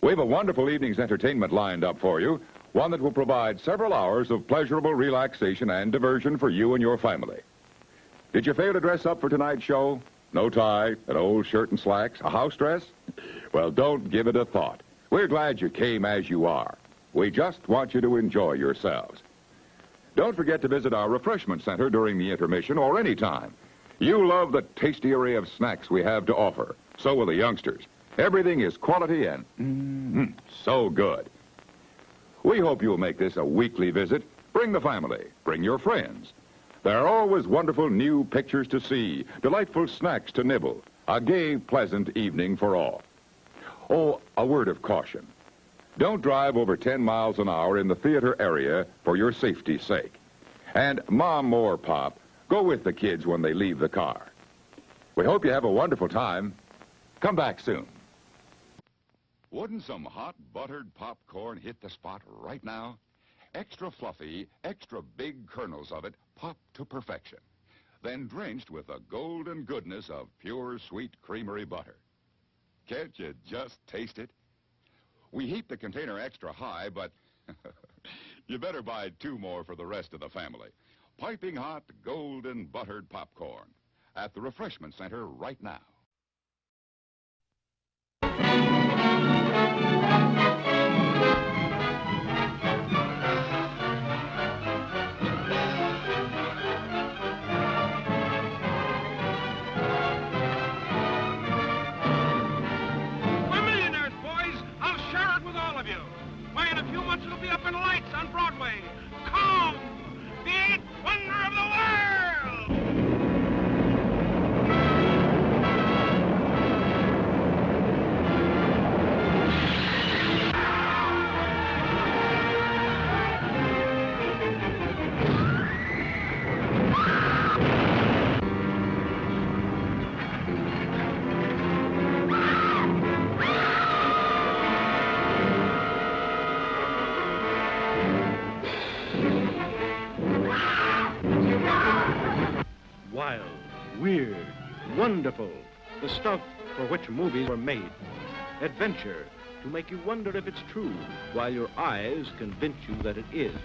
We have a wonderful evening's entertainment lined up for you, one that will provide several hours of pleasurable relaxation and diversion for you and your family. Did you fail to dress up for tonight's show? No tie, an old shirt and slacks, a house dress? Well, don't give it a thought. We're glad you came as you are. We just want you to enjoy yourselves. Don't forget to visit our refreshment center during the intermission or any time. You love the tasty array of snacks we have to offer. So will the youngsters. Everything is quality and so good. We hope you'll make this a weekly visit. Bring the family. Bring your friends. There are always wonderful new pictures to see, delightful snacks to nibble, a gay, pleasant evening for all. Oh, a word of caution. Don't drive over 10 miles an hour in the theater area for your safety's sake. And Mom or Pop, go with the kids when they leave the car. We hope you have a wonderful time. Come back soon. Wouldn't some hot buttered popcorn hit the spot right now? Extra fluffy, extra big kernels of it pop to perfection. Then drenched with the golden goodness of pure sweet creamery butter. Can't you just taste it? We heat the container extra high, but you better buy 2 more for the rest of the family. Piping hot, golden buttered popcorn at the refreshment center right now. It'll be up in lights on Broadway. Come! The 8th wonder of the world! Wild, weird, wonderful, the stuff for which movies were made. Adventure, to make you wonder if it's true, while your eyes convince you that it is.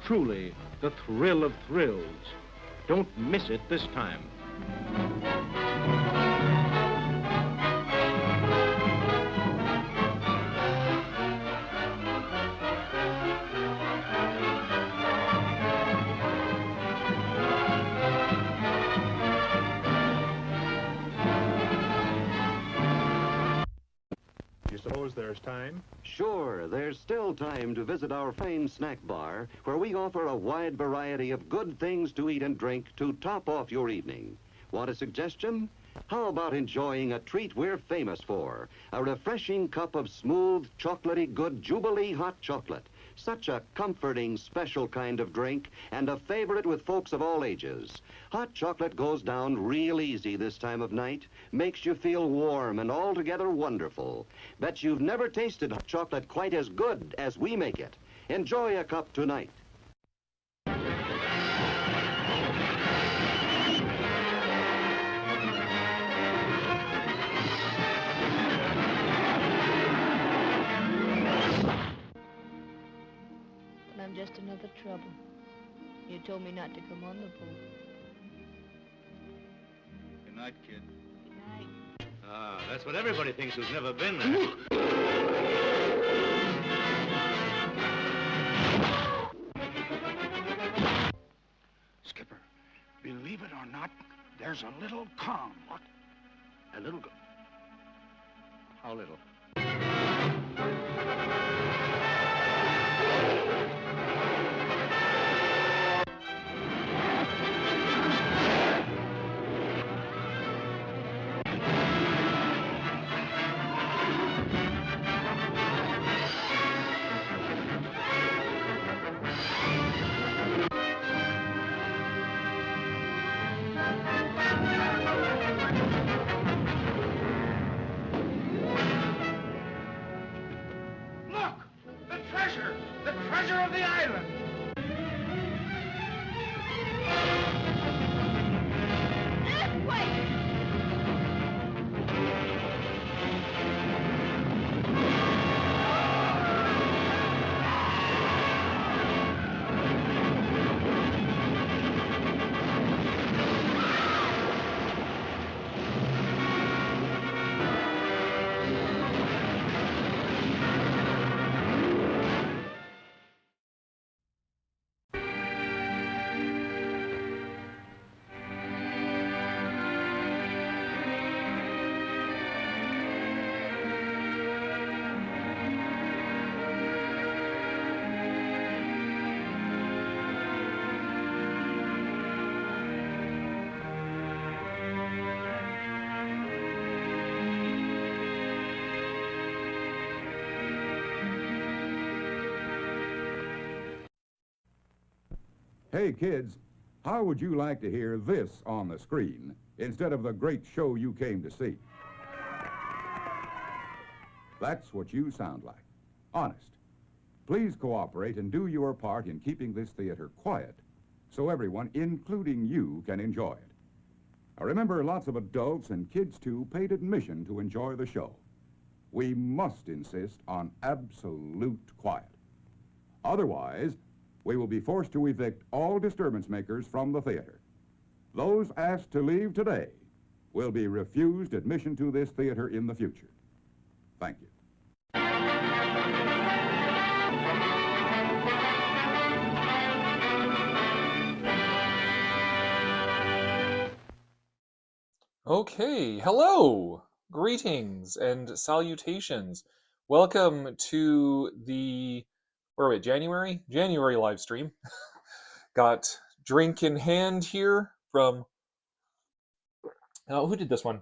Truly, the thrill of thrills. Don't miss it this time. Suppose there's time? Sure, there's still time to visit our famed snack bar, where we offer a wide variety of good things to eat and drink to top off your evening. Want a suggestion? How about enjoying a treat we're famous for? A refreshing cup of smooth, chocolatey good Jubilee hot chocolate. Such a comforting, special kind of drink, and a favorite with folks of all ages. Hot chocolate goes down real easy this time of night, makes you feel warm and altogether wonderful. Bet you've never tasted hot chocolate quite as good as we make it. Enjoy a cup tonight. I'm just another trouble. You told me not to come on the boat. Good night, kid. Good night. Ah, that's what everybody thinks who's never been there. Skipper, believe it or not, there's a little calm. What? A little... How little? treasure of the island. Earthquake! Hey, kids, how would you like to hear this on the screen instead of the great show you came to see? That's what you sound like. Honest. Please cooperate and do your part in keeping this theater quiet so everyone, including you, can enjoy it. Now remember, lots of adults and kids, too, paid admission to enjoy the show. We must insist on absolute quiet. Otherwise, we will be forced to evict all disturbance makers from the theater. Those asked to leave today will be refused admission to this theater in the future. Thank you. Okay, hello, greetings and salutations. Welcome to the, where are we, January live stream. Got drink in hand here from, who did this one?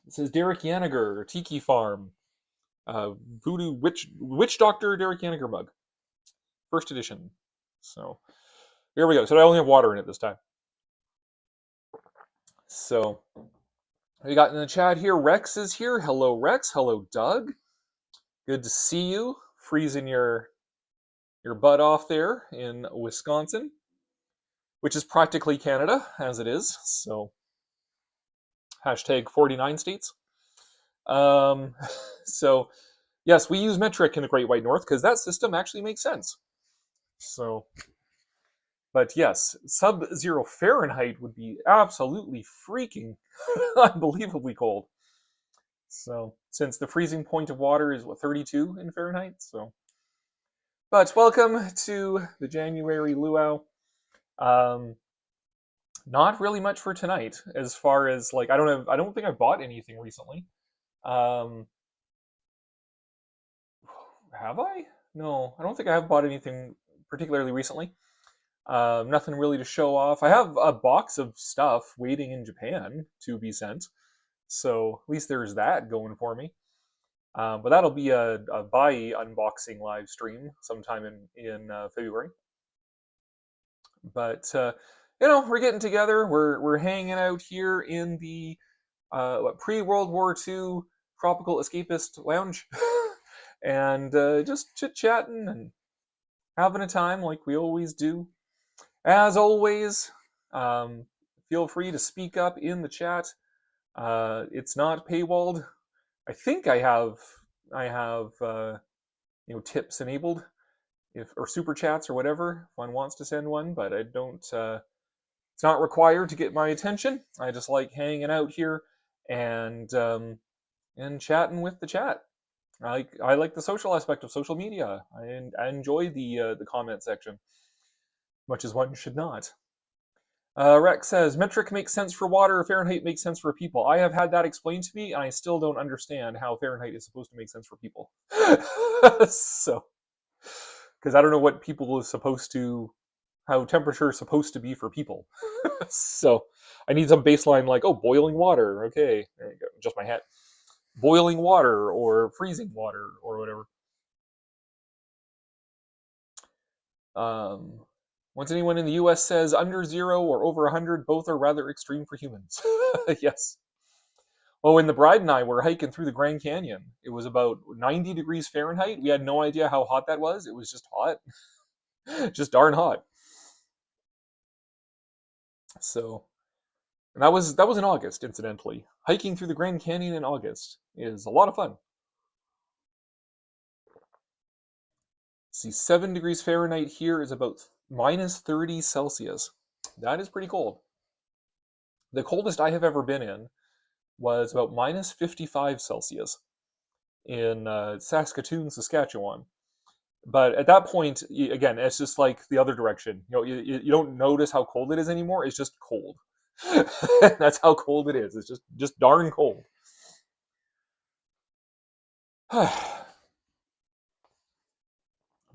It says Derek Yaniger, Tiki Farm, Voodoo Witch Doctor Derek Yaniger mug, first edition. So here we go. So I only have water in it this time. So we got in the chat here, Rex is here. Hello, Rex. Hello, Doug. Good to see you. Freezing your butt off there in Wisconsin, which is practically Canada, as it is. So, hashtag 49 states. So, yes, we use metric in the Great White North because that system actually makes sense. So, but yes, sub-zero Fahrenheit would be absolutely freaking unbelievably cold. So, since the freezing point of water is, 32 in Fahrenheit? So, but welcome to the January Luau. Not really much for tonight, as far as, like, I don't think I've bought anything recently. Have I? No, I don't think I have bought anything particularly recently. Nothing really to show off. I have a box of stuff waiting in Japan to be sent, so at least there's that going for me. But that'll be a buy unboxing live stream sometime in February. But we're getting together. We're hanging out here in the pre-World War II tropical escapist lounge, and just chit-chatting and having a time like we always do. As always, feel free to speak up in the chat. It's not paywalled. I think I have tips enabled, or super chats or whatever if one wants to send one, but I don't. It's not required to get my attention. I just like hanging out here and chatting with the chat. I like the social aspect of social media. I enjoy the comment section, much as one should not. Rex says, metric makes sense for water, Fahrenheit makes sense for people. I have had that explained to me, and I still don't understand how Fahrenheit is supposed to make sense for people. So, because I don't know what people is supposed to, how temperature is supposed to be for people. So, I need some baseline like, oh, boiling water. Okay, there you go, just my hat. Boiling water or freezing water or whatever. Once anyone in the US says under 0 or over 100, both are rather extreme for humans. Yes. Well, when the bride and I were hiking through the Grand Canyon, it was about 90 degrees Fahrenheit. We had no idea how hot that was. It was just hot. Just darn hot. So, and that was in August, incidentally. Hiking through the Grand Canyon in August is a lot of fun. See, 7 degrees Fahrenheit here is about minus 30 Celsius. That is pretty cold. The coldest I have ever been in was about minus 55 Celsius in Saskatoon, Saskatchewan. But at that point, again, it's just like the other direction. You don't notice how cold it is anymore. It's just cold. That's how cold it is. It's just darn cold.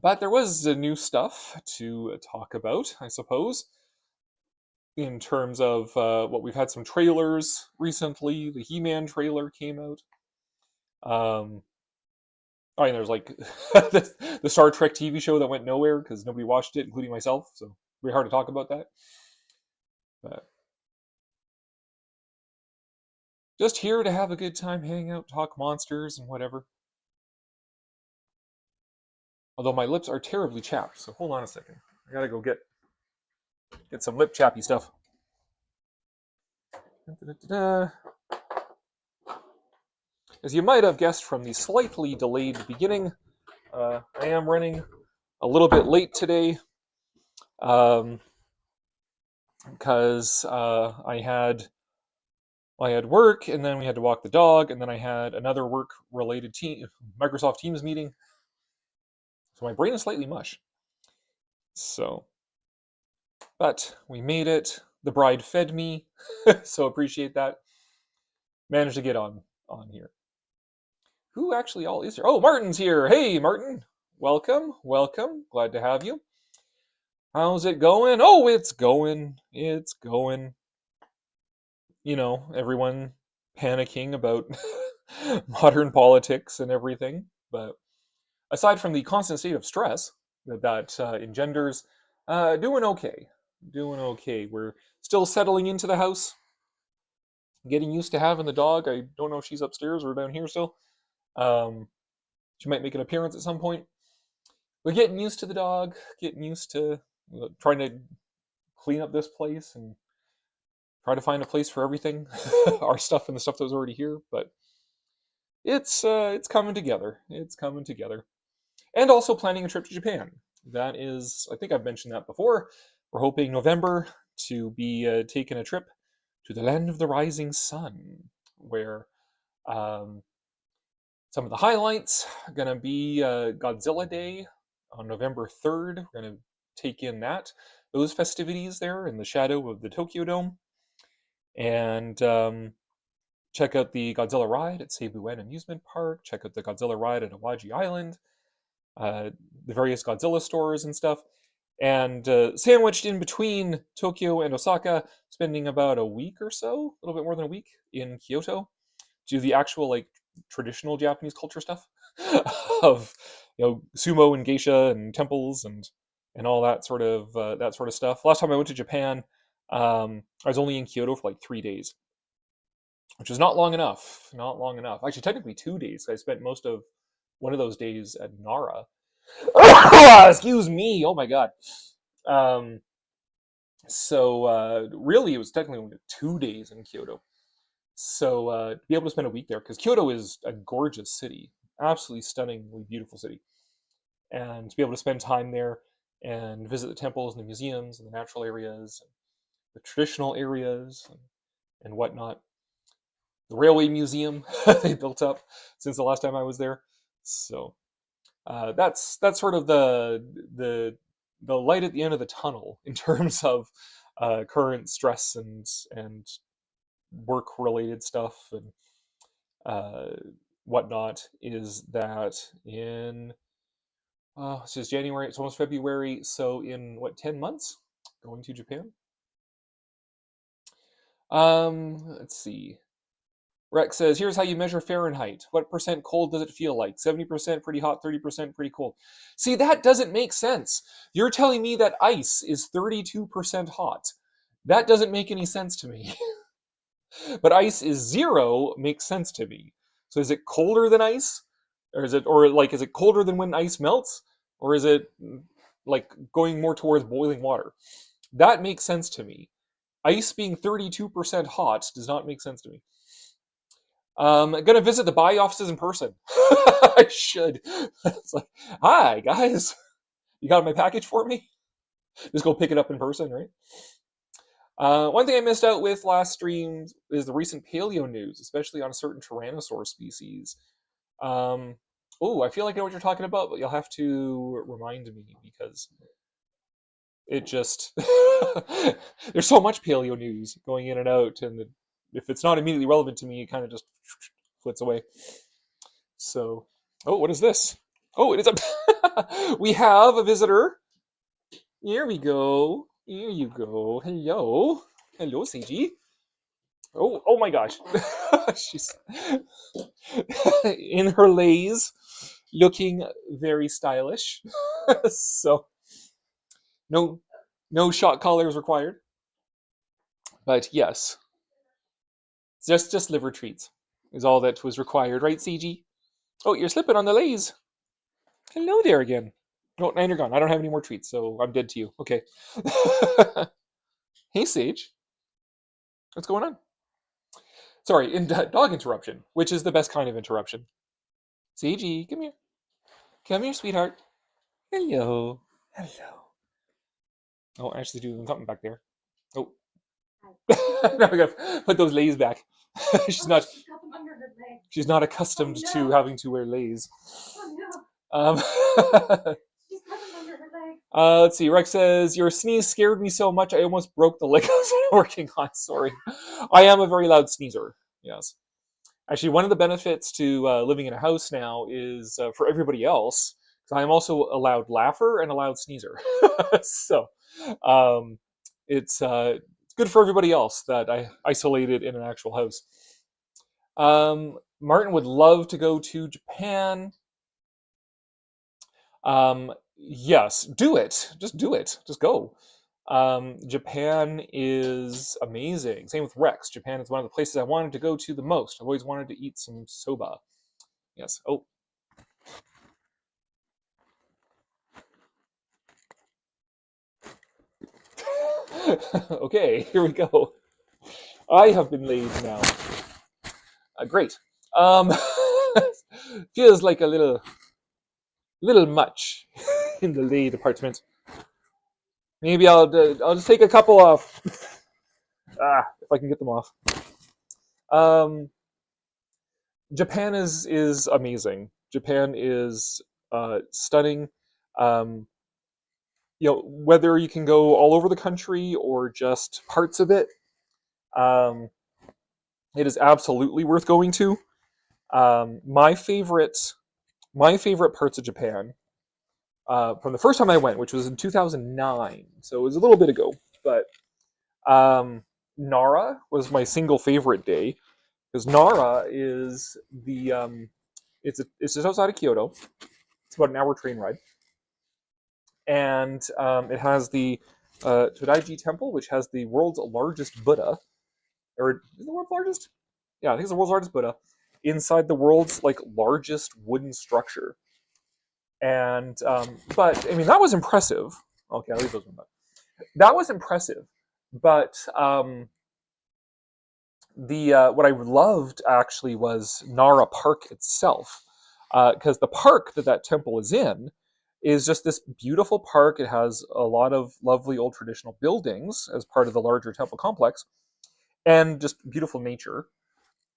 But there was new stuff to talk about, I suppose, in terms of what we've had some trailers recently. The He-Man trailer came out. There's like the Star Trek TV show that went nowhere because nobody watched it, including myself. So Very hard to talk about that. But just here to have a good time, hang out, talk monsters and whatever. Although my lips are terribly chapped, so hold on a second. I gotta go get some lip chappy stuff. Da-da-da-da. As you might have guessed from the slightly delayed beginning, I am running a little bit late today because I had work, and then we had to walk the dog, and then I had another work-related Microsoft Teams meeting. So my brain is slightly mush. So, but we made it. The bride fed me, so appreciate that. Managed to get on here. Who actually all is here? Oh, Martin's here. Hey, Martin. Welcome. Glad to have you. How's it going? Oh, it's going. You know, everyone panicking about modern politics and everything. But aside from the constant state of stress that engenders, doing okay. We're still settling into the house, getting used to having the dog. I don't know if she's upstairs or down here still. She might make an appearance at some point. We're getting used to the dog, getting used to trying to clean up this place and try to find a place for everything, our stuff and the stuff that was already here. But it's coming together. And also planning a trip to Japan. That is, I think I've mentioned that before. We're hoping November to be taking a trip to the land of the rising sun, where some of the highlights are going to be Godzilla Day on November 3rd. We're going to take in those festivities there in the shadow of the Tokyo Dome. And check out the Godzilla ride at Seibuen Amusement Park. Check out the Godzilla ride at Awaji Island. The various Godzilla stores and stuff. And sandwiched in between Tokyo and Osaka, spending about a week or so, a little bit more than a week, in Kyoto. Do the actual traditional Japanese culture stuff of sumo and geisha and temples and all that sort of stuff. Last time I went to Japan, I was only in Kyoto for 3 days, which is not long enough. Actually, technically 2 days. I spent most of one of those days at Nara. Excuse me. Oh my god. So really, it was technically only 2 days in Kyoto. So to be able to spend a week there, because Kyoto is a gorgeous city, absolutely stunningly beautiful city, and to be able to spend time there and visit the temples and the museums and the natural areas, and the traditional areas and whatnot. The railway museum they built up since the last time I was there. So that's sort of the light at the end of the tunnel in terms of current stress and work-related stuff and whatnot, is that in this is January, it's almost February, so in 10 months going to Japan. Let's see. Rex says, here's how you measure Fahrenheit. What percent cold does it feel like? 70% pretty hot, 30% pretty cold. See, that doesn't make sense. You're telling me that ice is 32% hot. That doesn't make any sense to me. But ice is 0 makes sense to me. So is it colder than ice? Or is it colder than when ice melts? Or is it going more towards boiling water? That makes sense to me. Ice being 32% hot does not make sense to me. I'm going to visit the buy offices in person. I should. It's hi, guys. You got my package for me? Just go pick it up in person, right? One thing I missed out with last stream is the recent paleo news, especially on a certain Tyrannosaur species. I feel like I know what you're talking about, but you'll have to remind me, because it just... there's so much paleo news going in and out, and if it's not immediately relevant to me, it kind of just flits away. So, what is this? Oh, it is a... We have a visitor. Here we go. Here you go. Hello, Seiji. Oh my gosh. She's in her lays, looking very stylish. So, no No shot collars required. But yes, just liver treats is all that was required, right, CG? Oh, you're slipping on the lays. Hello there again. Oh, and you're gone. I don't have any more treats, so I'm dead to you. Okay. Hey, Sage. What's going on? Sorry, dog interruption, which is the best kind of interruption. CG, come here. Come here, sweetheart. Hello. Hello. Oh, I actually do something back there. Oh. Now we gotta put those lays back. she's not. She's not accustomed to having to wear lays. Um, let's see. Rex says, your sneeze scared me so much I almost broke the Legos I'm working on. Sorry. I am a very loud sneezer. Yes. Actually, one of the benefits to living in a house now is for everybody else, because I am also a loud laugher and a loud sneezer. So it's good for everybody else that I isolated in an actual house. Martin would love to go to Japan. Yes, do it. Just do it. Just go. Japan is amazing. Same with Rex. Japan is one of the places I wanted to go to the most. I've always wanted to eat some soba. Yes. Oh. Okay, here we go. I have been laid now. Great. Um, feels like a little much in the lay department. Maybe I'll just take a couple off. If I can get them off. Japan is amazing. Japan is stunning. Um, whether you can go all over the country or just parts of it, it is absolutely worth going to. My favorite parts of Japan from the first time I went, which was in 2009, so it was a little bit ago, but Nara was my single favorite day because Nara is it's just outside of Kyoto. It's about an hour train ride, and it has the Todaiji Temple, which has the world's largest Buddha, or is it the world's largest? Yeah, I think it's the world's largest Buddha inside the world's largest wooden structure. And but I mean that was impressive. Okay, I'll leave those one back. That was impressive, but the what I loved actually was Nara Park itself, because the park that temple is in is just this beautiful park. It has a lot of lovely old traditional buildings as part of the larger temple complex, and just beautiful nature.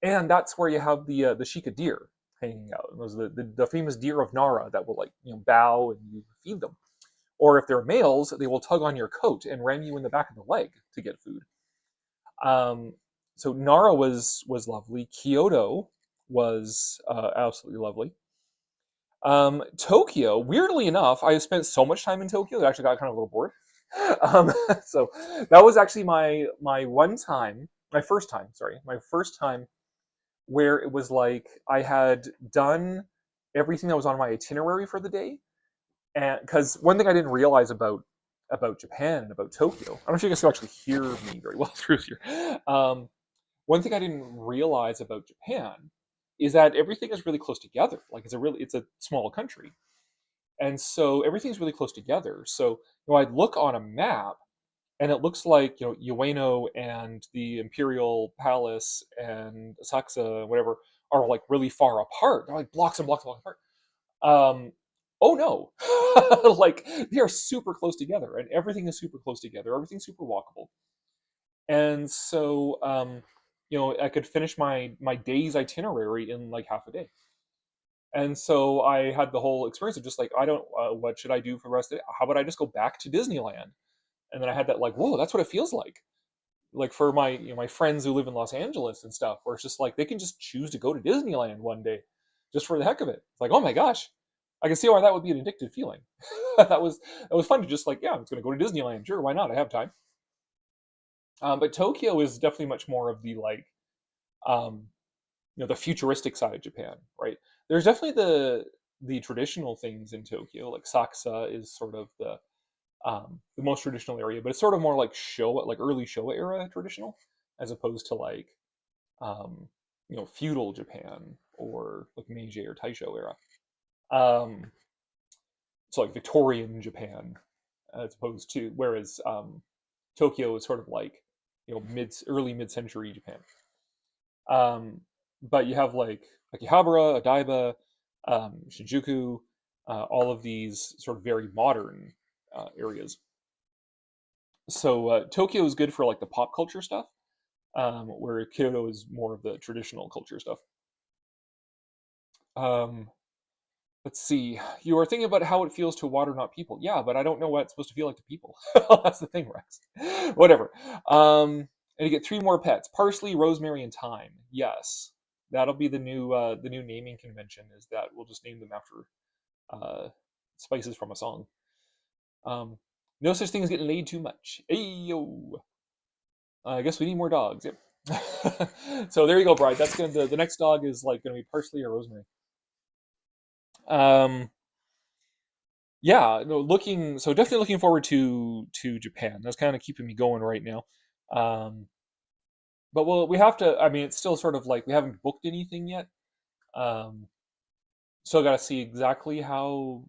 And that's where you have the Shika deer hanging out. And those are the famous deer of Nara that will bow and you feed them. Or if they're males, they will tug on your coat and ram you in the back of the leg to get food. So Nara was lovely. Kyoto was absolutely lovely. Tokyo, weirdly enough, I spent so much time in Tokyo that I actually got kind of a little bored. So that was actually my first time where it was like I had done everything that was on my itinerary for the day. And because one thing I didn't realize about Japan and about Tokyo, I don't know if you guys can actually hear me very well through here. One thing I didn't realize about Japan is that everything is really close together. Like it's a small country, and so everything's really close together. So I'd look on a map, and it looks like Ueno and the Imperial Palace and Asakusa, whatever, are really far apart. They're like blocks and blocks and blocks apart. Oh no, they are super close together, and everything is super close together. Everything's super walkable, and so I could finish my day's itinerary in half a day. And so I had the whole experience of just I don't, what should I do for the rest of it? How about I just go back to Disneyland? And then I had that whoa, that's what it feels like. For my my friends who live in Los Angeles and stuff, where it's just they can just choose to go to Disneyland one day, just for the heck of it. It's oh my gosh, I can see why that would be an addictive feeling. that was fun to just yeah, I'm just going to go to Disneyland. Sure, why not? I have time. But Tokyo is definitely much more of the the futuristic side of Japan, right? There's definitely the traditional things in Tokyo, like Sakusa is sort of the the most traditional area, but it's sort of more like Showa, like early Showa era traditional, as opposed to like um, feudal Japan or like Meiji or Taisho era. Um, so like Victorian Japan, as opposed to whereas Tokyo is sort of like early mid-century Japan. Um, but you have like Akihabara, Odaiba, Shinjuku, all of these sort of very modern areas. So Tokyo is good for like the pop culture stuff, where Kyoto is more of the traditional culture stuff. Um, let's see. You are thinking about how it feels to water, not people. Yeah, but I don't know what it's supposed to feel like to people. That's the thing, Rex. Whatever. And you get 3 more pets: parsley, rosemary, and thyme. Yes, that'll be the new naming convention. Is that we'll just name them after spices from a song. No such thing as getting laid too much. Ayo. I guess we need more dogs. Yep. So there you go, Bride. That's gonna the next dog is like gonna be parsley or rosemary. Um, yeah, no, definitely looking forward to Japan. That's kind of keeping me going right now. Um, but we have to. I mean, it's still sort of like we haven't booked anything yet. Um, Still got to see exactly how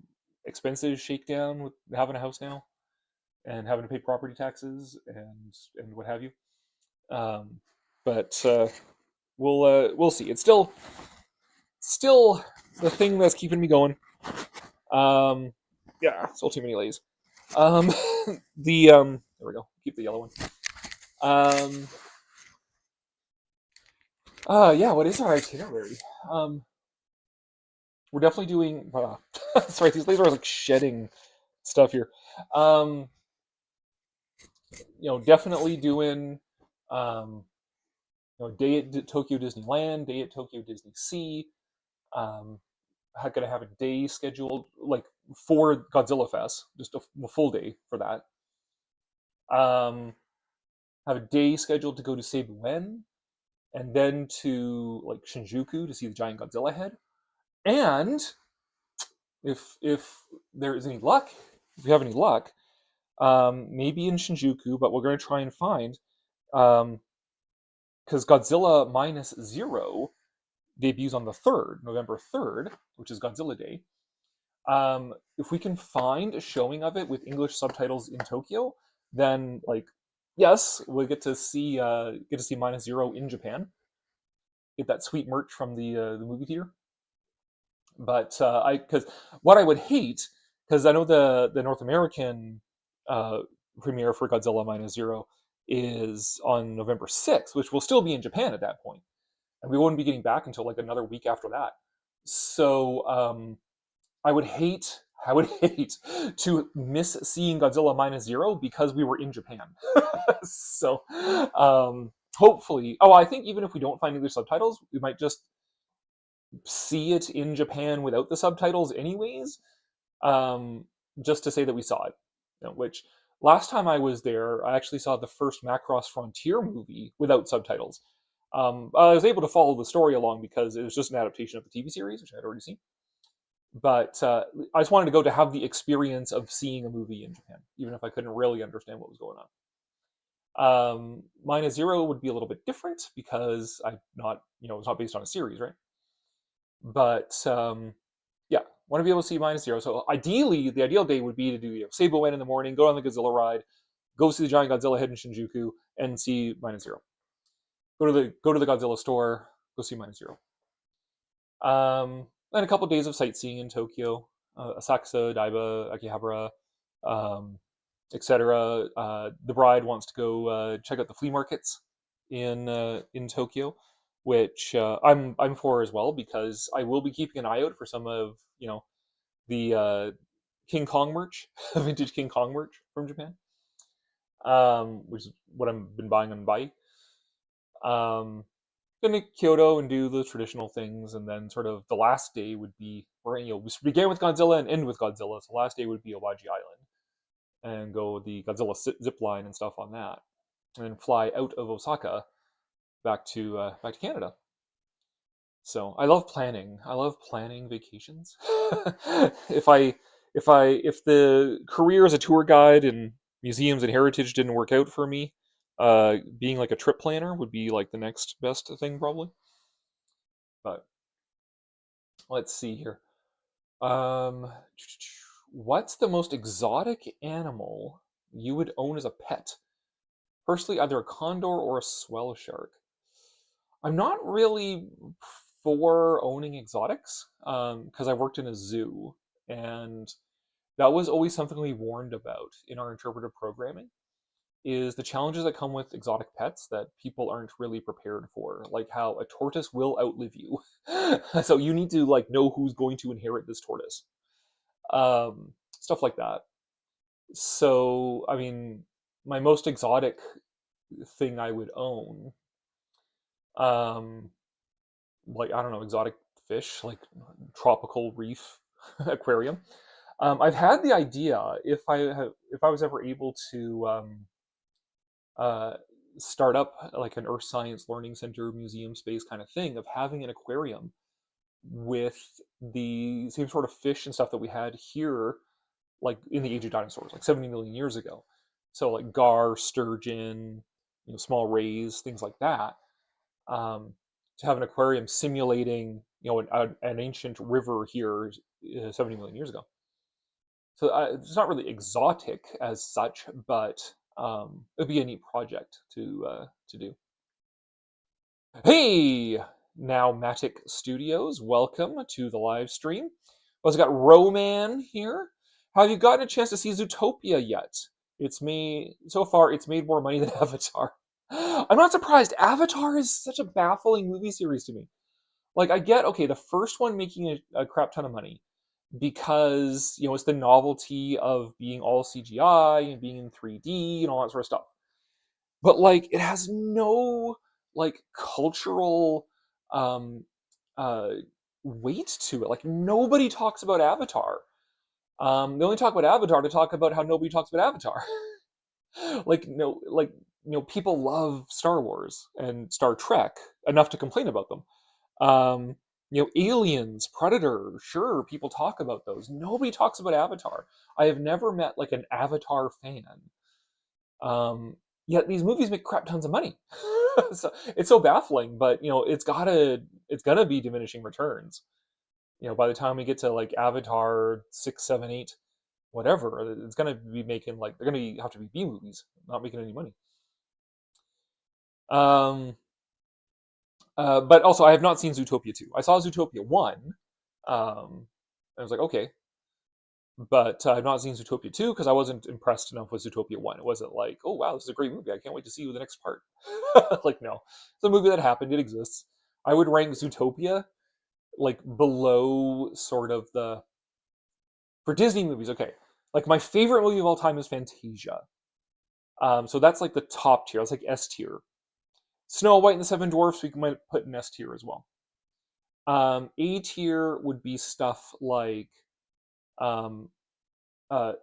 expenses shake down with having a house now and having to pay property taxes and what have you. Um, but we'll see. It's still the thing that's keeping me going. Um, yeah, still too many lays. Um, there we go. Keep the yellow one. Yeah. What is our itinerary? We're definitely doing. Sorry, these lays are like shedding stuff here. Um, definitely doing. Um, day at Tokyo Disneyland, day at Tokyo Disney Sea. Um, Gonna have a day scheduled like for Godzilla Fest, just a full day for that. Um, have a day scheduled to go to Cebu, and then to like Shinjuku to see the giant Godzilla head. And if there is any luck, if we have any luck, maybe in Shinjuku, but we're going to try and find because Godzilla Minus Zero debuts on the 3rd, November 3rd, which is Godzilla Day. If we can find a showing of it with English subtitles in Tokyo, then like yes, we get to see Minus Zero in Japan. Get that sweet merch from the movie theater. But because what I would hate, because I know the North American premiere for Godzilla Minus Zero is on November 6th, which will still be in Japan at that point, and we won't be getting back until like another week after that. So I would hate to miss seeing Godzilla Minus Zero because we were in Japan. So hopefully, I think even if we don't find English subtitles, we might just see it in Japan without the subtitles anyways, just to say that we saw it. Which last time I was there, I actually saw the first Macross Frontier movie without subtitles. I was able to follow the story along because it was just an adaptation of the TV series, which I had already seen. But I just wanted to go to have the experience of seeing a movie in Japan, even if I couldn't really understand what was going on. Minus Zero would be a little bit different because it's not based on a series, right? But yeah, want to be able to see Minus Zero. So ideally, the ideal day would be to do Cebu in the morning, go on the Godzilla ride, go see the giant Godzilla head in Shinjuku, and see Minus Zero. Go to the Godzilla store, go see Minus Zero. And a couple days of sightseeing in Tokyo, Asakusa, Odaiba, Akihabara, etc. The bride wants to go check out the flea markets in Tokyo, which I'm for as well because I will be keeping an eye out for some of the King Kong merch, vintage King Kong merch from Japan, which is what I've been buying on Bai. Gonna Kyoto and do the traditional things, and then sort of the last day would be we begin with Godzilla and end with Godzilla. So the last day would be Awaji Island, and go the Godzilla zip line and stuff on that, and then fly out of Osaka back to Canada. So I love planning. I love planning vacations. if I if the career as a tour guide in museums and heritage didn't work out for me, being like a trip planner would be like the next best thing probably. But let's see here. Um, what's the most exotic animal you would own as a pet? Personally, either a condor or a swell shark. I'm not really for owning exotics because I worked in a zoo, and that was always something we warned about in our interpretive programming is the challenges that come with exotic pets that people aren't really prepared for, like how a tortoise will outlive you. So you need to like know who's going to inherit this tortoise. Stuff like that. So, I mean, my most exotic thing I would own, um, like I don't know, exotic fish, like tropical reef aquarium. I've had the idea if I was ever able to uh, start up like an Earth Science Learning Center museum space kind of thing of having an aquarium with the same sort of fish and stuff that we had here, like in the age of dinosaurs, like 70 million years ago. So like gar, sturgeon, small rays, things like that. Um, to have an aquarium simulating, an ancient river here 70 million years ago. So it's not really exotic as such, but it'd be a neat project to do. Hey, now Matic Studios, welcome to the live stream. Also got Roman here. Have you gotten a chance to see Zootopia yet? It's made so far. It's made more money than Avatar. I'm not surprised. Avatar is such a baffling movie series to me. Like I get okay, the first one making a crap ton of money because it's the novelty of being all CGI and being in 3D and all that sort of stuff. But like it has no like cultural um uh weight to it. Like nobody talks about Avatar. They only talk about Avatar to talk about how nobody talks about Avatar. like no like people love Star Wars and Star Trek enough to complain about them. Um, Aliens, Predator, sure, people talk about those. Nobody talks about Avatar. I have never met like an Avatar fan. Um, Yet these movies make crap tons of money. So it's so baffling, but it's gonna be diminishing returns. By the time we get to like Avatar 6, 7, 8, whatever, it's gonna be making like they're gonna have to be B movies, not making any money. But also, I have not seen Zootopia 2. I saw Zootopia 1. I was like, okay. But I've not seen Zootopia 2 because I wasn't impressed enough with Zootopia 1. It wasn't like, oh, wow, this is a great movie. I can't wait to see the next part. Like, no. It's a movie that happened. It exists. I would rank Zootopia like below sort of the... For Disney movies, okay. Like, my favorite movie of all time is Fantasia. So that's like the top tier. That's like S tier. Snow White and the Seven Dwarfs, we might put in S tier as well. A tier would be stuff like um,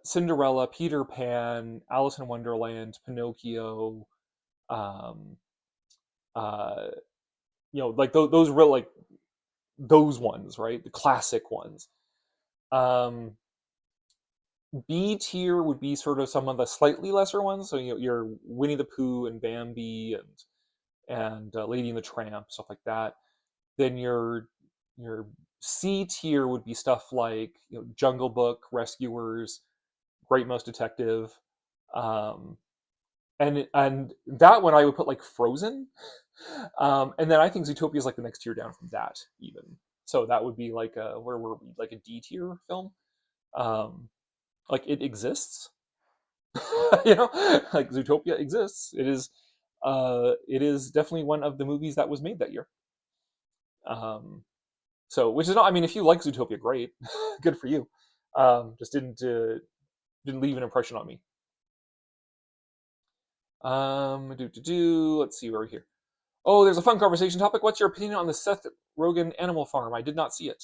Cinderella, Peter Pan, Alice in Wonderland, Pinocchio, um, uh, like those real like those ones, right? The classic ones. B tier would be sort of some of the slightly lesser ones. So your Winnie the Pooh and Bambi and Lady and the Tramp, stuff like that. Then your C tier would be stuff like Jungle Book, Rescuers, Great Mouse Detective, and that one I would put like Frozen, and then I think Zootopia is like the next tier down from that even. So that would be like where were we, like a D tier film, like it exists, like Zootopia exists. It is definitely one of the movies that was made that year. So, which is not. I mean, if you like Zootopia, great, good for you. Just didn't leave an impression on me. Let's see where we're here. Oh, there's a fun conversation topic. What's your opinion on the Seth Rogen Animal Farm? I did not see it.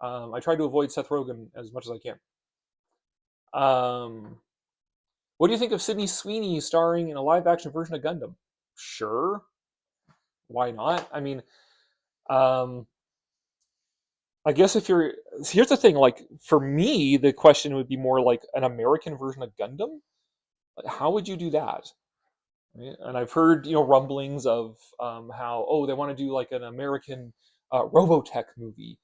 I tried to avoid Seth Rogen as much as I can. What do you think of Sydney Sweeney starring in a live-action version of Gundam? Sure, why not? I mean, I guess if you're here's the thing, like for me, the question would be more like an American version of Gundam. Like, how would you do that? Right? And I've heard rumblings of how they want to do like an American Robotech movie,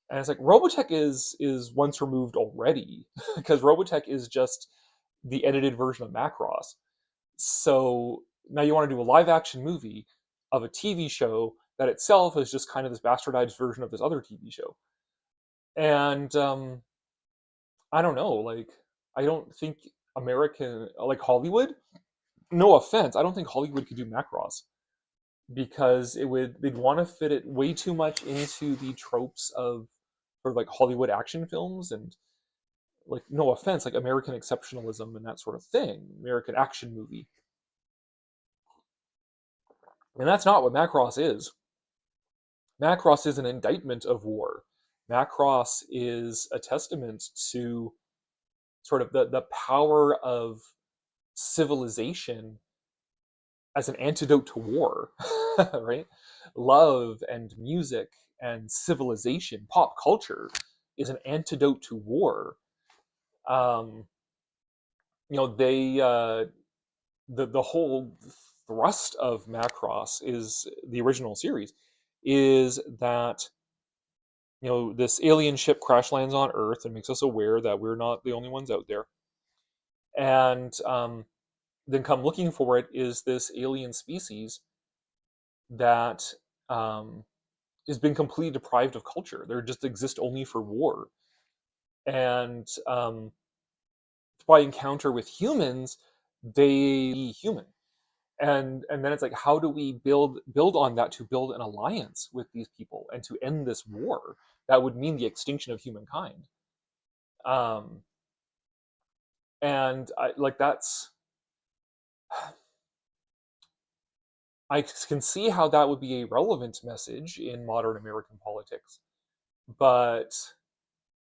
and it's like Robotech is once removed already because Robotech is just the edited version of Macross. So now you want to do a live action movie of a TV show that itself is just kind of this bastardized version of this other TV show. And I don't know, like I don't think American like Hollywood. No offense, I don't think Hollywood could do Macross because they'd want to fit it way too much into the tropes of sort of like Hollywood action films and like no offense, like American exceptionalism and that sort of thing, American action movie. And that's not what Macross is. Macross is an indictment of war. Macross is a testament to sort of the power of civilization as an antidote to war, right? Love and music and civilization, pop culture is an antidote to war. Um, they the whole thrust of Macross is the original series is that this alien ship crash lands on Earth and makes us aware that we're not the only ones out there, and then come looking for it is this alien species that um, has been completely deprived of culture. They just exist only for war, and by encounter with humans, they be human. And then it's like, how do we build on that to build an alliance with these people and to end this war that would mean the extinction of humankind? Um, and I like that's I can see how that would be a relevant message in modern American politics, but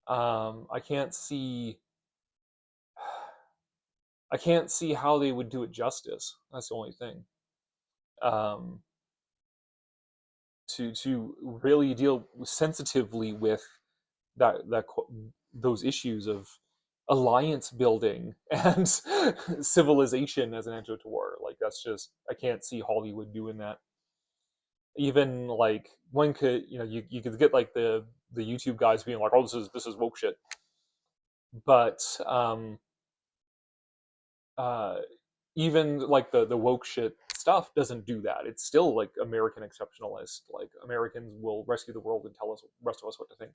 I can't see how they would do it justice. That's the only thing. Um, to really deal sensitively with that those issues of alliance building and civilization as an antidote to war. Like that's just I can't see Hollywood doing that. Even like one could you could get like the YouTube guys being like, oh, this is woke shit, but uh even like the woke shit stuff doesn't do that. It's still like American exceptionalist. Like Americans will rescue the world and tell us rest of us what to think.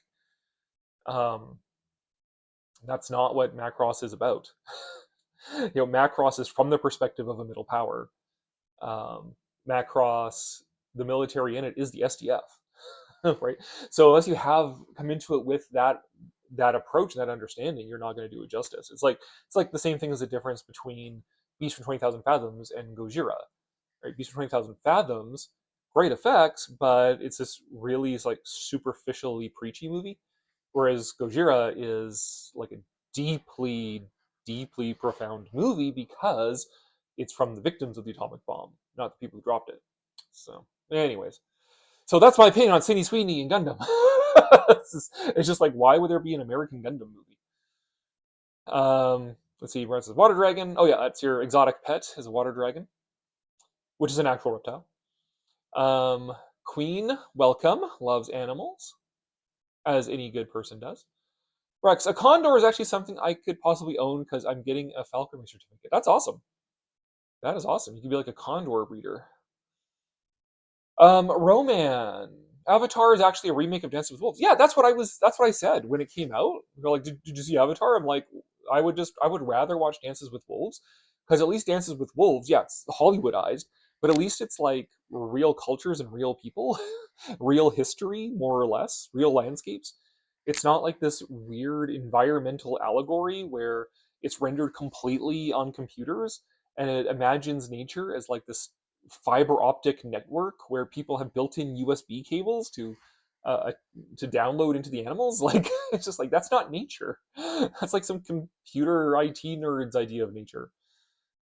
Um, that's not what Macross is about. Macross is from the perspective of a middle power. Um, Macross, the military in it is the SDF, right? So unless you have come into it with that approach and that understanding, you're not going to do it justice. It's like the same thing as the difference between Beast from 20,000 Fathoms and Gojira, right? Beast from 20,000 Fathoms, great effects, but it's like superficially preachy movie, whereas Gojira is like a deeply, deeply profound movie because it's from the victims of the atomic bomb, not the people who dropped it. So, anyways, so that's my opinion on Sydney Sweeney and Gundam. It's just like, why would there be an American Gundam movie? Let's see, Brent says water dragon. Oh yeah, that's your exotic pet is a water dragon, which is an actual reptile. Um, Queen, welcome, loves animals, as any good person does. Rex, a condor is actually something I could possibly own because I'm getting a falconry certificate. That's awesome. That is awesome. You could be like a condor breeder. Roman. Avatar is actually a remake of Dances with Wolves. Yeah, that's what I said when it came out. They're like, did you see Avatar? I'm like, I would rather watch Dances with Wolves because at least Dances with Wolves, yeah, it's Hollywoodized, but at least it's like real cultures and real people, real history, more or less, real landscapes. It's not like this weird environmental allegory where it's rendered completely on computers and it imagines nature as like this fiber optic network where people have built-in USB cables uh, to download into the animals. Like it's just like that's not nature. That's like some computer IT nerd's idea of nature.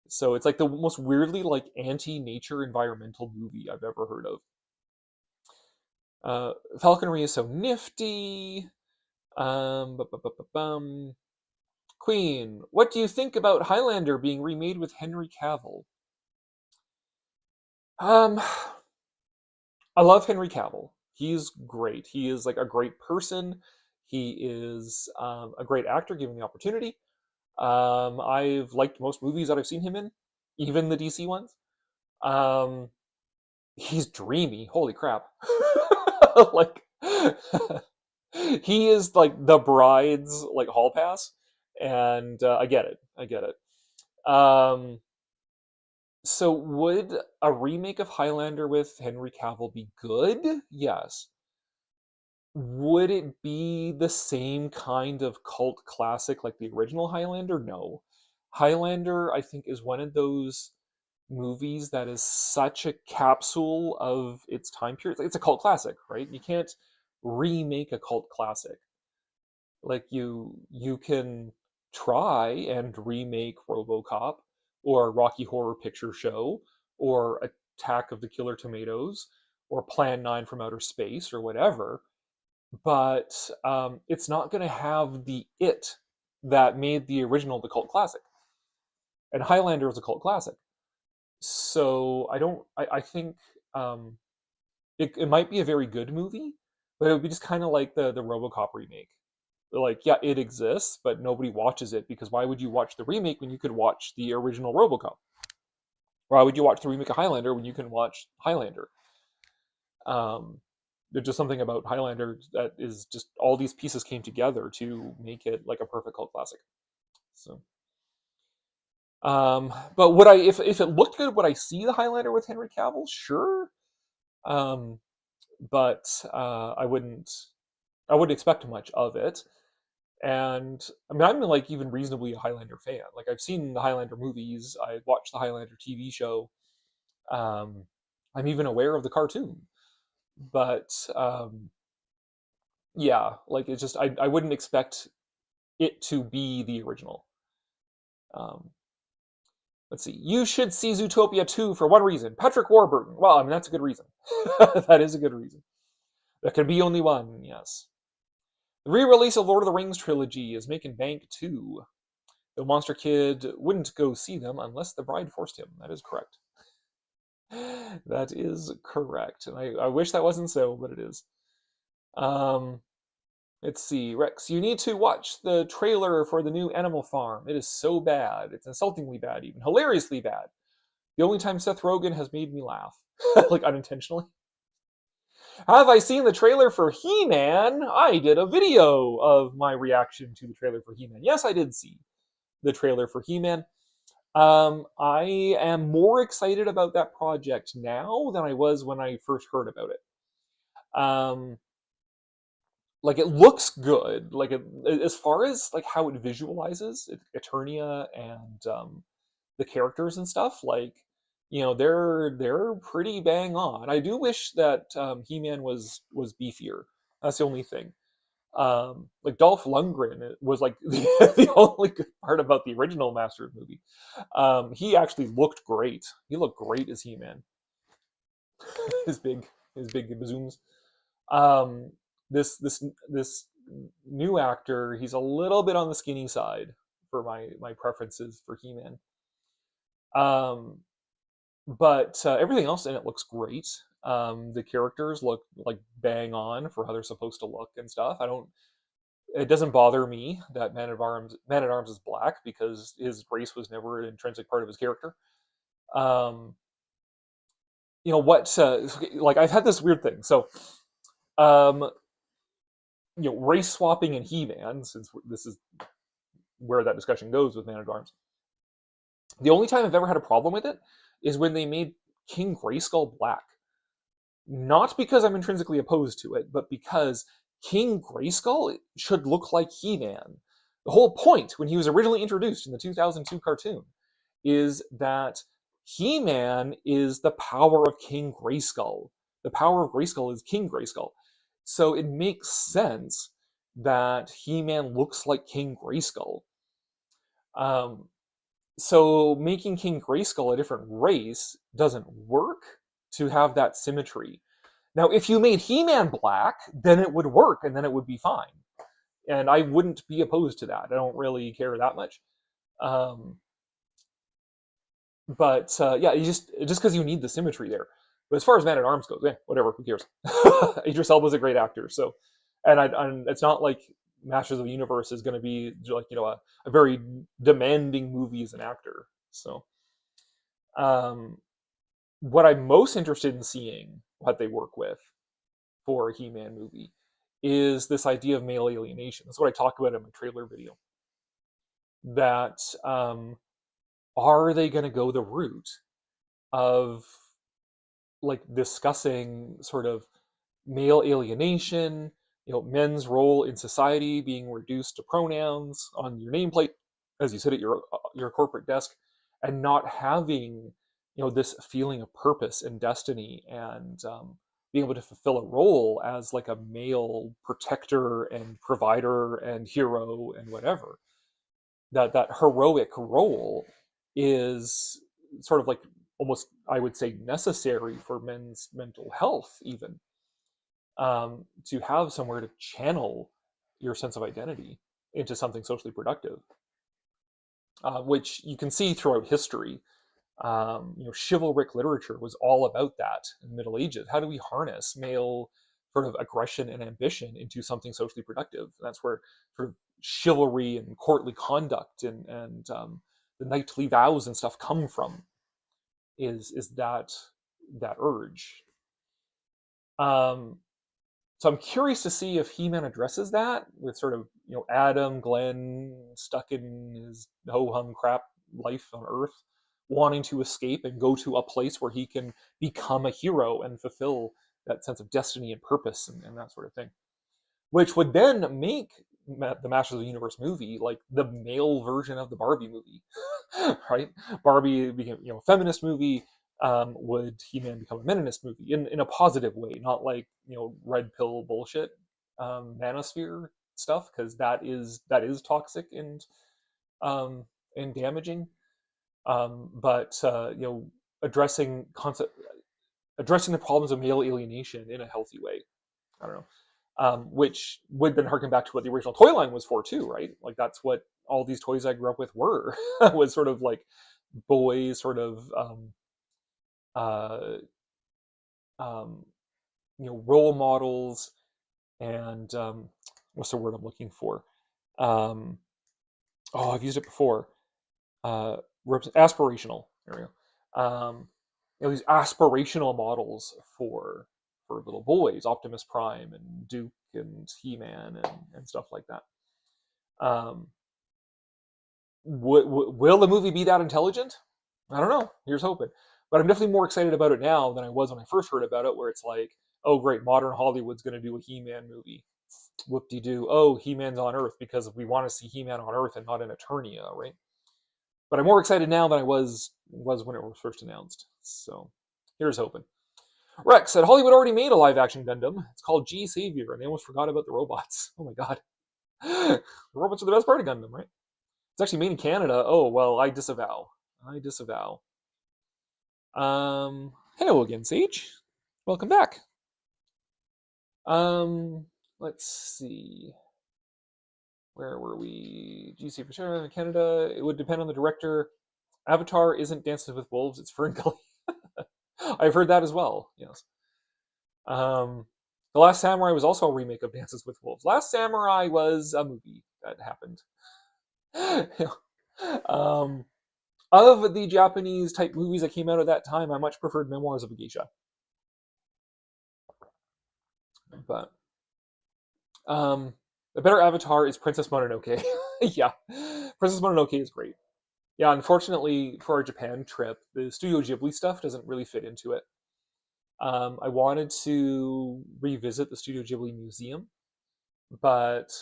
So it's like the most weirdly like anti-nature environmental movie I've ever heard of. Falconry is so nifty. Queen, what do you think about Highlander being remade with Henry Cavill? Um, I love Henry Cavill. He's great. He is like a great person. He is a great actor given the opportunity. I've liked most movies that I've seen him in, even the DC ones. Um, he's dreamy. Holy crap! Like he is like the bride's like hall pass, and I get it. I get it. So would a remake of Highlander with Henry Cavill be good? Yes. Would it be the same kind of cult classic like the original Highlander? No. Highlander, I think, is one of those movies that is such a capsule of its time period. It's a cult classic, right? You can't remake a cult classic. Like you can try and remake RoboCop or Rocky Horror Picture Show or Attack of the Killer Tomatoes or Plan 9 from Outer Space or whatever, but it's not going to have the it that made the original the cult classic. And Highlander is a cult classic. So I think it might be a very good movie, but it would be just kind of like the RoboCop remake. Like, yeah, it exists, but nobody watches it because why would you watch the remake when you could watch the original RoboCop? Why would you watch the remake of Highlander when you can watch Highlander? Um, there's just something about Highlander that is just all these pieces came together to make it like a perfect cult classic. So, but would I, if it looked good, would I see the Highlander with Henry Cavill? Sure, um, but I wouldn't expect much of it. And I mean, I'm like even reasonably a Highlander fan. Like I've seen the Highlander movies, I watched the Highlander TV show. Um, I'm even aware of the cartoon, but yeah, like it's just I wouldn't expect it to be the original. Um, let's see. You should see Zootopia 2 for one reason. Patrick Warburton. Well, I mean that's a good reason. That is a good reason. There can be only one. Yes. The re-release of Lord of the Rings trilogy is making bank too. The monster kid wouldn't go see them unless the bride forced him. That is correct. That is correct. And I wish that wasn't so, but it is. Um, let's see. Rex, you need to watch the trailer for the new Animal Farm. It is so bad. It's insultingly bad, even. Hilariously bad. The only time Seth Rogen has made me laugh. Like unintentionally. Have I seen the trailer for He-Man? I did a video of my reaction to the trailer for He-Man. Yes, I did see the trailer for He-Man. I am more excited about that project now than I was when I first heard about it. Like it looks good. Like as far as like how it visualizes Eternia and the characters and stuff, like they're pretty bang on. I do wish that He-Man was beefier. That's the only thing. Like Dolph Lundgren was like the only good part about the original Masters movie. He actually looked great. He looked great as He-Man. his big his big bazooms. Um, this new actor, he's a little bit on the skinny side for my preferences for He-Man. Um, but everything else in it looks great. The characters look like bang on for how they're supposed to look and stuff. It doesn't bother me that Man at Arms is black because his race was never an intrinsic part of his character. Um, what? Like I've had this weird thing. So, um, race swapping in He-Man, since this is where that discussion goes with Man-at-Arms. The only time I've ever had a problem with it is when they made King Grayskull black. Not because I'm intrinsically opposed to it, but because King Grayskull should look like He-Man. The whole point when he was originally introduced in the 2002 cartoon is that He-Man is the power of King Grayskull. The power of Grayskull is King Grayskull. So it makes sense that He-Man looks like King Grayskull. So making King Grayskull a different race doesn't work to have that symmetry. Now, if you made He-Man black, then it would work, and then it would be fine. And I wouldn't be opposed to that. I don't really care that much. Um, but yeah, you just because you need the symmetry there. But as far as Man at Arms goes, whatever, who cares? Idris Elba's a great actor, so and it's not like Masters of the Universe is going to be like a very demanding movie as an actor. So, what I'm most interested in seeing what they work with for a He-Man movie is this idea of male alienation. That's what I talk about in my trailer video. That are they going to go the route of like discussing sort of male alienation, men's role in society being reduced to pronouns on your nameplate as you sit at your corporate desk, and not having this feeling of purpose and destiny, and being able to fulfill a role as like a male protector and provider and hero and whatever. That heroic role is sort of like almost, I would say, necessary for men's mental health, even to have somewhere to channel your sense of identity into something socially productive, which you can see throughout history. Chivalric literature was all about that in the Middle Ages. How do we harness male sort of aggression and ambition into something socially productive? That's where sort of chivalry and courtly conduct and the knightly vows and stuff come from. Is that urge? So I'm curious to see if He-Man addresses that with sort of Adam Glenn stuck in his ho hum crap life on Earth, wanting to escape and go to a place where he can become a hero and fulfill that sense of destiny and purpose and that sort of thing, which would then make the Masters of the Universe movie like the male version of the Barbie movie, right? Barbie became a feminist movie. Would He-Man become a meninist movie in a positive way, not like red pill bullshit manosphere stuff, because that is toxic and damaging. But addressing the problems of male alienation in a healthy way. I don't know. Which would then harken back to what the original toy line was for too, right? Like that's what all these toys I grew up with were was sort of like boys, sort of uh, role models, and what's the word I'm looking for? Oh, I've used it before. Aspirational. There we go. These aspirational models for little boys, Optimus Prime and Duke and He-Man and stuff like that. Will the movie be that intelligent? I don't know. Here's hoping. But I'm definitely more excited about it now than I was when I first heard about it, where it's like, oh, great, modern Hollywood's going to do a He-Man movie. Whoop-de-doo. Oh, He-Man's on Earth because we want to see He-Man on Earth and not in Eternia, right? But I'm more excited now than I was when it was first announced. So here's hoping. Rex said Hollywood already made a live-action Gundam. It's called G Savior, and they almost forgot about the robots. Oh my god. The robots are the best part of Gundam, right? It's actually made in Canada. Oh, well, I disavow. Hello again, Sage. Welcome back. Let's see. Where were we? GC for sure in Canada. It would depend on the director. Avatar isn't Dances with Wolves, it's Ferngully. I've heard that as well, yes. The Last Samurai was also a remake of Dances with Wolves. Last Samurai was a movie that happened. Of the Japanese type movies that came out at that time, I much preferred Memoirs of a Geisha. But the better Avatar is Princess Mononoke. Yeah, Princess Mononoke is great. Yeah, unfortunately for our Japan trip, the Studio Ghibli stuff doesn't really fit into it. I wanted to revisit the Studio Ghibli Museum, but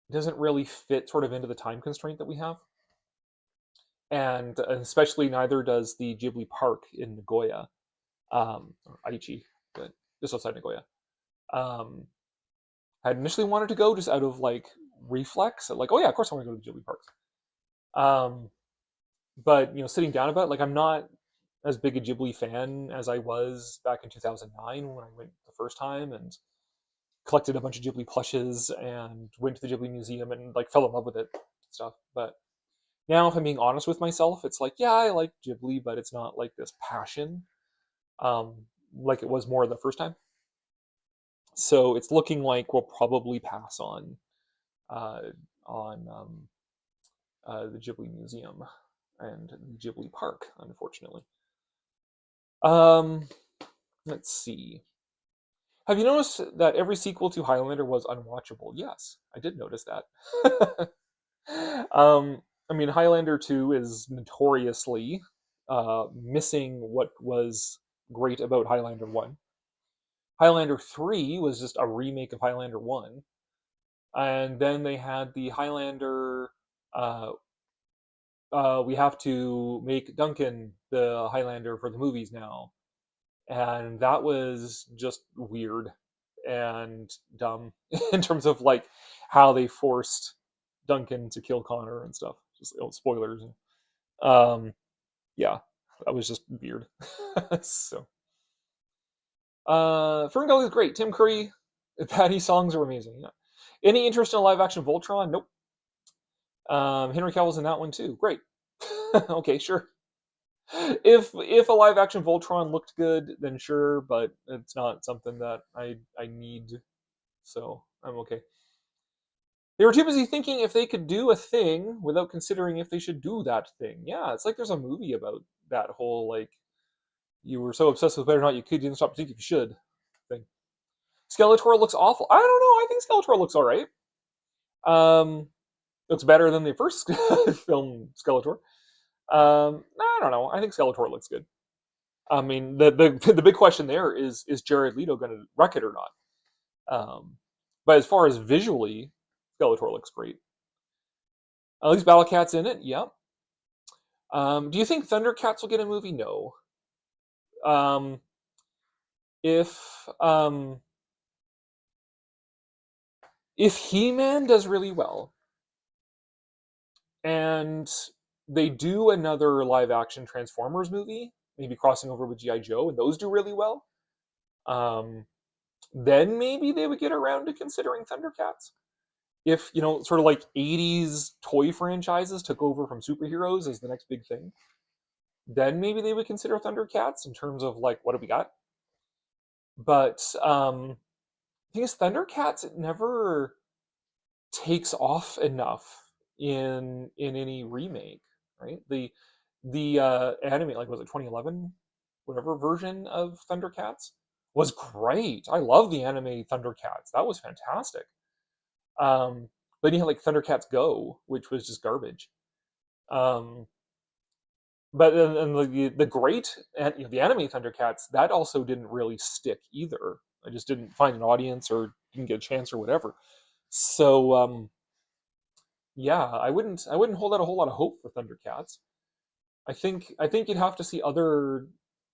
it doesn't really fit sort of into the time constraint that we have. And especially neither does the Ghibli Park in Nagoya, or Aichi, but just outside Nagoya. I initially wanted to go just out of like reflex, like, oh yeah, of course I want to go to the Ghibli parks. But sitting down about it, like I'm not as big a Ghibli fan as I was back in 2009 when I went the first time and collected a bunch of Ghibli plushes and went to the Ghibli museum and like fell in love with it and stuff. But now, if I'm being honest with myself, it's like, yeah, I like Ghibli, but it's not like this passion um, like it was more the first time. So it's looking like we'll probably pass uh, on the Ghibli Museum and Ghibli Park, unfortunately. Um, let's see. Have you noticed that every sequel to Highlander was unwatchable? Yes, I did notice that. I mean, Highlander 2 is notoriously missing what was great about Highlander 1. Highlander 3 was just a remake of Highlander 1. And then they had the Highlander. Uh, we have to make Duncan the Highlander for the movies now. And that was just weird and dumb in terms of like how they forced Duncan to kill Connor and stuff. Just spoilers. Um, yeah, that was just weird. So, Ferngully is great. Tim Curry, Patty songs are amazing. Yeah. Any interest in a live action Voltron? Nope. Henry Cavill's in that one too. Great. Okay, sure. If a live action Voltron looked good, then sure, but it's not something that I need, so I'm okay. They were too busy thinking if they could do a thing without considering if they should do that thing. Yeah, it's like there's a movie about that whole like you were so obsessed with whether or not you could, you didn't stop to think if you should thing. Skeletor looks awful. I don't know. I think Skeletor looks all right. Looks better than the first film Skeletor. I don't know. I think Skeletor looks good. I mean, the big question there is Jared Leto going to wreck it or not? But as far as visually, Skeletor looks great. At least Battle Cat's in it. Yep. Do you think Thundercats will get a movie? No. Um, if um, if He-Man does really well, and they do another live-action Transformers movie, maybe crossing over with G.I. Joe, and those do really well, then maybe they would get around to considering Thundercats. If, sort of like 80s toy franchises took over from superheroes as the next big thing, then maybe they would consider Thundercats in terms of like, what do we got? But the thing is, Thundercats, it never takes off enough in any remake, right? The anime, like, was it 2011, whatever version of Thundercats was great. I love the anime Thundercats. That was fantastic. Then you had like Thundercats Go, which was just garbage. Um, but and the great and the anime Thundercats, that also didn't really stick either. I just didn't find an audience or didn't get a chance or whatever. So yeah, I wouldn't hold out a whole lot of hope for Thundercats. I think you'd have to see other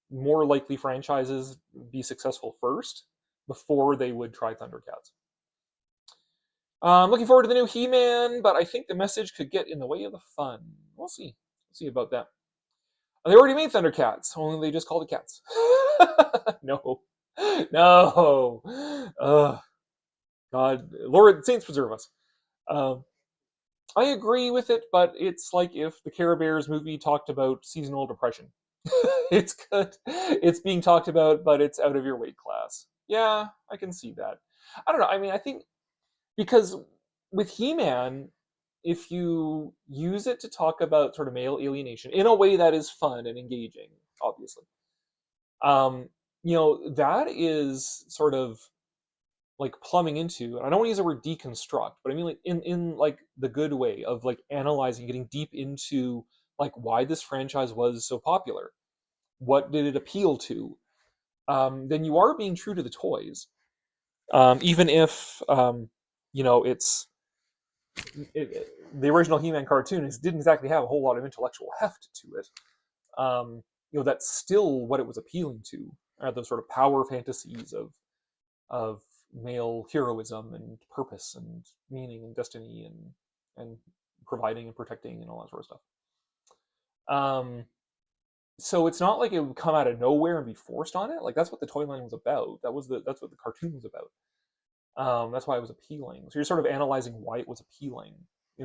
more likely franchises be successful first before they would try Thundercats. Looking forward to the new He-Man, but I think the message could get in the way of the fun. We'll see. We'll see about that. They already made Thundercats, only they just called it Cats. No. No. God. Lord, Saints preserve us. Um, I agree with it, but it's like if the Care Bears movie talked about seasonal depression. It's good. It's being talked about, but it's out of your weight class. Yeah, I can see that. I don't know. I mean, I think because with He-Man, if you use it to talk about sort of male alienation in a way that is fun and engaging, obviously, um, that is sort of like plumbing into, and I don't want to use the word deconstruct, but I mean like in like the good way of like analyzing, getting deep into like why this franchise was so popular, what did it appeal to, then you are being true to the toys, even if it's the original He-Man cartoon didn't exactly have a whole lot of intellectual heft to it. That's still what it was appealing to, are those sort of power fantasies of male heroism and purpose and meaning and destiny and providing and protecting and all that sort of stuff. So it's not like it would come out of nowhere and be forced on it. Like that's what the toy line was about. That's what the cartoon was about. That's why it was appealing. So you're sort of analyzing why it was appealing.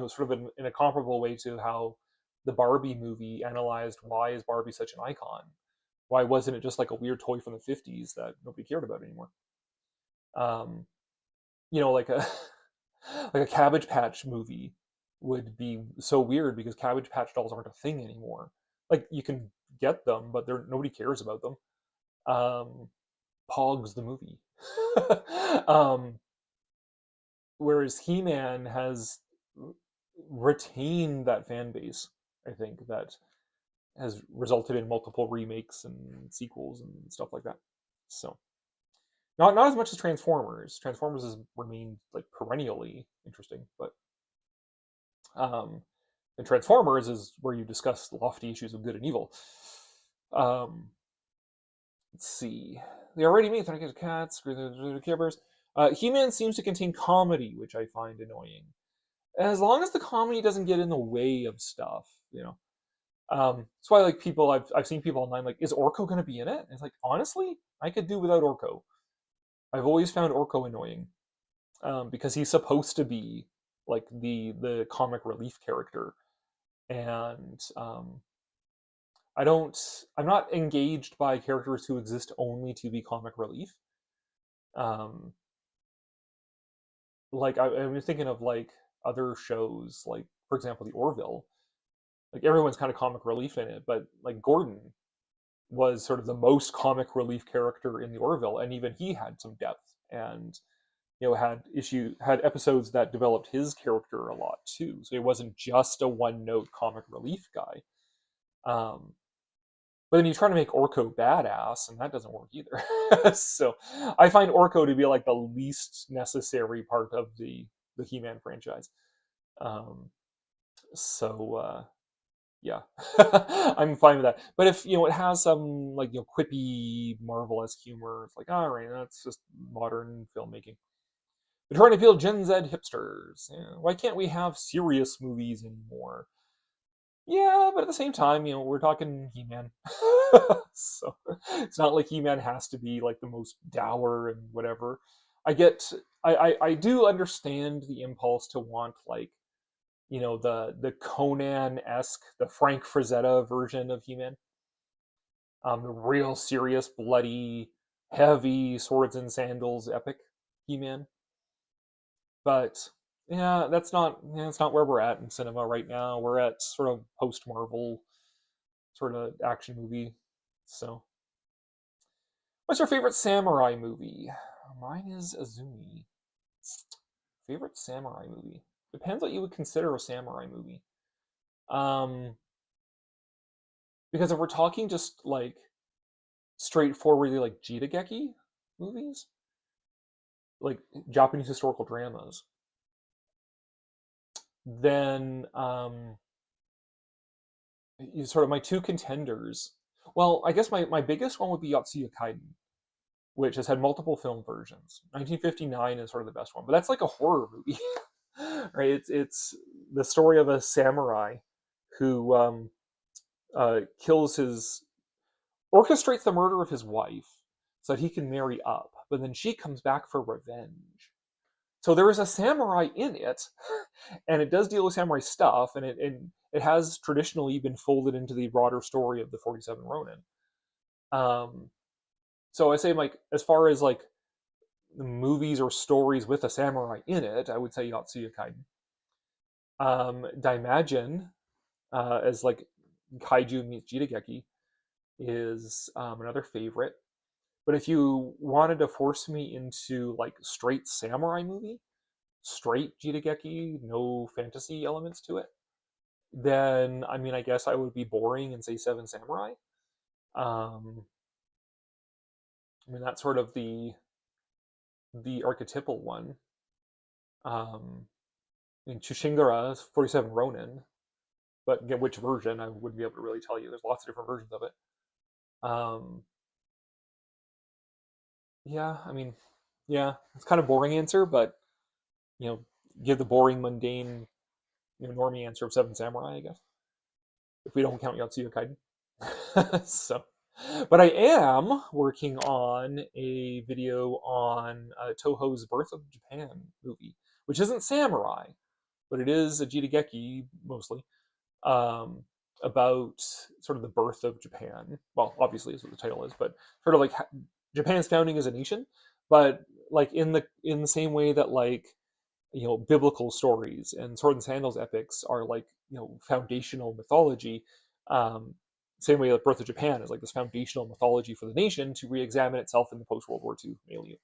Sort of in a comparable way to how the Barbie movie analyzed why is Barbie such an icon. Why wasn't it just like a weird toy from the 50s that nobody cared about anymore? Um, like a like a Cabbage Patch movie would be so weird because Cabbage Patch dolls aren't a thing anymore. Like you can get them, but nobody cares about them. Pogs the movie. um, Whereas He-Man has retained that fan base, I think, that has resulted in multiple remakes and sequels and stuff like that. So not as much as Transformers. Transformers has remained like perennially interesting, but and Transformers is where you discuss lofty issues of good and evil. Let's see. They already made Thundercats Cats, Care Bears. He-Man seems to contain comedy, which I find annoying. As long as the comedy doesn't get in the way of stuff. That's why like people I've seen people online like, is Orko gonna be in it? And it's like, honestly, I could do without Orko. I've always found Orko annoying. Because he's supposed to be like the comic relief character. And I'm not engaged by characters who exist only to be comic relief. Like I'm thinking of like other shows, like for example, the Orville. Like everyone's kind of comic relief in it, but like Gordon was sort of the most comic relief character in the Orville, and even he had some depth and had episodes that developed his character a lot too. So he wasn't just a one-note comic relief guy. But then you try to make Orko badass, and that doesn't work either. So I find Orko to be like the least necessary part of the He-Man franchise. So yeah, I'm fine with that. But if it has some like quippy, marvelous humor, it's like, all right, that's just modern filmmaking. We're trying to appeal Gen Z hipsters. Why can't we have serious movies anymore? Yeah, but at the same time, we're talking He-Man. So it's not like He-Man has to be like the most dour and whatever. I do understand the impulse to want like, the Conan-esque, the Frank Frazetta version of He-Man. The real serious, bloody, heavy swords and sandals epic He-Man. But yeah, that's not where we're at in cinema right now. We're at sort of post Marvel sort of action movie. So, what's your favorite samurai movie? Mine is Azumi. Favorite samurai movie? Depends what you would consider a samurai movie. Because if we're talking just like straightforwardly like Jitageki movies, like Japanese historical dramas, then sort of my two contenders. Well, I guess my biggest one would be Yotsuya Kaiden, which has had multiple film versions. 1959 is sort of the best one, but that's like a horror movie, right? It's the story of a samurai who orchestrates the murder of his wife so that he can marry up, but then she comes back for revenge. So there is a samurai in it, and it does deal with samurai stuff, and it has traditionally been folded into the broader story of the 47 Ronin. So I say, like, as far as like the movies or stories with a samurai in it, I would say Yotsuya Kaiden. Daimajin, as like kaiju meets Jitageki, is another favorite. But if you wanted to force me into like straight samurai movie, straight Jitageki, no fantasy elements to it, then I guess I would be boring and say Seven Samurai. That's sort of the archetypal one. Chushingara is 47 Ronin, but again, which version I wouldn't be able to really tell you. There's lots of different versions of it. Yeah, yeah, it's kind of boring answer, but give the boring, mundane, normie answer of Seven Samurai, I guess. If we don't count Yotsuya Kaiden. So, but I am working on a video on Toho's Birth of Japan movie, which isn't samurai, but it is a Jitageki mostly, um, about sort of the birth of Japan. Well, obviously is what the title is, but sort of like Japan's founding as a nation, but like in the same way that like biblical stories and sword and sandals epics are like foundational mythology. Um, Same way that Birth of Japan is like this foundational mythology for the nation to re-examine itself in the post World War II milieu.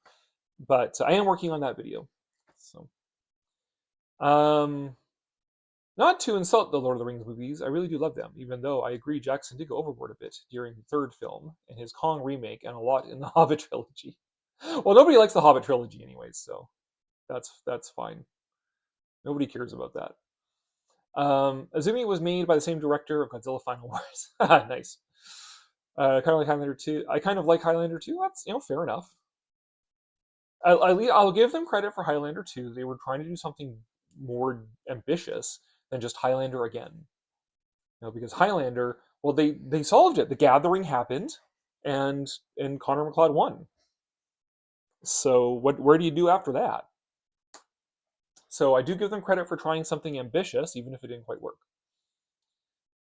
But I am working on that video. So, um, not to insult the Lord of the Rings movies, I really do love them, even though I agree Jackson did go overboard a bit during the third film and his Kong remake and a lot in the Hobbit trilogy. Well, nobody likes the Hobbit trilogy anyways, so that's fine. Nobody cares about that. Azumi was made by the same director of Godzilla Final Wars. Nice. Kind of like Highlander 2. I kind of like Highlander 2. That's fair enough. I'll give them credit for Highlander 2. They were trying to do something more ambitious than just Highlander again. Because Highlander, well, they solved it. The Gathering happened, and Connor McLeod won. So where do you do after that? So I do give them credit for trying something ambitious, even if it didn't quite work.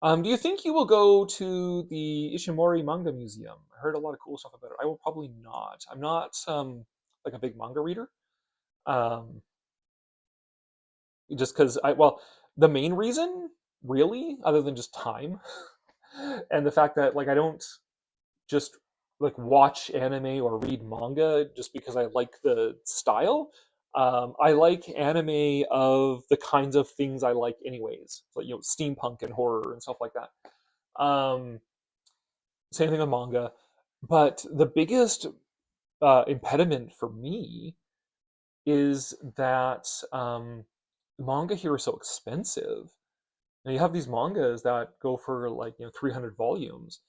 Do you think you will go to the Ishimori Manga Museum? I heard a lot of cool stuff about it. I will probably not. I'm not like a big manga reader. Um, just because the main reason, really, other than just time, and the fact that like I don't just like watch anime or read manga just because I like the style. I like anime of the kinds of things I like anyways. Like steampunk and horror and stuff like that. Same thing with manga. But the biggest impediment for me is that manga here is so expensive. Now you have these mangas that go for like 300 volumes,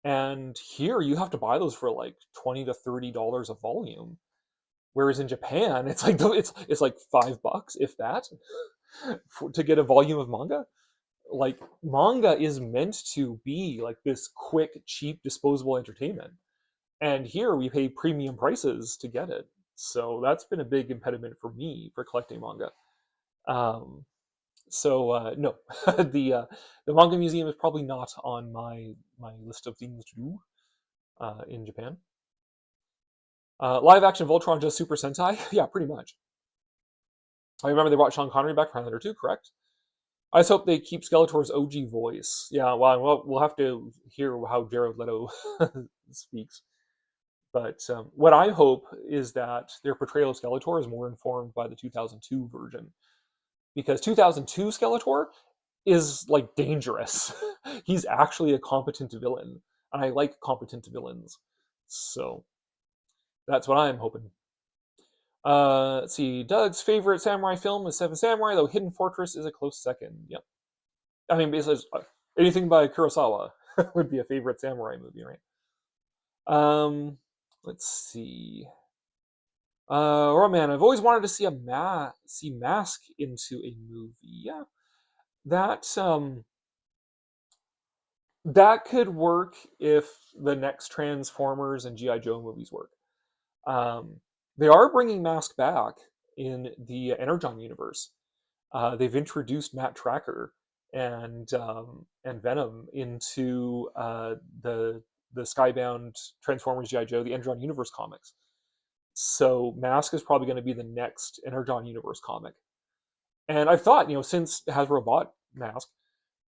and here you have to buy those for like $20 to $30 a volume. Whereas in Japan, it's like it's like $5, if that, to get a volume of manga. Like manga is meant to be like this quick, cheap, disposable entertainment, and here we pay premium prices to get it. So that's been a big impediment for me for collecting manga. Um, so no, the manga museum is probably not on my list of things to do in Japan. Live action Voltron just Super Sentai? Yeah, pretty much. I remember they brought Sean Connery back for Highlander 2, correct? I just hope they keep Skeletor's OG voice. Yeah, well, we'll have to hear how Jared Leto speaks. But what I hope is that their portrayal of Skeletor is more informed by the 2002 version. Because 2002 Skeletor is like dangerous. He's actually a competent villain. And I like competent villains. So that's what I'm hoping. Let's see. Doug's favorite samurai film is Seven Samurai, though Hidden Fortress is a close second. Yep. I mean, basically, anything by Kurosawa would be a favorite samurai movie, right? Let's see. Roman, I've always wanted to see see Mask into a movie. Yeah, that that could work if the next Transformers and GI Joe movies work. Um, they are bringing Mask back in the Energon universe. They've introduced Matt Tracker and Venom into the Skybound Transformers GI Joe, the Energon universe comics. So Mask is probably going to be the next Energon universe comic. And I've thought, since Hasbro bought Mask,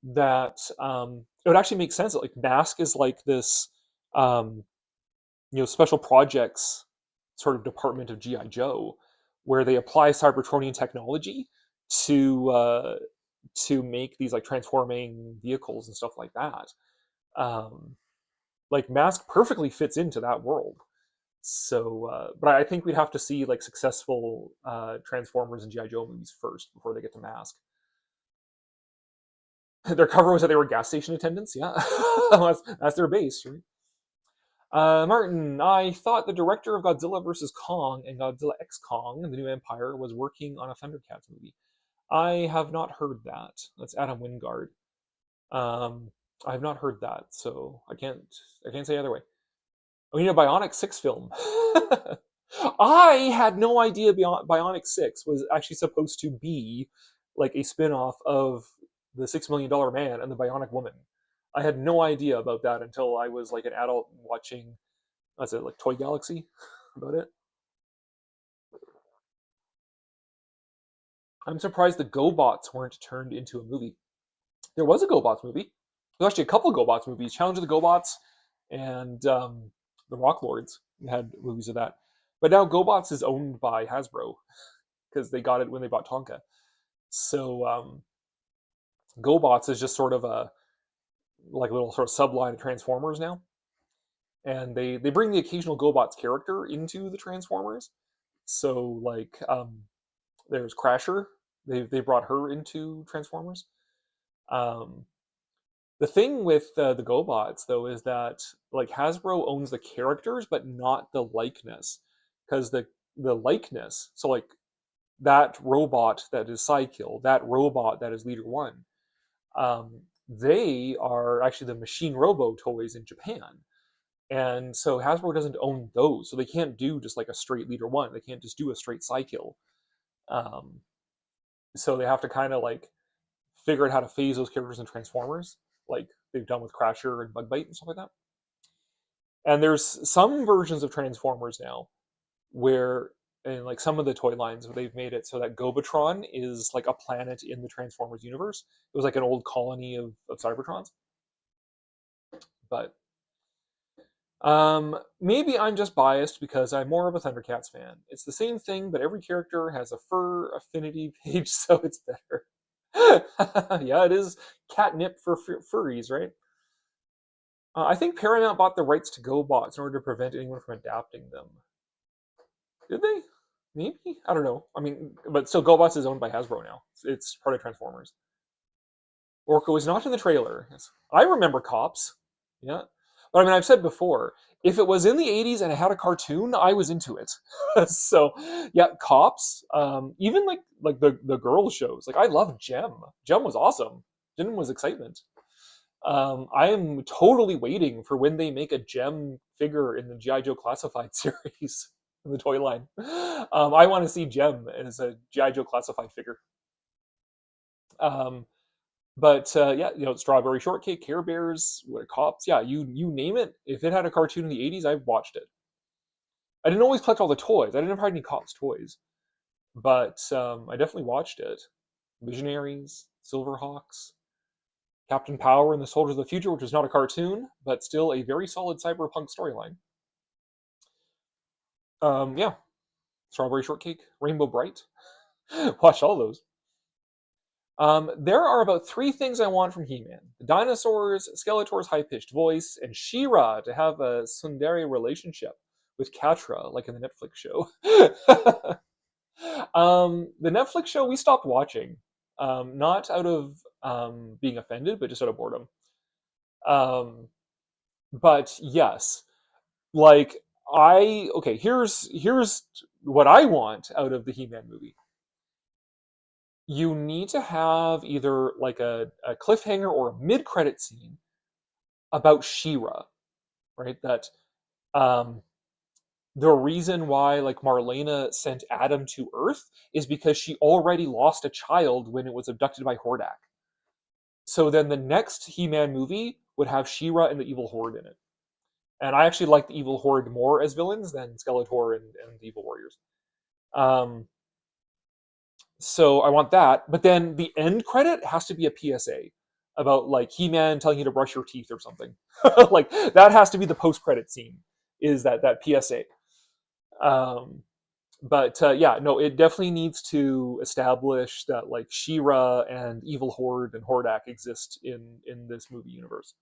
that it would actually make sense that like Mask is like this um, special projects sort of department of GI Joe, where they apply Cybertronian technology to make these like transforming vehicles and stuff like that. Um, like Mask perfectly fits into that world. So, but I think we'd have to see like successful Transformers and GI Joe movies first before they get to Mask. Their cover was that they were gas station attendants. Yeah, that's their base, right? Martin, I thought the director of Godzilla vs. Kong and Godzilla X Kong and the New Empire was working on a Thundercats movie. I have not heard that. That's Adam Wingard. I have not heard that, so I can't say either way. We need a Bionic 6 film. I had no idea Bionic 6 was actually supposed to be like a spin-off of the $6 Million Man and the Bionic Woman. I had no idea about that until I was like an adult watching, what's it, like Toy Galaxy about it. I'm surprised the GoBots weren't turned into a movie. There was a GoBots movie. There's actually a couple of GoBots movies. Challenge of the GoBots and the Rock Lords had movies of that. But now GoBots is owned by Hasbro because they got it when they bought Tonka. So GoBots is just sort of a like a little sort of subline of Transformers now, and they bring the occasional GoBots character into the Transformers. So like there's Crasher. They brought her into Transformers. Um, the thing with the GoBots though is that like Hasbro owns the characters but not the likeness, because the likeness. So like that robot that is Psykill, that robot that is Leader One, they are actually the Machine Robo toys in Japan. And so Hasbro doesn't own those, so they can't do just like a straight Leader One. They can't just do a straight Psykill. Um, so they have to kind of like figure out how to phase those characters in Transformers, like they've done with Crasher and Bug Bite and stuff like that. And there's some versions of Transformers now where, in like some of the toy lines, they've made it so that Gobatron is like a planet in the Transformers universe. It was like an old colony of Cybertrons. But maybe I'm just biased because I'm more of a Thundercats fan. It's the same thing, but every character has a fur affinity page, so it's better. Yeah, it is catnip for furries, right? I think Paramount bought the rights to GoBots in order to prevent anyone from adapting them. Did they? Maybe? I don't know. I mean, but still, GoBots is owned by Hasbro now. It's part of Transformers. Orko is not in the trailer. Yes. I remember Cops. Yeah. But I mean, I've said before, if it was in the 80s and it had a cartoon, I was into it. So, yeah, Cops, even like the girl shows. Like I love Gem. Gem was awesome. Gem was excitement. I am totally waiting for when they make a Gem figure in the G.I. Joe Classified series in the toy line. I want to see Gem as a G.I. Joe Classified figure. Um, but yeah, you know, Strawberry Shortcake, Care Bears, Cops, yeah, you name it. If it had a cartoon in the 80s, I watched it. I didn't always collect all the toys. I didn't have any Cops toys, but I definitely watched it. Visionaries, Silverhawks, Captain Power and the Soldiers of the Future, which is not a cartoon, but still a very solid cyberpunk storyline. Yeah, Strawberry Shortcake, Rainbow Bright. Watch all those. There are about 3 things I want from He-Man: the dinosaurs, Skeletor's high-pitched voice, and She-Ra to have a tsundere relationship with Catra, like in the Netflix show. The Netflix show we stopped watching, not out of being offended, but just out of boredom. Um, but yes, like okay, here's what I want out of the He-Man movie. You need to have either like a cliffhanger or a mid-credit scene about She-Ra, right? That um, the reason why like Marlena sent Adam to Earth is because she already lost a child when it was abducted by Hordak. So then the next He-Man movie would have She-Ra and the Evil Horde in it. And I actually like the Evil Horde more as villains than Skeletor and the Evil Warriors. Um, So I want that. But then the end credit has to be a PSA about like He-Man telling you to brush your teeth or something. Like that has to be the post-credit scene. Is that PSA? Um, but yeah, no, it definitely needs to establish that like She-Ra and Evil Horde and Hordak exist in this movie universe.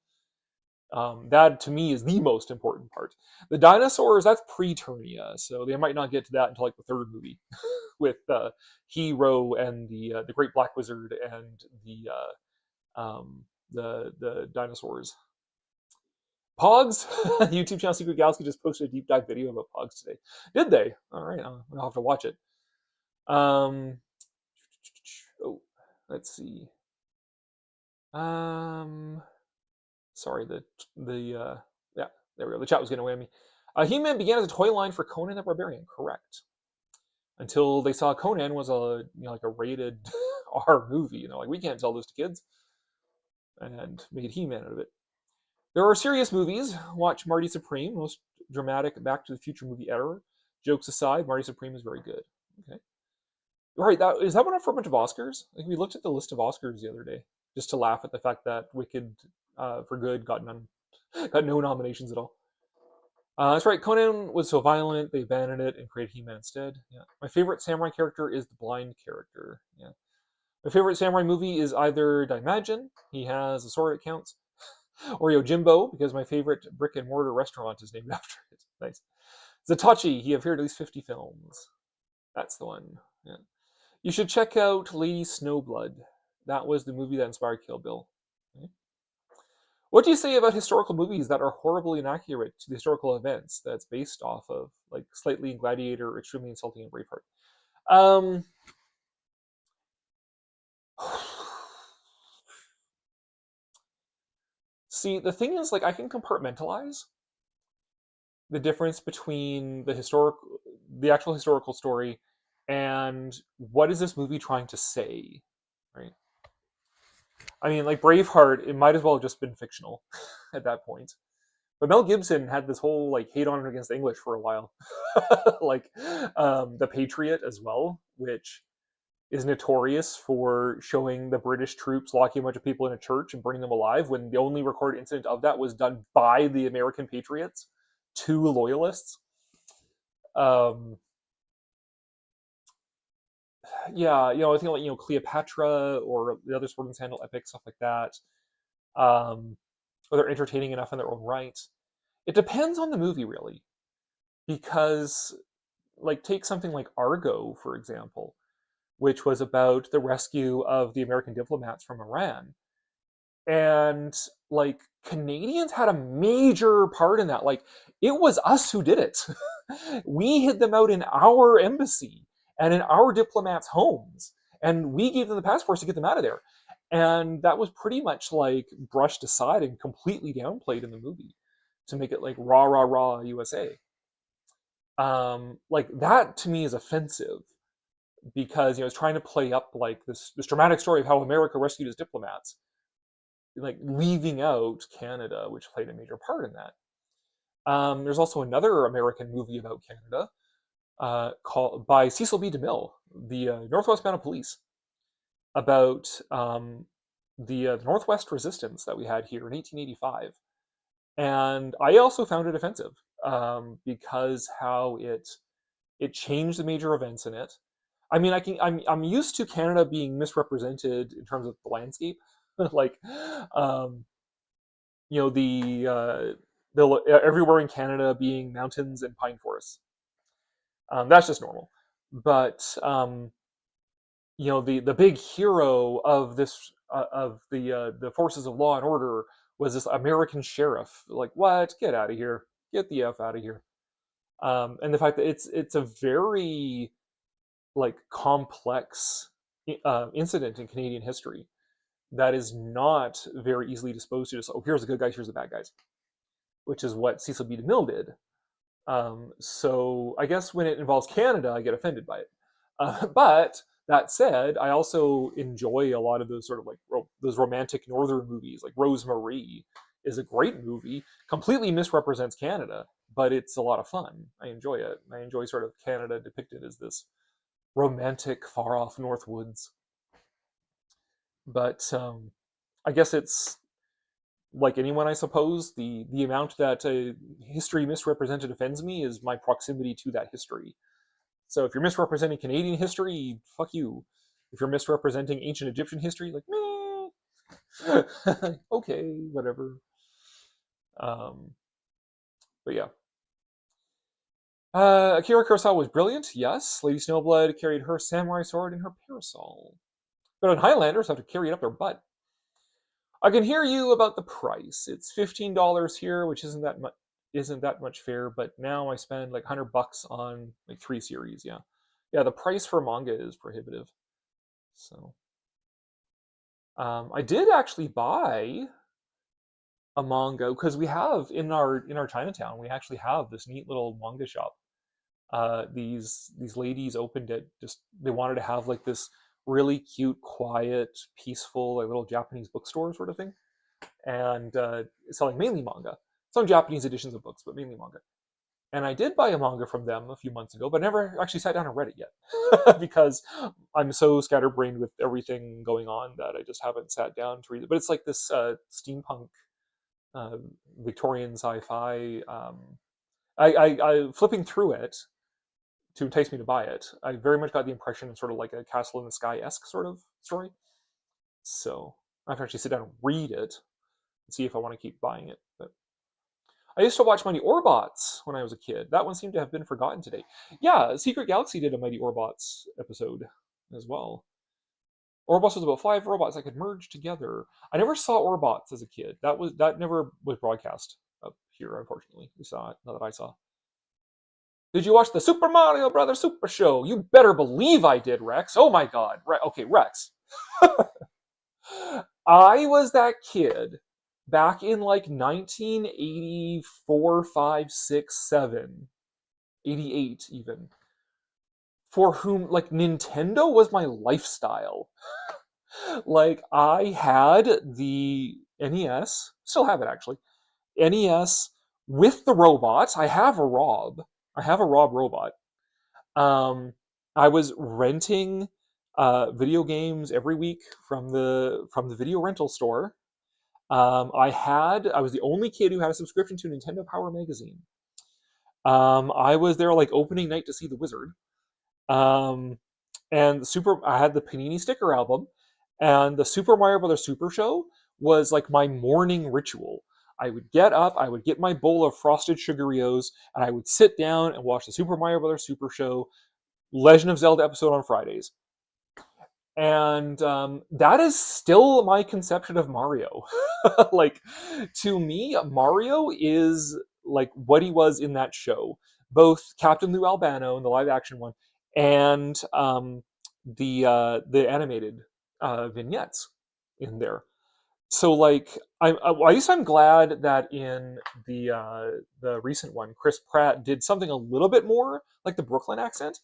That to me is the most important part. The dinosaurs, that's pre-Turnia, so they might not get to that until like the 3rd movie with Hero and the Great Black Wizard and the dinosaurs. Pogs, YouTube channel Secret Galaxy just posted a deep dive video about Pogs today. Did they? All right, I'll have to watch it. Oh, let's see. Sorry, yeah, there we go. The chat was getting away on me. He-Man began as a toy line for Conan the Barbarian, correct? Until they saw Conan was like a rated R movie. Like, we can't sell this to kids, and made He-Man out of it. There are serious movies. Watch Marty Supreme, most dramatic Back to the Future movie ever. Jokes aside, Marty Supreme is very good. Okay. All right, is that one up for a bunch of Oscars? Like, we looked at the list of Oscars the other day just to laugh at the fact that Wicked for Good got no nominations at all. That's right. Conan was so violent they abandoned it and created He-Man instead. Yeah. My favorite samurai character is the blind character. Yeah. My favorite samurai movie is either Daimajin, he has a sword that counts, or Yojimbo, because my favorite brick and mortar restaurant is named after it. Nice. Zatachi, he appeared at least 50 films. That's the one. Yeah. You should check out Lady Snowblood. That was the movie that inspired Kill Bill. Okay. What do you say about historical movies that are horribly inaccurate to the historical events that's based off of, like Slightly in Gladiator, Extremely Insulting in Braveheart? See, the thing is, like, I can compartmentalize the difference between the actual historical story and what is this movie trying to say, right? I mean, like Braveheart, it might as well have just been fictional at that point. But Mel Gibson had this whole like hate on against English for a while, like The Patriot as well, which is notorious for showing the British troops locking a bunch of people in a church and burning them alive, when the only recorded incident of that was done by the American patriots to loyalists. Yeah, I think like Cleopatra or the other Sword and Sandal epics, stuff like that. Or they're entertaining enough in their own right. It depends on the movie, really, because like take something like Argo, for example, which was about the rescue of the American diplomats from Iran. And like Canadians had a major part in that. Like, it was us who did it. We hid them out in our embassy and in our diplomats' homes, and we gave them the passports to get them out of there. And that was pretty much like brushed aside and completely downplayed in the movie to make it like rah rah rah USA. Like that to me is offensive, because it's trying to play up like this dramatic story of how America rescued its diplomats, like leaving out Canada, which played a major part in that. There's also another American movie about Canada called by Cecil B. DeMille, the Northwest Mounted Police, about the Northwest Resistance that we had here in 1885. And I also found it offensive because how it changed the major events in it. I mean, I'm used to Canada being misrepresented in terms of the landscape, like everywhere in Canada being mountains and pine forests. That's just normal. But the big hero of this of the forces of law and order was this American sheriff. Like, what? Get out of here! Get the f out of here! And the fact that it's a very like complex incident in Canadian history that is not very easily disposed to. Just, oh, here's the good guys, here's the bad guys, which is what Cecil B. DeMille did. So I guess when it involves Canada, I get offended by it. But that said, I also enjoy a lot of those sort of like those romantic northern movies. Like Rosemarie is a great movie, completely misrepresents Canada, but it's a lot of fun. I enjoy it. I enjoy sort of Canada depicted as this romantic, far off North Woods. But I guess it's like anyone, I suppose. The amount that history misrepresented offends me is my proximity to that history. So if you're misrepresenting Canadian history, fuck you. If you're misrepresenting ancient Egyptian history, like, meh. Okay, whatever. But yeah. Akira Kurosawa was brilliant, yes. Lady Snowblood carried her samurai sword in her parasol. But on Highlanders have to carry it up their butt. I can hear you about the price. It's $15 here, which isn't that much fair, but now I spend like $100 on like 3 series. Yeah, the price for manga is prohibitive. So I did actually buy a manga, because we have in our Chinatown, we actually have this neat little manga shop. These ladies opened it, just they wanted to have like this really cute, quiet, peaceful, like little Japanese bookstore sort of thing, and selling mainly manga, some Japanese editions of books, but mainly manga. And I did buy a manga from them a few months ago, but never actually sat down and read it yet because I'm so scatterbrained with everything going on that I just haven't sat down to read it. But it's like this steampunk, uh, Victorian sci-fi. I flipping through it to entice me to buy it. I very much got the impression it's sort of like a Castle in the Sky-esque sort of story. So I have to actually sit down and read it and see if I want to keep buying it. But I used to watch Mighty Orbots when I was a kid. That one seemed to have been forgotten today. Yeah, Secret Galaxy did a Mighty Orbots episode as well. Orbots was about 5 robots that could merge together. I never saw Orbots as a kid. That never was broadcast up here, unfortunately. We saw it, not that I saw. Did you watch the Super Mario Brothers Super Show? You better believe I did, Rex. Oh my god. Okay, Rex. I was that kid back in like 1984, 5, 6, 7, 88 even, for whom like Nintendo was my lifestyle. Like I had the NES, still have it actually, NES with the robots. I have a Rob. I have a Rob robot. I was renting video games every week from the video rental store. I was the only kid who had a subscription to Nintendo Power Magazine. I was there like opening night to see The Wizard. Um, and I had the Panini sticker album, and the Super Mario Brothers Super Show was like my morning ritual. I would get up, I would get my bowl of frosted Sugarios, and I would sit down and watch the Super Mario Brothers Super Show, Legend of Zelda episode on Fridays. And that is still my conception of Mario. Like, to me, Mario is like what he was in that show, both Captain Lou Albano in the live action one and the animated vignettes in there. So like at least I'm glad that in the recent one, Chris Pratt did something a little bit more like the Brooklyn accent,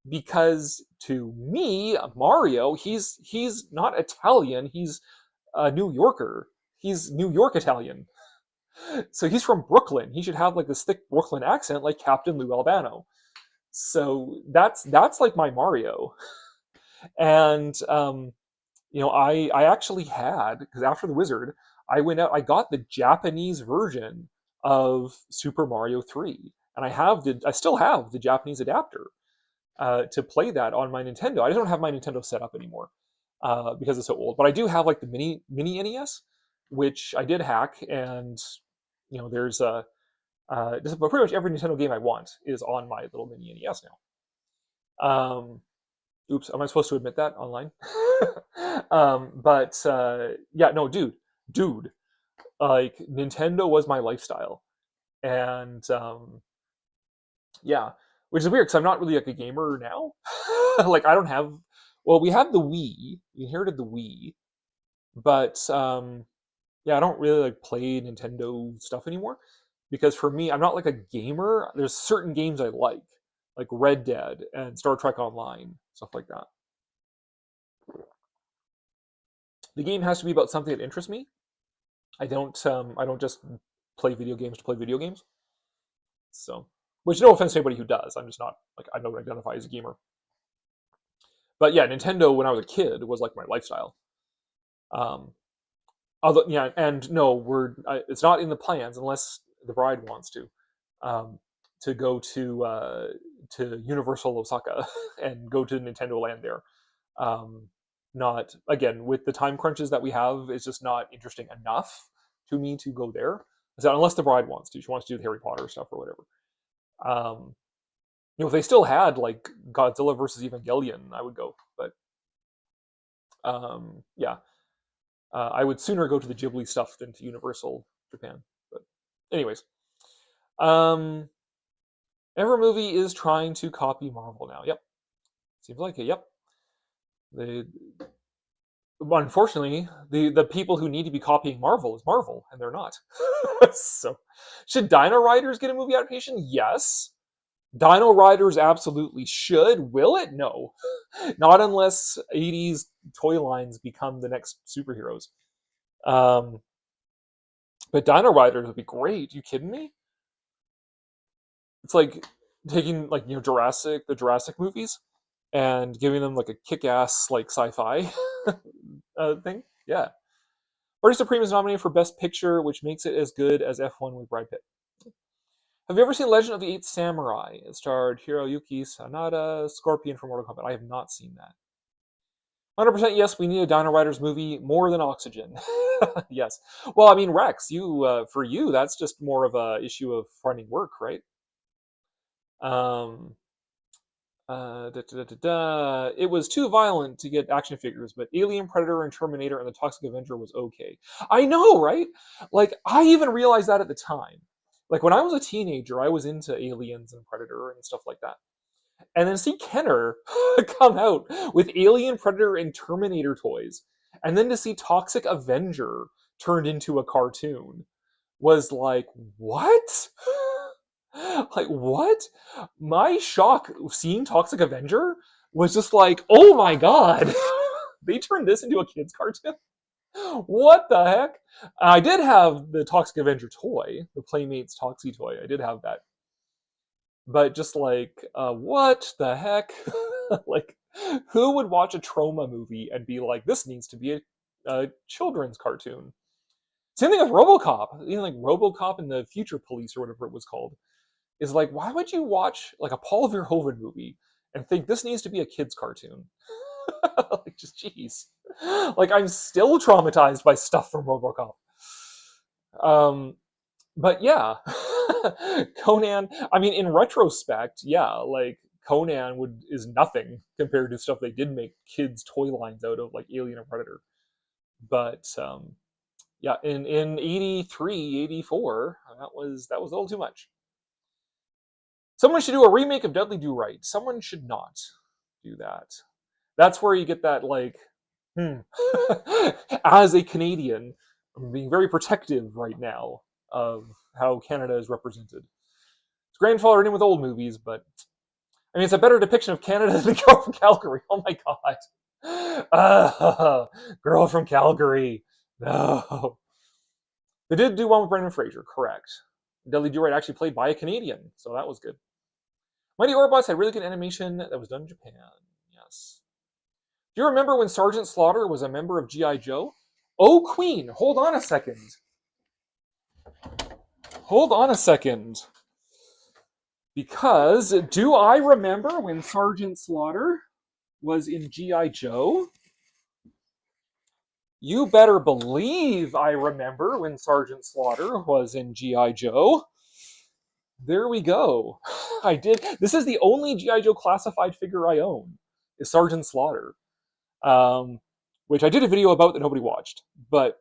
because to me, Mario, he's not Italian, he's a New Yorker. He's New York Italian. So he's from Brooklyn. He should have like this thick Brooklyn accent like Captain Lou Albano. So that's like my Mario. And I actually had, because after the Wizard, I went out, I got the Japanese version of Super Mario 3. And I still have the Japanese adapter to play that on my Nintendo. I just don't have my Nintendo set up anymore because it's so old. But I do have like the mini NES, which I did hack, and there's just pretty much every Nintendo game I want is on my little mini NES now. Oops, am I supposed to admit that online? But yeah, no, dude, like Nintendo was my lifestyle, and yeah, which is weird because I'm not really like a gamer now. Like I don't have. Well, we have the Wii. We inherited the Wii, but yeah, I don't really like play Nintendo stuff anymore because for me, I'm not like a gamer. There's certain games I like Red Dead and Star Trek Online, stuff like that. The game has to be about something that interests me. I don't just play video games to play video games. So, which no offense to anybody who does. I'm just not like I don't identify as a gamer. But yeah, Nintendo when I was a kid was like my lifestyle. Um, Although yeah, and no, it's not in the plans unless the bride wants um, to go to Universal Osaka and go to Nintendo Land there. Um, Not again with the time crunches that we have, it's just not interesting enough to me to go there. So unless the bride wants to, she wants to do the Harry Potter stuff or whatever. Um, if they still had like Godzilla versus Evangelion, I would go. But yeah, I would sooner go to the Ghibli stuff than to Universal Japan. But anyways, every movie is trying to copy Marvel now. Yep, seems like it. Yep, they unfortunately, the people who need to be copying Marvel is Marvel, and they're not. So, should Dino Riders get a movie adaptation? Yes. Dino Riders absolutely should. Will it? No. Not unless 80s toy lines become the next superheroes. Um, but Dino Riders would be great. You kidding me? It's like taking like the Jurassic movies, and giving them like a kick-ass like sci-fi thing. Yeah. Party Supreme is nominated for Best Picture, which makes it as good as F1 with Brad Pitt. Have you ever seen Legend of the Eighth Samurai? It starred Hiroyuki Sanada, Scorpion from Mortal Kombat. I have not seen that. 100% yes, we need a Dino Riders movie more than Oxygen. Yes. Well, I mean, Rex, for you, that's just more of a issue of finding work, right? Um, It was too violent to get action figures, but Alien, Predator, and Terminator and the Toxic Avenger was okay. I know, right? Like, I even realized that at the time. Like, when I was a teenager, I was into Aliens and Predator and stuff like that. And then see Kenner come out with Alien, Predator, and Terminator toys, and then to see Toxic Avenger turned into a cartoon was like, what? Like, what? My shock seeing Toxic Avenger was just like, oh my god, they turned this into a kid's cartoon? What the heck? I did have the Toxic Avenger toy, the Playmates Toxie toy. I did have that. But just like, what the heck? Like, who would watch a trauma movie and be like, this needs to be a children's cartoon? Same thing with RoboCop. Like RoboCop and the Future Police or whatever it was called. Is like, why would you watch like a Paul Verhoeven movie and think this needs to be a kid's cartoon? Like, just jeez. Like, I'm still traumatized by stuff from RoboCop. But yeah, Conan. I mean, in retrospect, yeah, like Conan is nothing compared to stuff they did make kids' toy lines out of, like Alien and Predator. But yeah, in 83, 84, that was a little too much. Someone should do a remake of Dudley Do Right. Someone should not do that. That's where you get that, like, as a Canadian, I'm being very protective right now of how Canada is represented. It's grandfathered in with old movies, but I mean, it's a better depiction of Canada than the Girl from Calgary. Oh my god. Girl from Calgary. No. They did do one with Brendan Fraser, correct. Dudley Do Right actually played by a Canadian, so that was good. Mighty Orbots had really good animation that was done in Japan. Yes. Do you remember when Sergeant Slaughter was a member of G.I. Joe? Oh, Queen, hold on a second. Hold on a second. Because do I remember when Sergeant Slaughter was in G.I. Joe? You better believe I remember when Sergeant Slaughter was in G.I. Joe. There we go. I did. This is the only G.I. Joe classified figure I own, is Sergeant Slaughter. Which I did a video about that nobody watched. But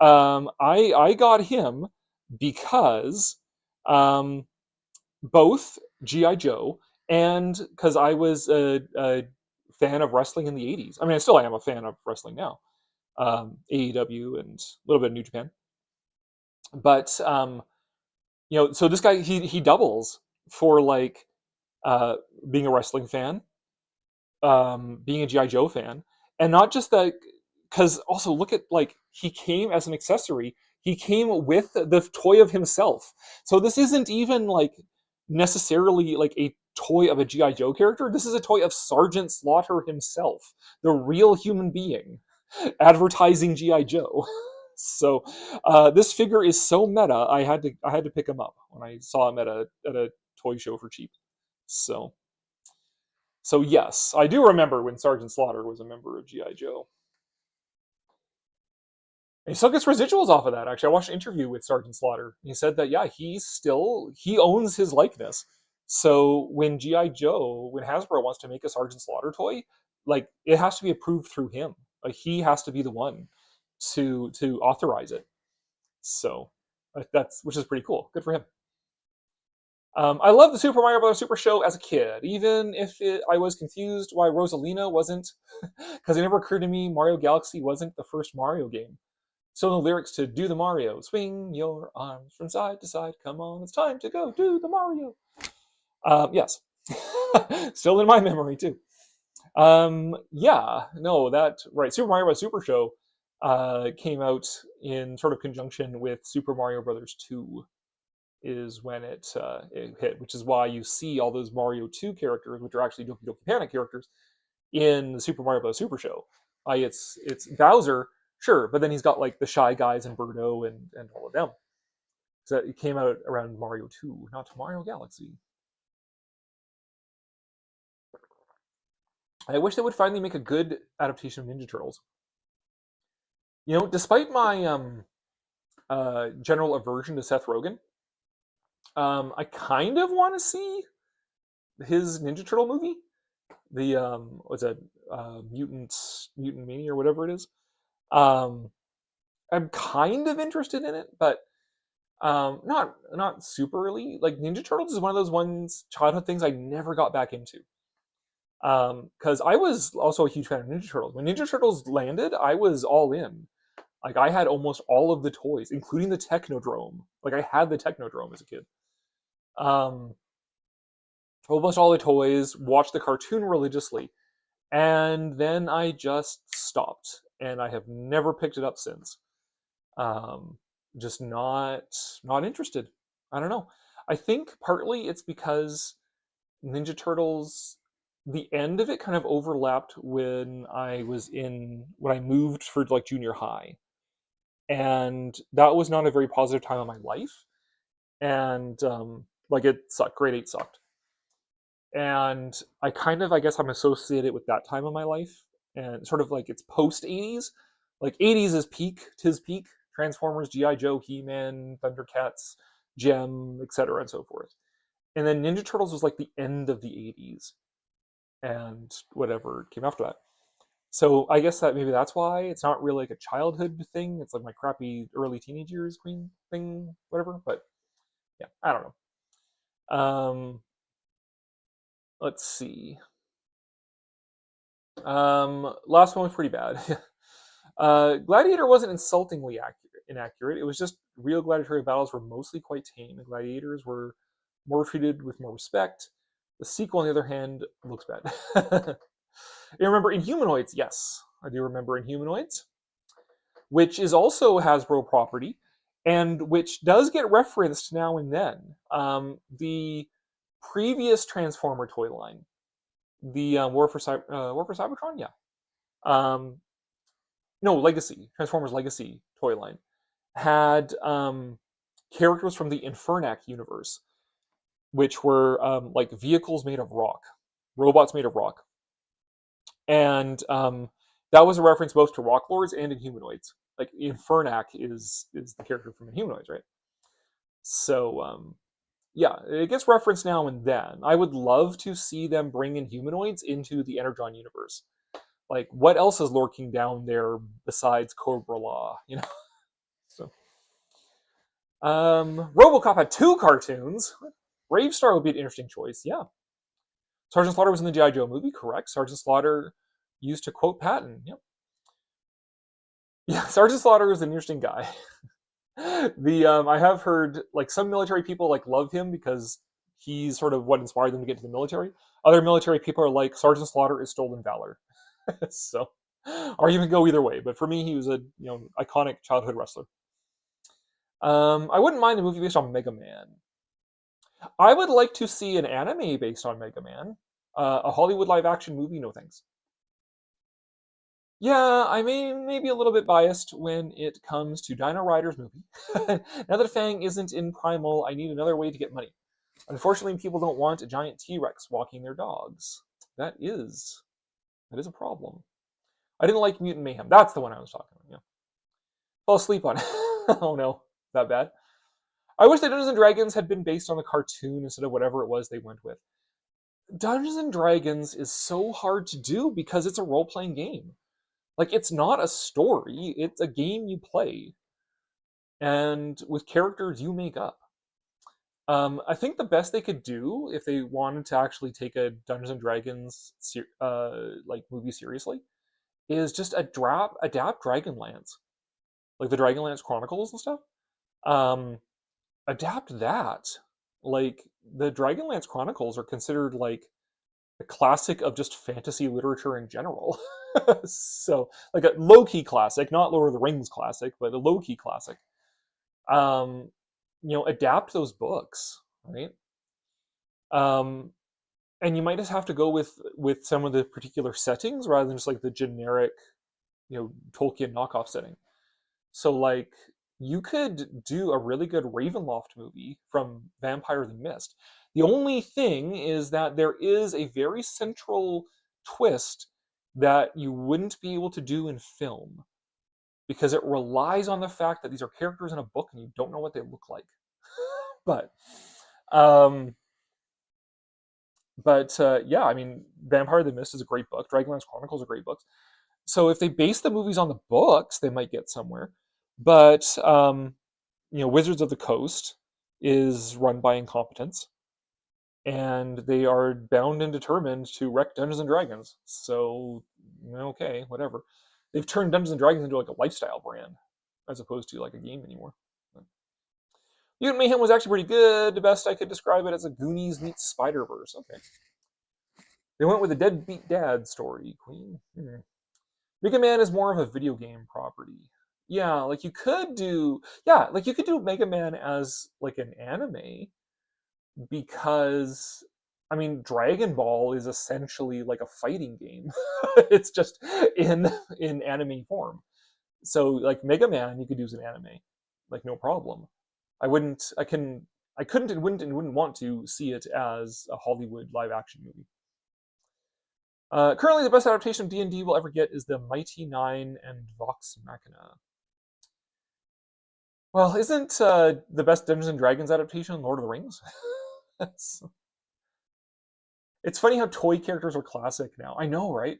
I got him because both G.I. Joe and because I was a fan of wrestling in the 80s. I mean, I still am a fan of wrestling now. AEW and a little bit of New Japan. But, so this guy, he doubles for like being a wrestling fan, being a G.I. Joe fan, and not just that, because also look at, like, he came as an accessory. He came with the toy of himself. So this isn't even like necessarily like a toy of a G.I. Joe character. This is a toy of Sergeant Slaughter himself, the real human being, advertising G.I. Joe. So this figure is so meta. I had to pick him up when I saw him at a toy show for cheap. So yes, I do remember when Sergeant Slaughter was a member of G.I. Joe. And he still gets residuals off of that. Actually, I watched an interview with Sergeant Slaughter. He said that, yeah, he owns his likeness. So when when Hasbro wants to make a Sergeant Slaughter toy, like, it has to be approved through him. Like, he has to be the one to authorize it. So which is pretty cool. Good for him. I loved the Super Mario Bros. Super Show as a kid, even if I was confused why Rosalina wasn't, because it never occurred to me Mario Galaxy wasn't the first Mario game. So the lyrics to Do the Mario, swing your arms from side to side, come on, it's time to go do the Mario. Yes, still in my memory too. Yeah, no, that right. Super Mario Bros. Super Show came out in sort of conjunction with Super Mario Brothers 2 is when it hit, which is why you see all those Mario 2 characters, which are actually Doki Doki Panic characters, in the Super Mario Bros. Super Show. It's Bowser, sure, but then he's got like the Shy Guys and Birdo and all of them. So it came out around Mario 2, not Mario Galaxy. I wish they would finally make a good adaptation of Ninja Turtles. You know, despite my general aversion to Seth Rogen, I kind of want to see his Ninja Turtle movie. The what's that? Mutant Mania or whatever it is. Um, I'm kind of interested in it, but not super really. Like Ninja Turtles is one of those childhood things I never got back into. Because I was also a huge fan of Ninja Turtles. When Ninja Turtles landed, I was all in. Like I had almost all of the toys, including the Technodrome. Like I had the Technodrome as a kid. Um, almost all the toys. Watched the cartoon religiously, and then I just stopped, and I have never picked it up since. Just not interested. I don't know. I think partly it's because Ninja Turtles, the end of it kind of overlapped when I moved for like junior high, and that was not a very positive time in my life. And like it sucked. Grade 8 sucked, and I guess I'm associated with that time of my life, and sort of like it's post 80s. Like 80s is peak, tis peak. Transformers, GI Joe, He-Man, Thundercats, Gem, etc., and so forth. And then Ninja Turtles was like the end of the 80s, and whatever came after that. So I guess that maybe that's why it's not really like a childhood thing. It's like my crappy early teenage years queen thing, whatever. But yeah, I don't know. Let's see. Last one was pretty bad. Gladiator wasn't insultingly inaccurate. It was just real gladiatorial battles were mostly quite tame, and gladiators were more treated with more respect. The sequel, on the other hand, looks bad. You remember Inhumanoids? Yes, I do remember Inhumanoids, which is also Hasbro property, and which does get referenced now and then. The previous Transformer toy line, the War for Cybertron, yeah. Um, no, Legacy, Transformers Legacy toy line, had characters from the Infernac universe, which were like vehicles made of rock, robots made of rock. And that was a reference both to Rock Lords and Inhumanoids. Like Infernac is the character from Inhumanoids, right? So yeah, it gets referenced now and then. I would love to see them bring Inhumanoids into the Energon universe. Like, what else is lurking down there besides Cobra Law? You know. So, RoboCop had 2 cartoons. Bravestar would be an interesting choice. Yeah, Sergeant Slaughter was in the GI Joe movie, correct? Sergeant Slaughter used to quote Patton. Yep. Yeah, Sergeant Slaughter is an interesting guy. I have heard like some military people like love him because he's sort of what inspired them to get to the military. Other military people are like Sergeant Slaughter is stolen valor. So, or you can go either way. But for me, he was a iconic childhood wrestler. I wouldn't mind a movie based on Mega Man. I would like to see an anime based on Mega Man. A Hollywood live action movie, no thanks. Yeah, I may be a little bit biased when it comes to Dino Riders movie. Now that Fang isn't in Primal, I need another way to get money. Unfortunately, people don't want a giant T-Rex walking their dogs. That is a problem. I didn't like Mutant Mayhem. That's the one I was talking about. Yeah. Fell asleep on it. Oh no, that bad. I wish that Dungeons and Dragons had been based on the cartoon instead of whatever it was they went with. Dungeons and Dragons is so hard to do because it's a role-playing game. Like, it's not a story, it's a game you play. And with characters you make up. I think the best they could do if they wanted to actually take a Dungeons and Dragons like movie seriously is just adapt Dragonlance, like the Dragonlance Chronicles and stuff. Um, adapt that. Like the Dragonlance Chronicles are considered like a classic of just fantasy literature in general. So like a low key classic, not Lord of the Rings classic, but a low key classic. Um, adapt those books, right? Um, and you might just have to go with some of the particular settings rather than just like the generic, Tolkien knockoff setting. So like you could do a really good Ravenloft movie from Vampire the Mist. The only thing is that there is a very central twist that you wouldn't be able to do in film because it relies on the fact that these are characters in a book and you don't know what they look like. But um yeah, I mean, Vampire the Mist is a great book. Dragonlance Chronicles are great books. So if they base the movies on the books, they might get somewhere. But Wizards of the Coast is run by incompetence, and they are bound and determined to wreck Dungeons and Dragons. So okay, whatever. They've turned Dungeons and Dragons into like a lifestyle brand as opposed to like a game anymore. Mutant Mayhem was actually pretty good. The best I could describe it as a Goonies meets Spider Verse. Okay. They went with a deadbeat dad story, Queen. Mega Man is more of a video game property. Yeah, like you could do Mega Man as like an anime because I mean Dragon Ball is essentially like a fighting game. It's just in anime form. So like Mega Man you could use an anime. Like no problem. I couldn't and wouldn't want to see it as a Hollywood live action movie. Currently, the best adaptation of D&D we'll ever get is the Mighty Nine and Vox Machina. Well, isn't the best Dungeons and Dragons adaptation Lord of the Rings? It's funny how toy characters are classic now. I know, right?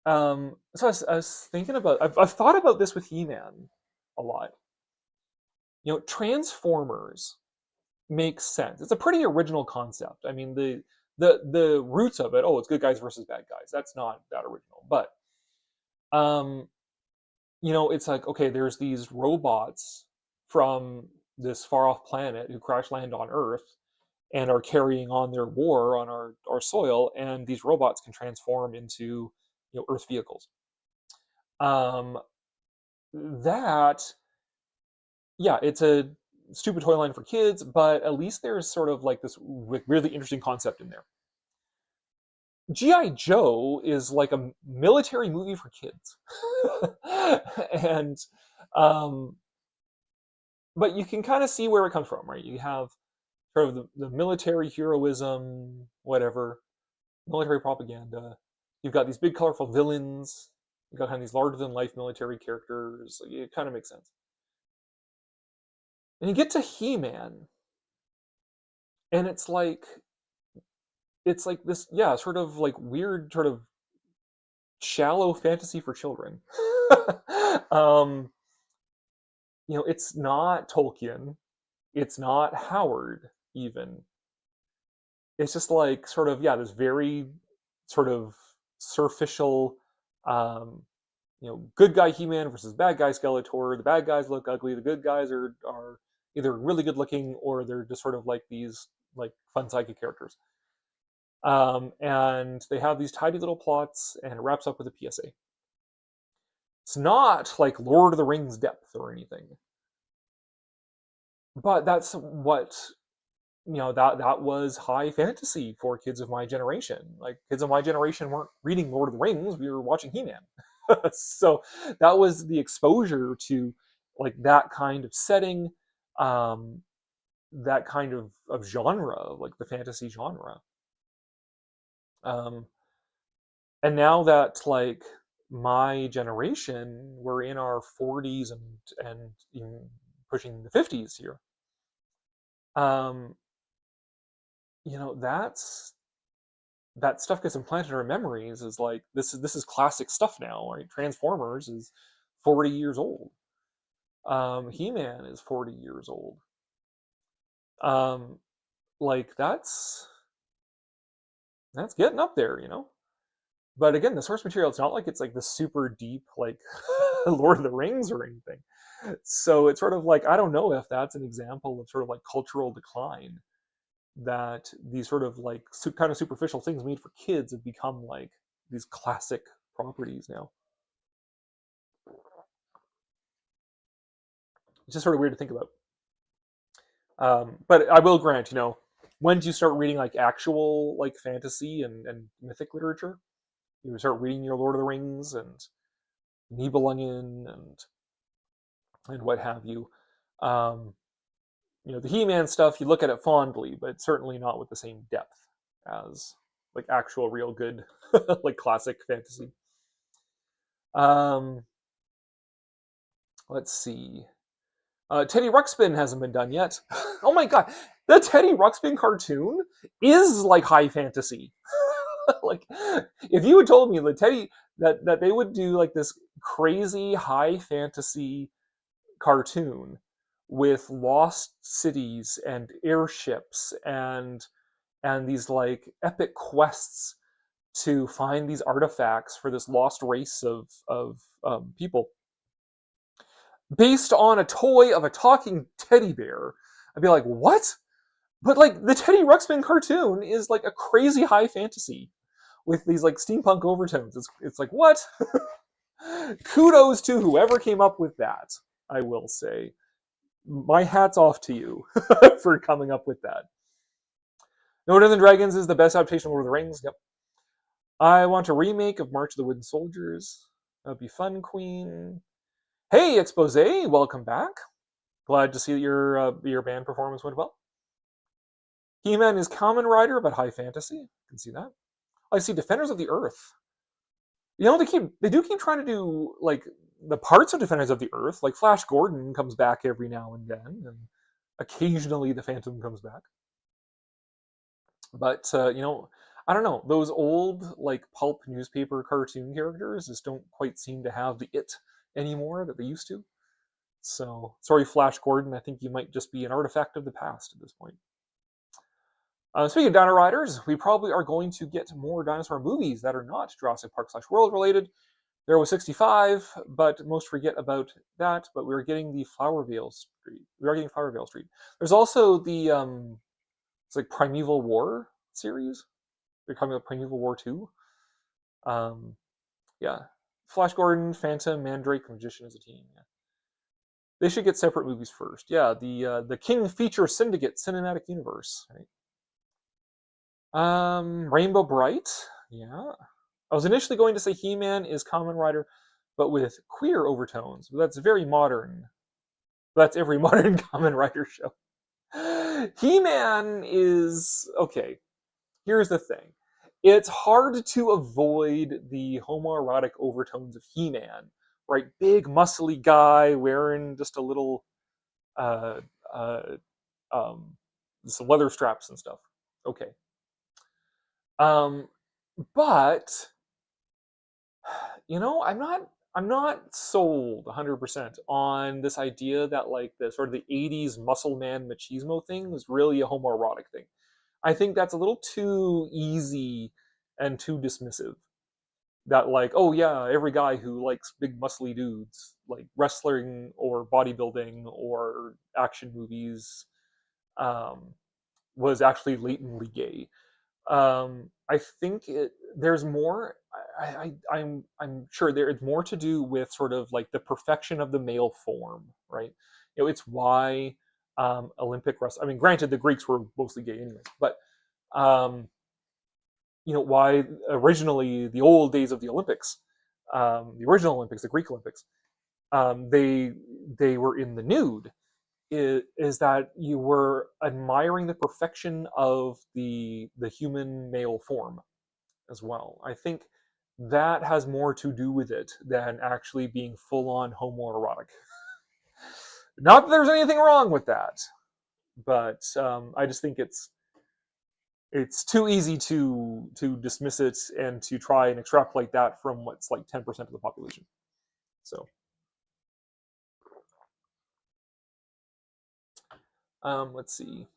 So I was thinking about. I've thought about this with He-Man a lot. Transformers makes sense. It's a pretty original concept. I mean, the roots of it. Oh, it's good guys versus bad guys. That's not that original, but um, it's like, okay, there's these robots from this far off planet who crash land on Earth and are carrying on their war on our soil, and these robots can transform into Earth vehicles. Um, that, yeah, it's a stupid toy line for kids, but at least there's sort of like this really interesting concept in there. G.I. Joe is like a military movie for kids. And um, but you can kind of see where it comes from, right? You have sort of the military heroism, whatever, military propaganda. You've got these big, colorful villains. You've got kind of these larger-than-life military characters. It kind of makes sense. And you get to He-Man, and it's like this, yeah, sort of like weird, sort of shallow fantasy for children. um, it's not Tolkien. It's not Howard, even. It's just like sort of, yeah, this very sort of superficial, um, good guy He-Man versus bad guy Skeletor. The bad guys look ugly. The good guys are either really good looking or they're just sort of like these like fun psychic characters. And they have these tidy little plots, and it wraps up with a PSA. It's not like Lord of the Rings depth or anything, but that's what that was high fantasy for kids of my generation. Like kids of my generation weren't reading Lord of the Rings; we were watching He-Man. So that was the exposure to like that kind of setting, um, that kind of genre, like the fantasy genre. Um, and now that like my generation, we're in our 40s and pushing the 50s here. Um, that's that stuff gets implanted in our memories is like this is classic stuff now, right? Transformers is 40 years old. He-Man is 40 years old. Like that's getting up there, you know. But again, the source material, it's not like it's like the super deep like Lord of the Rings or anything. So it's sort of like, I don't know if that's an example of sort of like cultural decline, that these sort of like kind of superficial things made for kids have become like these classic properties now. It's just sort of weird to think about. But I will grant, you know, when do you start reading like actual like fantasy and mythic literature? You start reading your Lord of the Rings and Nibelungen and what have you. You know, the He-Man stuff, you look at it fondly, but certainly not with the same depth as like actual real good like classic fantasy. Let's see. Teddy Ruxpin hasn't been done yet. Oh my god, the Teddy Ruxpin cartoon is like high fantasy. Like, if you had told me that they would do like this crazy high fantasy cartoon with lost cities and airships and these like epic quests to find these artifacts for this lost race of people based on a toy of a talking teddy bear, I'd be like, what? But like the Teddy Ruxpin cartoon is like a crazy high fantasy with these like steampunk overtones. It's like, what? Kudos to whoever came up with that, I will say. My hat's off to you for coming up with that. No Dungeons and Dragons is the best adaptation of Lord of the Rings. Yep. I want a remake of March of the Wooden Soldiers. That'd be fun, Queen. Hey, Expose, welcome back. Glad to see that your band performance went well. He-Man is Kamen Rider, but high fantasy. I can see that. I see Defenders of the Earth. You know, they do keep trying to do like the parts of Defenders of the Earth, like Flash Gordon comes back every now and then, and occasionally the Phantom comes back. But you know, I don't know, those old like pulp newspaper cartoon characters just don't quite seem to have the it anymore that they used to. So sorry, Flash Gordon. I think you might just be an artifact of the past at this point. Speaking of Dino Riders, we probably are going to get more dinosaur movies that are not Jurassic Park / World related. There was 65, but most forget about that. But we're getting the Flowervale Street. We are getting Flowervale Street. There's also the it's like Primeval War series. They're coming up Primeval War 2. Yeah, Flash Gordon, Phantom, Mandrake, Magician as a team. Yeah. They should get separate movies first. Yeah, the King Feature Syndicate Cinematic Universe. Right? Rainbow Bright. Yeah. I was initially going to say He-Man is Kamen Rider, but with queer overtones. But that's very modern. That's every modern Kamen Rider show. He-Man is okay. Here's the thing. It's hard to avoid the homoerotic overtones of He-Man, right? Big, muscly guy wearing just a little, uh, uh, some leather straps and stuff. Okay. But you know, I'm not sold 100% on this idea that like the sort of the 80s muscle man machismo thing was really a homoerotic thing. I think that's a little too easy and too dismissive. That like, oh yeah, every guy who likes big muscly dudes, like wrestling or bodybuilding or action movies, was actually latently gay. I think there's more. I'm sure there's more to do with sort of like the perfection of the male form, right? You know, it's why Olympic wrestling. I mean, granted, the Greeks were mostly gay anyway, but you know why originally the old days of the Olympics, the original Olympics, the Greek Olympics, they were in the nude. Is that you were admiring the perfection of the human male form as well. I think that has more to do with it than actually being full on homoerotic. Not that there's anything wrong with that, but I just think it's too easy to dismiss it and to try and extrapolate that from what's like 10% of the population. So let's see.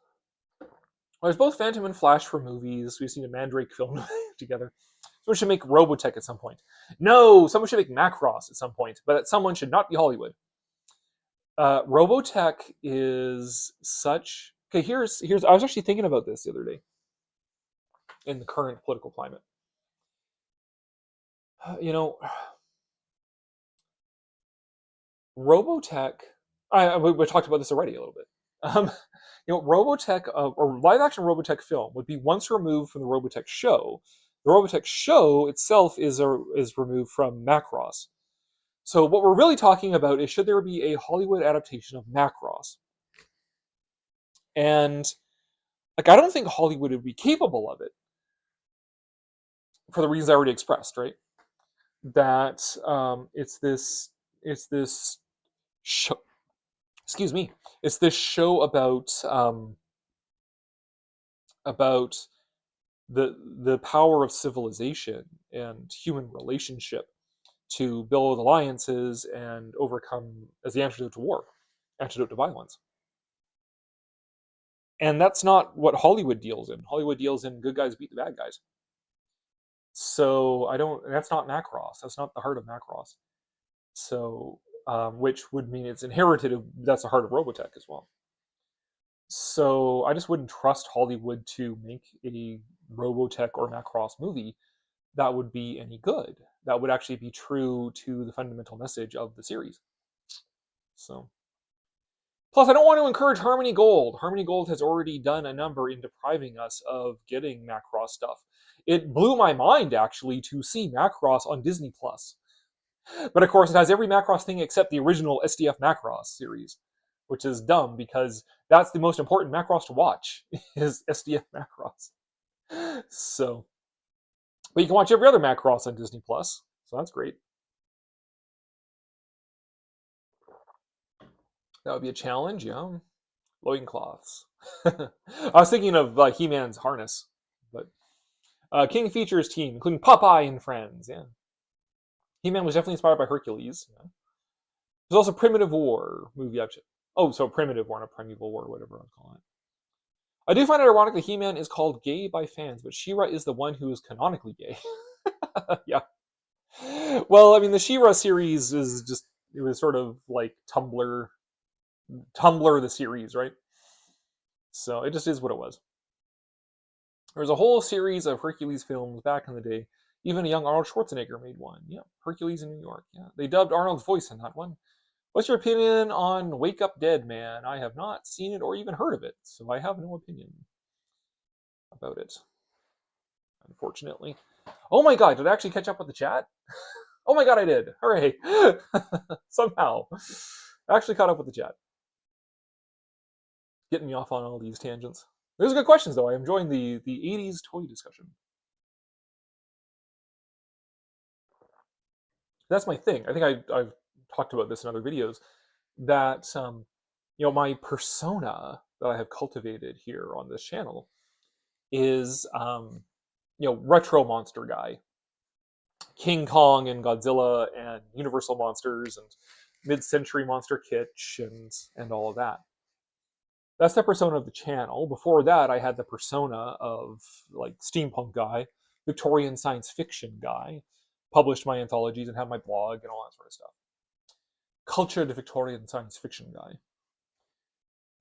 There's both Phantom and Flash for movies. We've seen a Mandrake film together. Someone should make Robotech at some point. No, someone should make Macross at some point, but that someone should not be Hollywood. Robotech is such. Okay, here's. I was actually thinking about this the other day in the current political climate. You know, Robotech. We talked about this already a little bit. Robotech or live action Robotech film would be once removed from the Robotech show. The Robotech show itself is removed from Macross. So what we're really talking about is should there be a Hollywood adaptation of Macross? And like I don't think Hollywood would be capable of it for the reasons I already expressed, right? That it's this show. Excuse me. It's this show about the power of civilization and human relationship to build alliances and overcome as the antidote to war, antidote to violence. And that's not what Hollywood deals in. Hollywood deals in good guys beat the bad guys. So that's not Macross. That's not the heart of Macross. So, which would mean it's inherited. That's the heart of Robotech as well. So I just wouldn't trust Hollywood to make a Robotech or Macross movie that would be any good. That would actually be true to the fundamental message of the series. So, plus I don't want to encourage Harmony Gold. Harmony Gold has already done a number in depriving us of getting Macross stuff. It blew my mind actually to see Macross on Disney Plus. But of course, it has every Macross thing except the original SDF Macross series, which is dumb because that's the most important Macross to watch is SDF Macross. So, but you can watch every other Macross on Disney Plus, so that's great. That would be a challenge, yeah. Loincloths. I was thinking of He-Man's harness, but King features team, including Popeye and friends. Yeah, He-Man was definitely inspired by Hercules. Yeah. There's also Primitive War movie. So Primitive War, not Primeval War, whatever I'm calling it. I do find it ironic that He-Man is called gay by fans, but She-Ra is the one who is canonically gay. Yeah. Well, I mean, the She-Ra series it was sort of like Tumblr the series, right? So it just is what it was. There was a whole series of Hercules films back in the day. Even a young Arnold Schwarzenegger made one. Yeah, Hercules in New York. Yeah, they dubbed Arnold's voice in that one. What's your opinion on Wake Up Dead Man? I have not seen it or even heard of it, so I have no opinion about it, unfortunately. Oh my god, did I actually catch up with the chat? Oh my god, I did. Hooray. Somehow. I actually caught up with the chat. Getting me off on all these tangents. Those are good questions, though. I'm enjoying the 80s toy discussion. That's my thing. I think I've talked about this in other videos, that my persona that I have cultivated here on this channel is retro monster guy. King Kong and Godzilla and Universal monsters and mid-century monster kitsch and all of that. That's the persona of the channel. Before that, I had the persona of like steampunk guy, Victorian science fiction guy, published my anthologies and had my blog and all that sort of stuff. Cultured Victorian science fiction guy.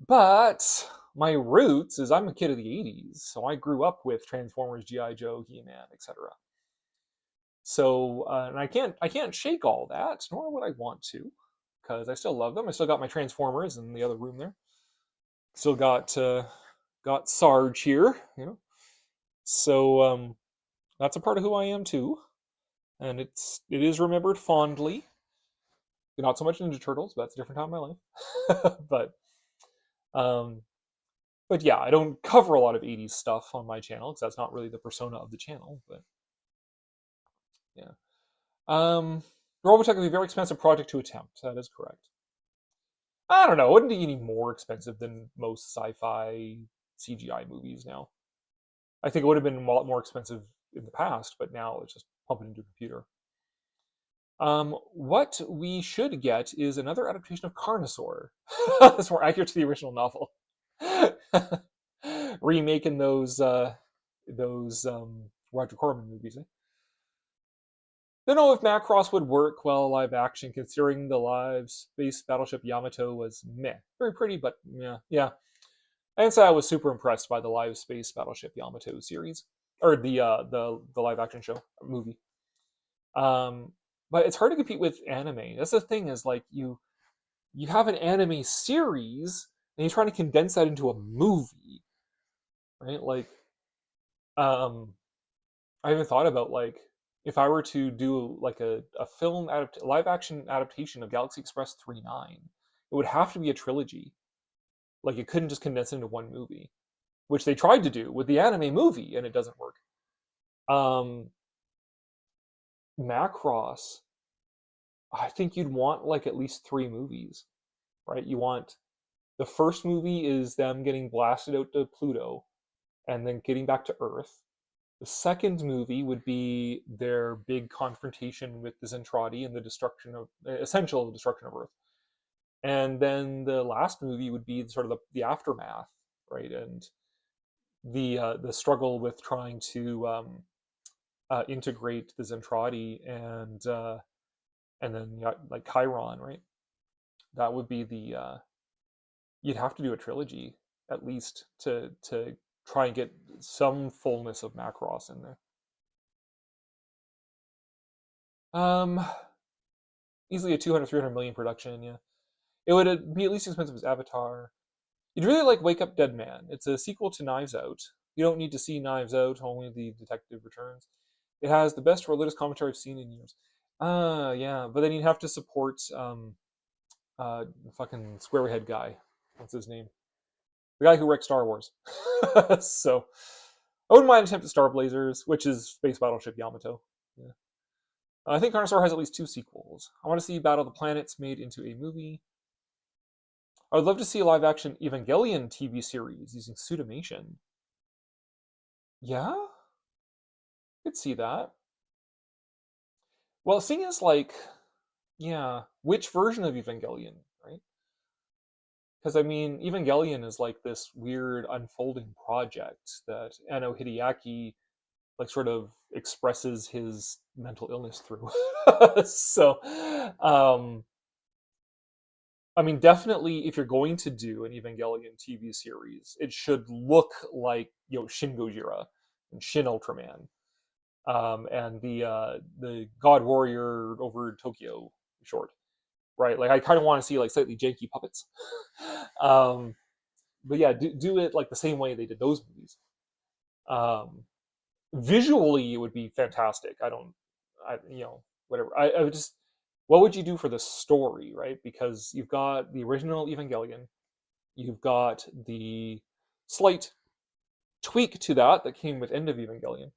But my roots is I'm a kid of the 80s, so I grew up with Transformers, G.I. Joe, He-Man, etc. So, and I can't shake all that, nor would I want to, because I still love them. I still got my Transformers in the other room there. Still got Sarge here, So that's a part of who I am too, and it is remembered fondly. Not so much Ninja Turtles, but that's a different time in my life. But yeah, I don't cover a lot of 80s stuff on my channel because that's not really the persona of the channel. But yeah, Robotech would be a very expensive project to attempt. That is correct. I don't know. It wouldn't be any more expensive than most sci-fi CGI movies now. I think it would have been a lot more expensive in the past, but now it's just pumping into a computer. What we should get is another adaptation of Carnosaur. That's more accurate to the original novel. remaking those Roger Corman movies. Don't know if Macross would work well live action, considering the live space battleship Yamato was meh, very pretty, but yeah. I didn't say I was super impressed by the live space battleship Yamato series or the live action show movie. But it's hard to compete with anime. That's the thing is like you have an anime series and you're trying to condense that into a movie, right? Like, I even thought about like if I were to do like a film live action adaptation of Galaxy Express 39, it would have to be a trilogy. Like it couldn't just condense into one movie, which they tried to do with the anime movie, and it doesn't work. Macross, I think you'd want like at least 3 movies, right? You want the first movie is them getting blasted out to Pluto and then getting back to Earth. The second movie would be their big confrontation with the Zentradi and the essential destruction of Earth. And then the last movie would be sort of the aftermath, right? And the struggle with trying to integrate the Zentradi and then like Chiron, right? That would be the you'd have to do a trilogy at least to try and get some fullness of Macross in there. Easily a 200-300 million production, yeah. It would be at least as expensive as Avatar. You'd really like Wake Up Dead Man. It's a sequel to Knives Out. You don't need to see Knives Out, only the detective returns. It has the best religious commentary I've seen in years. Yeah, but then you'd have to support fucking squarehead guy. What's his name? The guy who wrecked Star Wars. So I wouldn't mind attempt at Star Blazers, which is Space Battleship Yamato. Yeah. I think Carnosaur has at least 2 sequels. I want to see Battle of the Planets made into a movie. I would love to see a live-action Evangelion TV series using Suitimation. Yeah? I could see that. Well, the thing is, like, yeah, which version of Evangelion, right? Because, I mean, Evangelion is like this weird unfolding project that Anno Hideaki, like, sort of expresses his mental illness through. So, I mean, definitely, if you're going to do an Evangelion TV series, it should look like Shin Gojira and Shin Ultraman, and the God Warrior over Tokyo short, right? Like, I kind of want to see like slightly janky puppets, but yeah, do it like the same way they did those movies. Visually, it would be fantastic. Whatever. I would just what would you do for the story, right? Because you've got the original Evangelion, you've got the slight tweak to that came with End of Evangelion,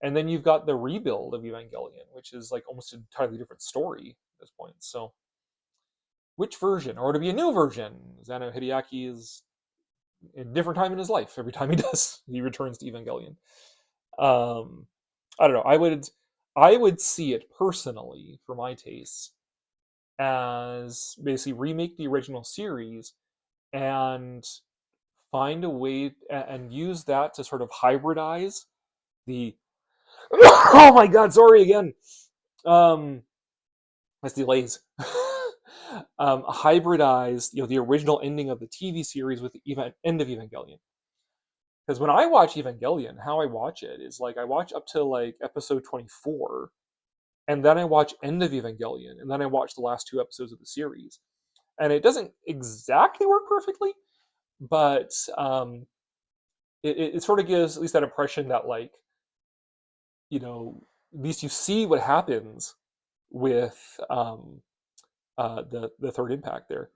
and then you've got the rebuild of Evangelion, which is like almost an entirely different story at this point. So, which version, or to be a new version? Zano Hideaki is in a different time in his life every time he returns to Evangelion. I don't know. I would see it personally, for my tastes, as basically remake the original series and find a way and use that to sort of hybridize the oh my god, sorry again. That's delays. Hybridize the original ending of the TV series with the end of Evangelion. Because when I watch Evangelion, how I watch it is like I watch up to like episode 24, and then I watch End of Evangelion, and then I watch the last 2 episodes of the series. And it doesn't exactly work perfectly, but it sort of gives at least that impression that like at least you see what happens with the third impact there,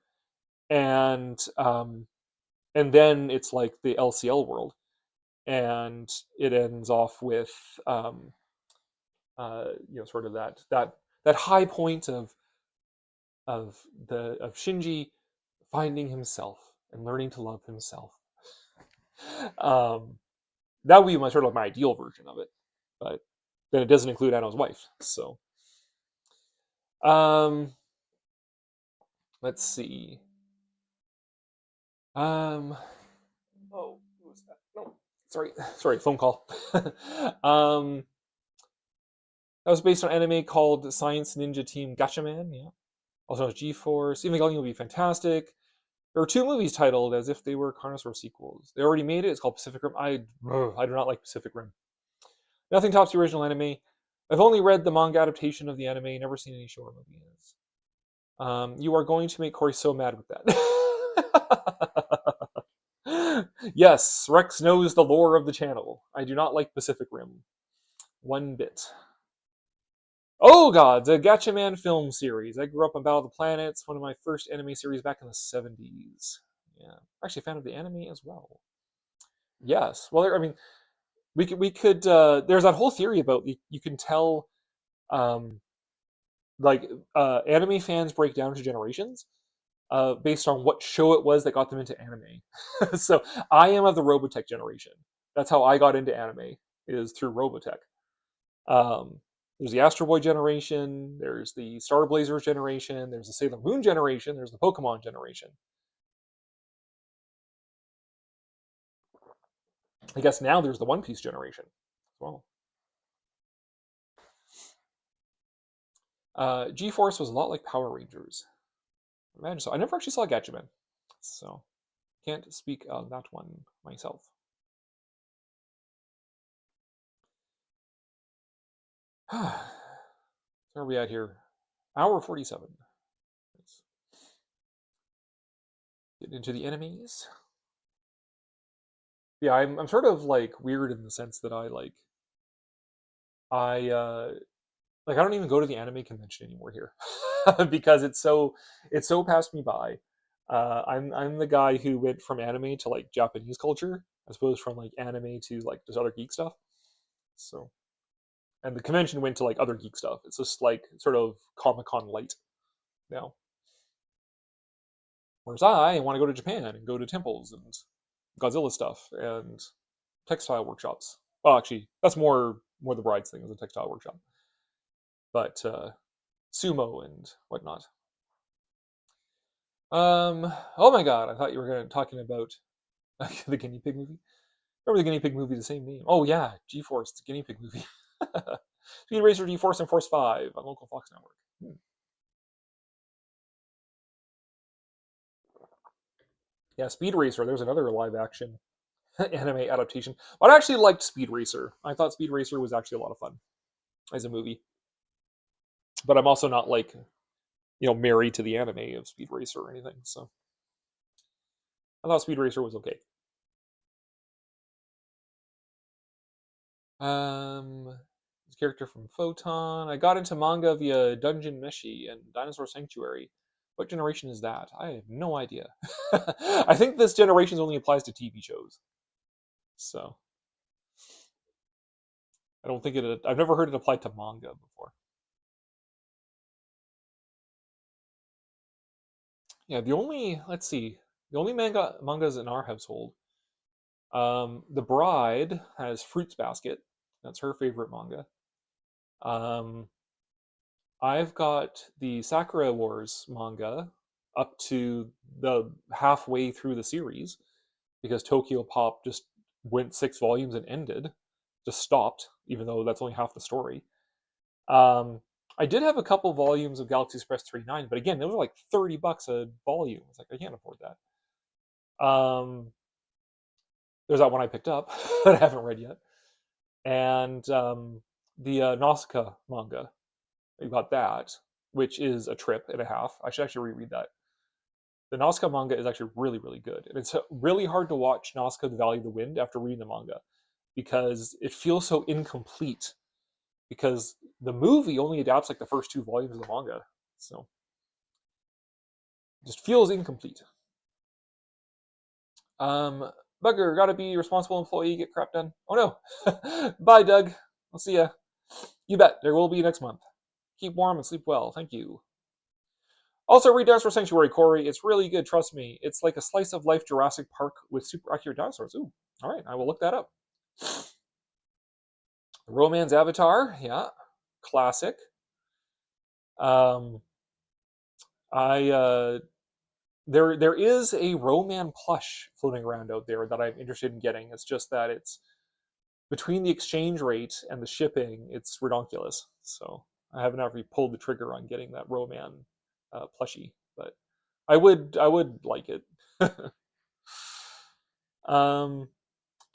and then it's like the LCL world, and it ends off with sort of that high point of Shinji finding himself and learning to love himself. That would be my sort of my ideal version of it, but then it doesn't include Anno's wife. So, let's see. Oh, who was that? Sorry, phone call. um, that was based on anime called Science Ninja Team Gatchaman. Yeah. Also known as G-Force. Evangelion will be fantastic. There were 2 movies titled as if they were Carnosaur sequels. They already made it. It's called Pacific Rim. I do not like Pacific Rim. Nothing tops the original anime. I've only read the manga adaptation of the anime, never seen any show or movies. You are going to make Cory so mad with that. Yes, Rex knows the lore of the channel. I do not like Pacific Rim. One bit. Oh god, the Gatchaman film series. I grew up on Battle of the Planets, one of my first anime series back in the 70s. Yeah, actually a fan of the anime as well. Yes, well, I mean, we could. There's that whole theory about you can tell, um, like anime fans break down into generations, based on what show it was that got them into anime. So I am of the Robotech generation. That's how I got into anime, is through Robotech. Um, there's the Astro Boy generation, there's the Star Blazers generation, there's the Sailor Moon generation, there's the Pokemon generation. I guess now there's the One Piece generation as well. G-Force was a lot like Power Rangers. Imagine so. I never actually saw Gatchaman, so can't speak on that one myself. Where are we at here? Hour 47. Let's get into the enemies. Yeah, I'm sort of like weird in the sense that I don't even go to the anime convention anymore here because it's so passed me by. I'm the guy who went from anime to like Japanese culture as opposed from like anime to like just other geek stuff. So, and the convention went to like other geek stuff. It's just like sort of Comic-Con light now. Whereas I want to go to Japan and go to temples and Godzilla stuff and textile workshops. Well, actually, that's more the bride's thing as a textile workshop. But sumo and whatnot. Oh my god, I thought you were talking about the guinea pig movie. Remember the guinea pig movie, the same name? Oh yeah, G-Force, the guinea pig movie. Speed Racer, G-Force, and Force 5 on local Fox Network. Yeah, Speed Racer, there's another live action anime adaptation. But I actually liked Speed Racer. I thought Speed Racer was actually a lot of fun as a movie. But I'm also not like, married to the anime of Speed Racer or anything. So I thought Speed Racer was okay. This character from Photon. I got into manga via Dungeon Meshi and Dinosaur Sanctuary. What generation is that? I have no idea. I think this generation only applies to TV shows. So I don't think I've never heard it applied to manga before. Yeah, let's see, the only mangas in our household. The Bride has Fruits Basket. That's her favorite manga. Um, I've got the Sakura Wars manga up to the halfway through the series because Tokyo Pop just went 6 volumes and ended, just stopped, even though that's only half the story. I did have a couple volumes of Galaxy Express 39, but again, those were like $30 a volume. It's like I can't afford that. There's that one I picked up that I haven't read yet, and the Nausicaa manga. I got that, which is a trip and a half. I should actually reread that. The Nausicaa manga is actually really, really good. And it's really hard to watch Nausicaa the Valley of the Wind after reading the manga because it feels so incomplete. Because the movie only adapts like the first 2 volumes of the manga. So it just feels incomplete. Bugger, gotta be a responsible employee, get crap done. Oh no. Bye, Doug. I'll see ya. You bet, there will be next month. Keep warm and sleep well. Thank you. Also, read Dinosaur Sanctuary, Cory. It's really good, trust me. It's like a slice of life Jurassic Park with super accurate dinosaurs. Ooh, all right, I will look that up. Romance Avatar, yeah, classic. I there is a Roman plush floating around out there that I'm interested in getting. It's just that it's between the exchange rate and the shipping, it's redonkulous. So I haven't actually pulled the trigger on getting that Roman plushie, but I would like it.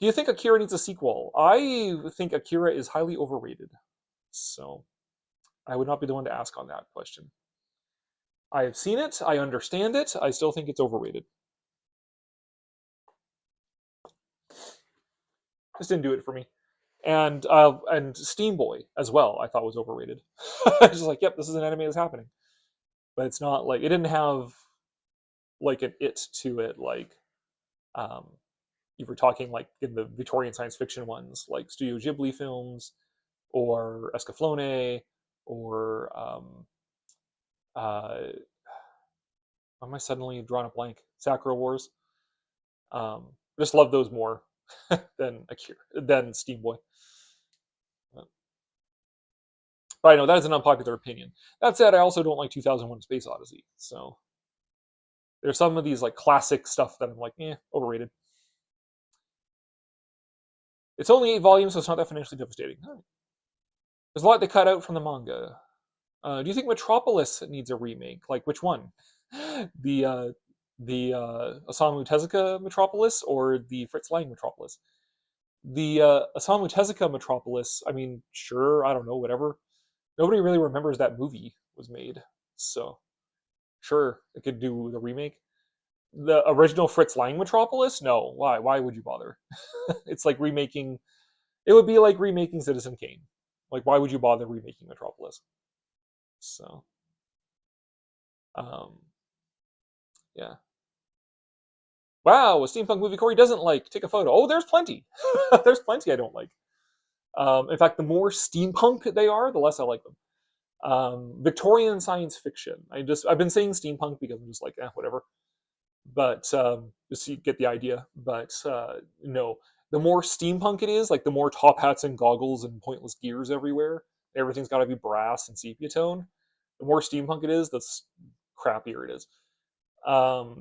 Do you think Akira needs a sequel? I think Akira is highly overrated. So I would not be the one to ask on that question. I have seen it. I understand it. I still think it's overrated. Just didn't do it for me. And Steam Boy as well, I thought was overrated. I was just like, yep, this is an anime that's happening, but it's not like it didn't have like an it to it like um, you were talking like in the Victorian science fiction ones, like Studio Ghibli films or Escaflowne or why am I suddenly drawing a blank? Sakura Wars. I just love those more than Akira, than Steam Boy. But I know that is an unpopular opinion. That said, I also don't like 2001: Space Odyssey. So there's some of these like classic stuff that I'm like, overrated. It's only 8 volumes, so it's not that financially devastating. Right. There's a lot they cut out from the manga. Do you think Metropolis needs a remake? Like which one? the Osamu Tezuka Metropolis or the Fritz Lang Metropolis? The Osamu Tezuka Metropolis. I mean, sure, I don't know, whatever. Nobody really remembers that movie was made, so sure, it could do the remake. The original Fritz Lang Metropolis? No, why? Why would you bother? It's like remaking. It would be like remaking Citizen Kane. Like, why would you bother remaking Metropolis? So, um, yeah. Wow, a steampunk movie Cory doesn't like. Take a photo. Oh, there's plenty. There's plenty I don't like. In fact, the more steampunk they are, the less I like them. Victorian science fiction. I've been saying steampunk because I'm just like, whatever. But just so you get the idea. But no, the more steampunk it is, like the more top hats and goggles and pointless gears everywhere. Everything's got to be brass and sepia tone. The more steampunk it is, the crappier it is. But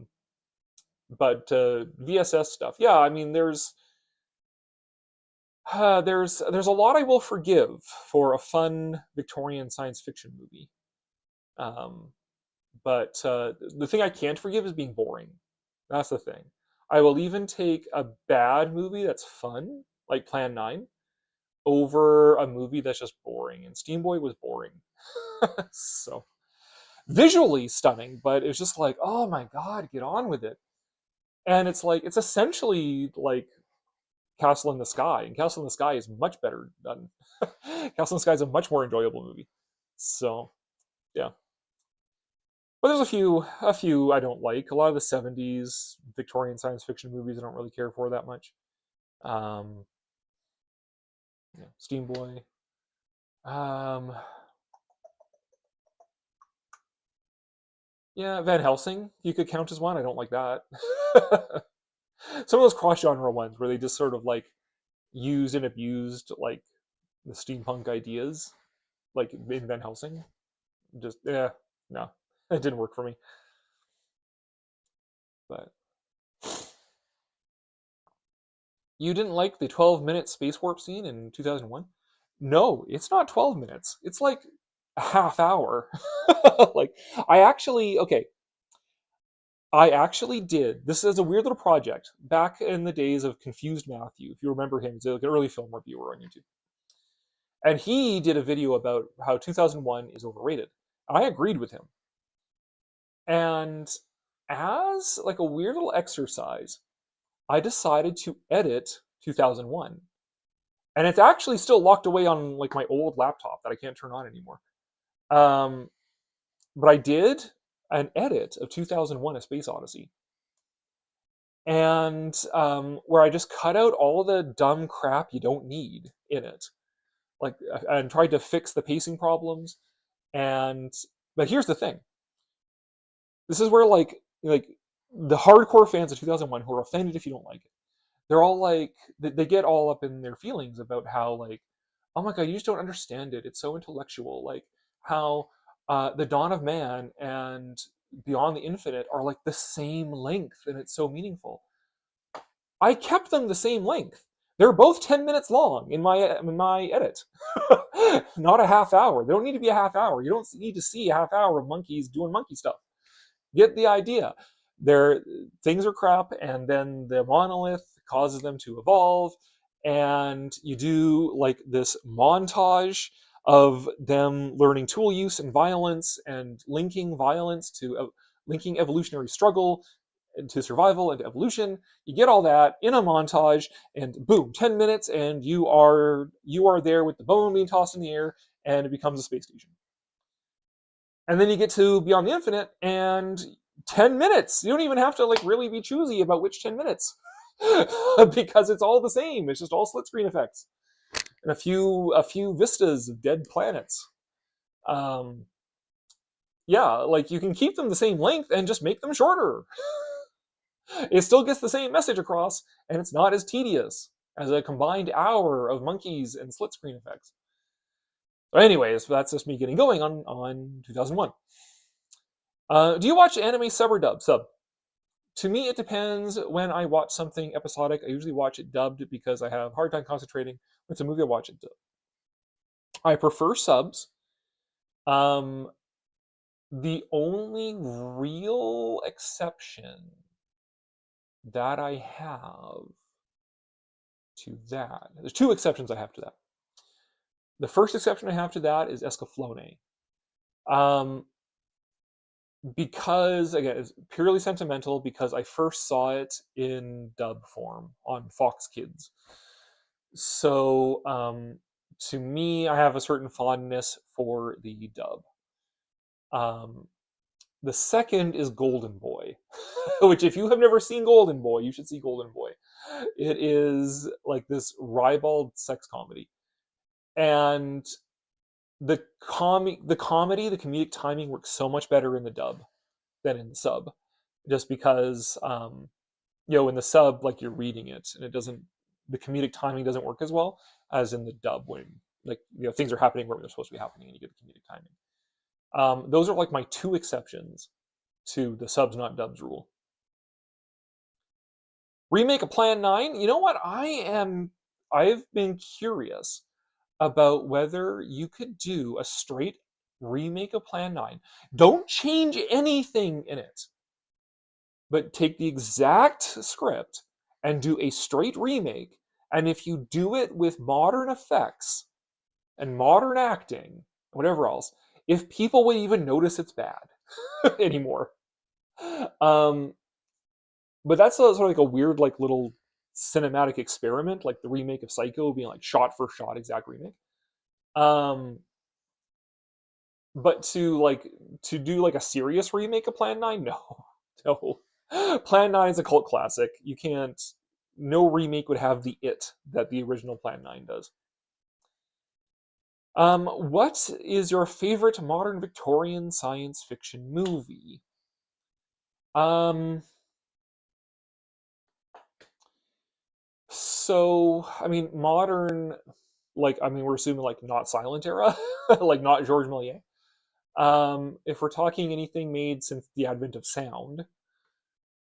VSS stuff, yeah. I mean, there's a lot I will forgive for a fun Victorian science fiction movie. But the thing I can't forgive is being boring. That's the thing. I will even take a bad movie that's fun, like Plan 9, over a movie that's just boring. And Steam Boy was boring. So visually stunning, but it's just like, oh my god, get on with it. And it's like it's essentially like Castle in the Sky, and Castle in the Sky is much better done. Castle in the Sky is a much more enjoyable movie. So yeah. But there's a few I don't like. A lot of the '70s Victorian science fiction movies I don't really care for that much. Um, Steam Boy. Yeah, Van Helsing. You could count as one. I don't like that. Some of those cross-genre ones where they just sort of like used and abused like the steampunk ideas, like in Van Helsing. Just no, it didn't work for me. But you didn't like the 12-minute space warp scene in 2001? No, it's not 12 minutes. It's like a half hour. Like I actually did. This is a weird little project back in the days of Confused Matthew. If you remember him, he's like an early film reviewer on YouTube. And he did a video about how 2001 is overrated. I agreed with him. And as like a weird little exercise, I decided to edit 2001. And it's actually still locked away on like my old laptop that I can't turn on anymore. But I did an edit of 2001: A Space Odyssey, and where I just cut out all the dumb crap you don't need in it, like, and tried to fix the pacing problems. And but here's the thing: this is where like the hardcore fans of 2001 who are offended if you don't like it, they're all like they get all up in their feelings about how like, oh my god, you just don't understand it. It's so intellectual. Like how the dawn of man and Beyond the Infinite are like the same length, and it's so meaningful. I kept them the same length. They're both 10 minutes long in my edit. Not a half hour. They don't need to be a half hour. You don't need to see a half hour of monkeys doing monkey stuff. Get the idea. Things are crap, and then the monolith causes them to evolve, and you do like this montage of them learning tool use and violence, and linking violence to linking evolutionary struggle to survival and evolution. You get all that in a montage, and boom, 10 minutes, and you are there with the bone being tossed in the air, and it becomes a space station. And then you get to Beyond the Infinite, and 10 minutes. You don't even have to like really be choosy about which 10 minutes. Because it's all the same. It's just all split screen effects. And a few vistas of dead planets. Yeah, like you can keep them the same length and just make them shorter. It still gets the same message across, and it's not as tedious as a combined hour of monkeys and split screen effects. But anyways, that's just me getting going on 2001. Do you watch anime sub or dub? Sub. To me, it depends. When I watch something episodic, I usually watch it dubbed because I have a hard time concentrating. When it's a movie, I watch it dubbed. I prefer subs. The only real exception that I have to that, there's two exceptions I have to that. The first exception I have to that is Escaflowne. Because, again, it's purely sentimental, because I first saw it in dub form on Fox Kids. So, to me, I have a certain fondness for the dub. The second is Golden Boy, which, if you have never seen Golden Boy, you should see Golden Boy. It is like this ribald sex comedy. And the comedic timing works so much better in the dub than in the sub, just because in the sub, like, you're reading it, and the comedic timing doesn't work as well as in the dub, when things are happening where they're supposed to be happening and you get the comedic timing. Those are like my two exceptions to the subs not dubs rule. Remake of Plan 9. You know what? I've been curious about whether you could do a straight remake of Plan 9. Don't change anything in it, but take the exact script and do a straight remake. And if you do it with modern effects and modern acting, whatever else, if people would even notice it's bad anymore. But that's sort of like a weird, like, little cinematic experiment, like the remake of Psycho being like shot for shot exact remake. But to do like a serious remake of Plan 9, no. No. Plan 9 is a cult classic. No remake would have the it that the original Plan 9 does. What is your favorite modern Victorian science fiction movie? So, I mean, modern, we're assuming, like, not silent era, like not Georges Méliès. If we're talking anything made since the advent of sound,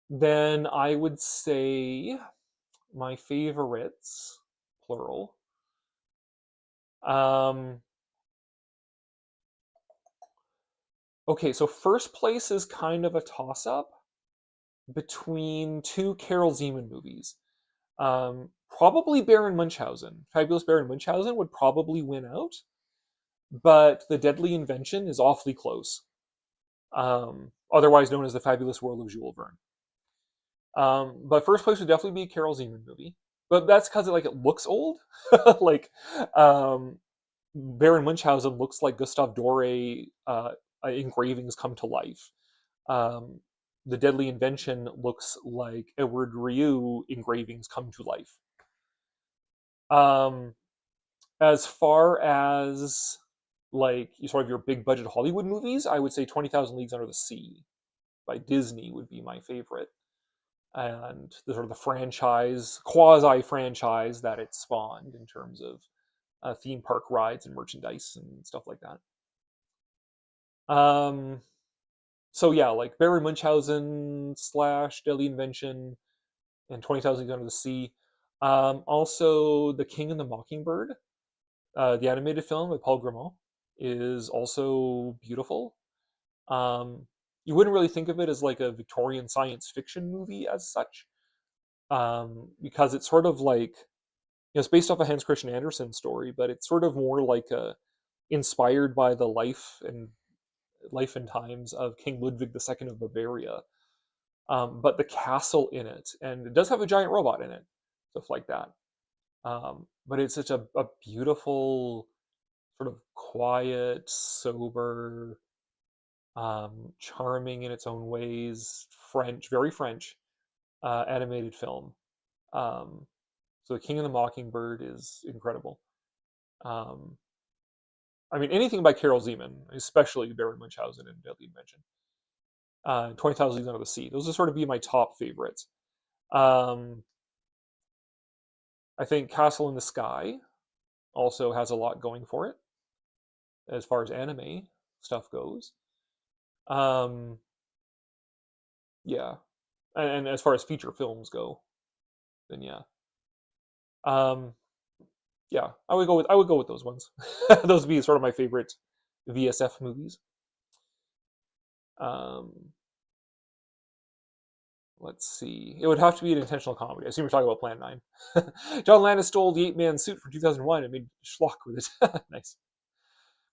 then I would say my favorites, plural. Okay, so first place is kind of a toss-up between two Carol Zeman movies. Probably Baron Munchausen. Fabulous Baron Munchausen would probably win out, but The Deadly Invention is awfully close. Otherwise known as The Fabulous World of Jules Verne. But first place would definitely be a Carol Zeman movie. But that's because it looks old. Like, Baron Munchausen looks like Gustave Doré engravings come to life. The Deadly Invention looks like Edward Rieu engravings come to life. As far as sort of your big budget Hollywood movies, I would say 20,000 Leagues Under the Sea by Disney would be my favorite. And the sort of the quasi-franchise that it spawned in terms of theme park rides and merchandise and stuff like that. So yeah, like Barry Munchausen / Deadly Invention and 20,000 Leagues Under the Sea. Also, The King and the Mockingbird, the animated film with Paul Grimaud, is also beautiful. You wouldn't really think of it as like a Victorian science fiction movie as such, because it's sort of like, it's based off a Hans Christian Andersen story, but it's sort of more like inspired by the life and times of King Ludwig II of Bavaria. But the castle in it, and it does have a giant robot in it, stuff like that. But it's such a beautiful, sort of quiet, sober, charming in its own ways, very French, animated film. So The King and the Mockingbird is incredible. I mean, anything by Carol Zeman, especially Baron Munchausen and Deadly Invention. 20,000 Leagues Under the Sea. Those would sort of be my top favorites. I think Castle in the Sky also has a lot going for it as far as anime stuff goes. Yeah, and as far as feature films go, then yeah. Yeah, I would go with those ones. Those would be sort of my favorite VSF movies. Um, let's see. It would have to be an intentional comedy. I assume you're talking about Plan 9. John Landis stole the 8-man suit from 2001 and made schlock with it. Nice.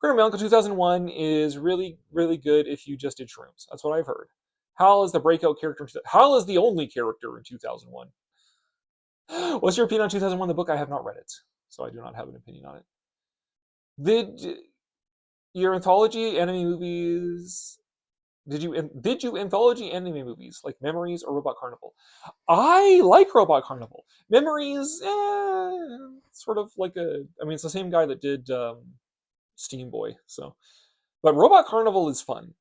Criminal My Uncle 2001 is really, really good if you just did shrooms. That's what I've heard. Hal is the breakout character. Hal is the only character in 2001. What's your opinion on 2001, the book? I have not read it, so I do not have an opinion on it. Did your anthology anime movies? Did you anthology anime movies like Memories or Robot Carnival? I like Robot Carnival. Memories, sort of like I mean, it's the same guy that did Steam Boy, so. But Robot Carnival is fun.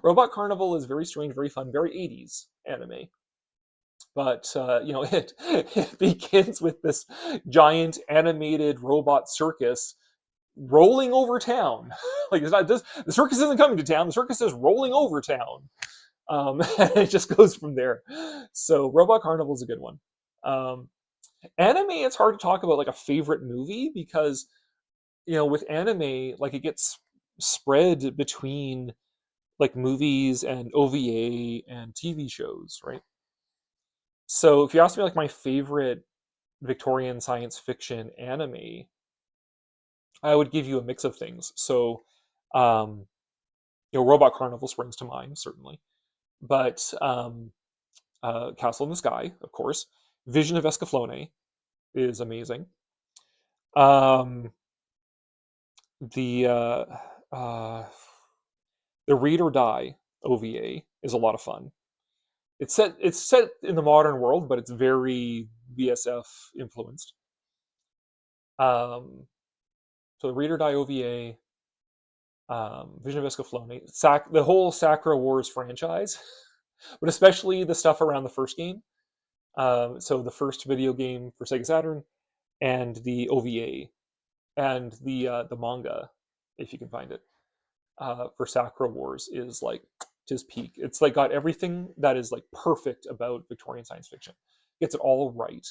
Robot Carnival is very strange, very fun, very 80s anime. But it begins with this giant animated robot circus rolling over town. Like the circus isn't coming to town. The circus is rolling over town. And it just goes from there. So Robot Carnival is a good one. Anime, it's hard to talk about like a favorite movie because with anime, like it gets spread between like movies and OVA and TV shows, right? So if you ask me like my favorite Victorian science fiction anime, I would give you a mix of things. So, Robot Carnival springs to mind, certainly. But Castle in the Sky, of course. Vision of Escaflowne is amazing. The Read or Die OVA is a lot of fun. It's set in the modern world, but it's very VSF influenced. So the Read or Die OVA, Vision of Escaflowne, the whole Sakura Wars franchise, but especially the stuff around the first game. So the first video game for Sega Saturn, and the OVA, and the manga, if you can find it, for Sakura Wars is like just peak. It's like got everything that is like perfect about Victorian science fiction. Gets it all right.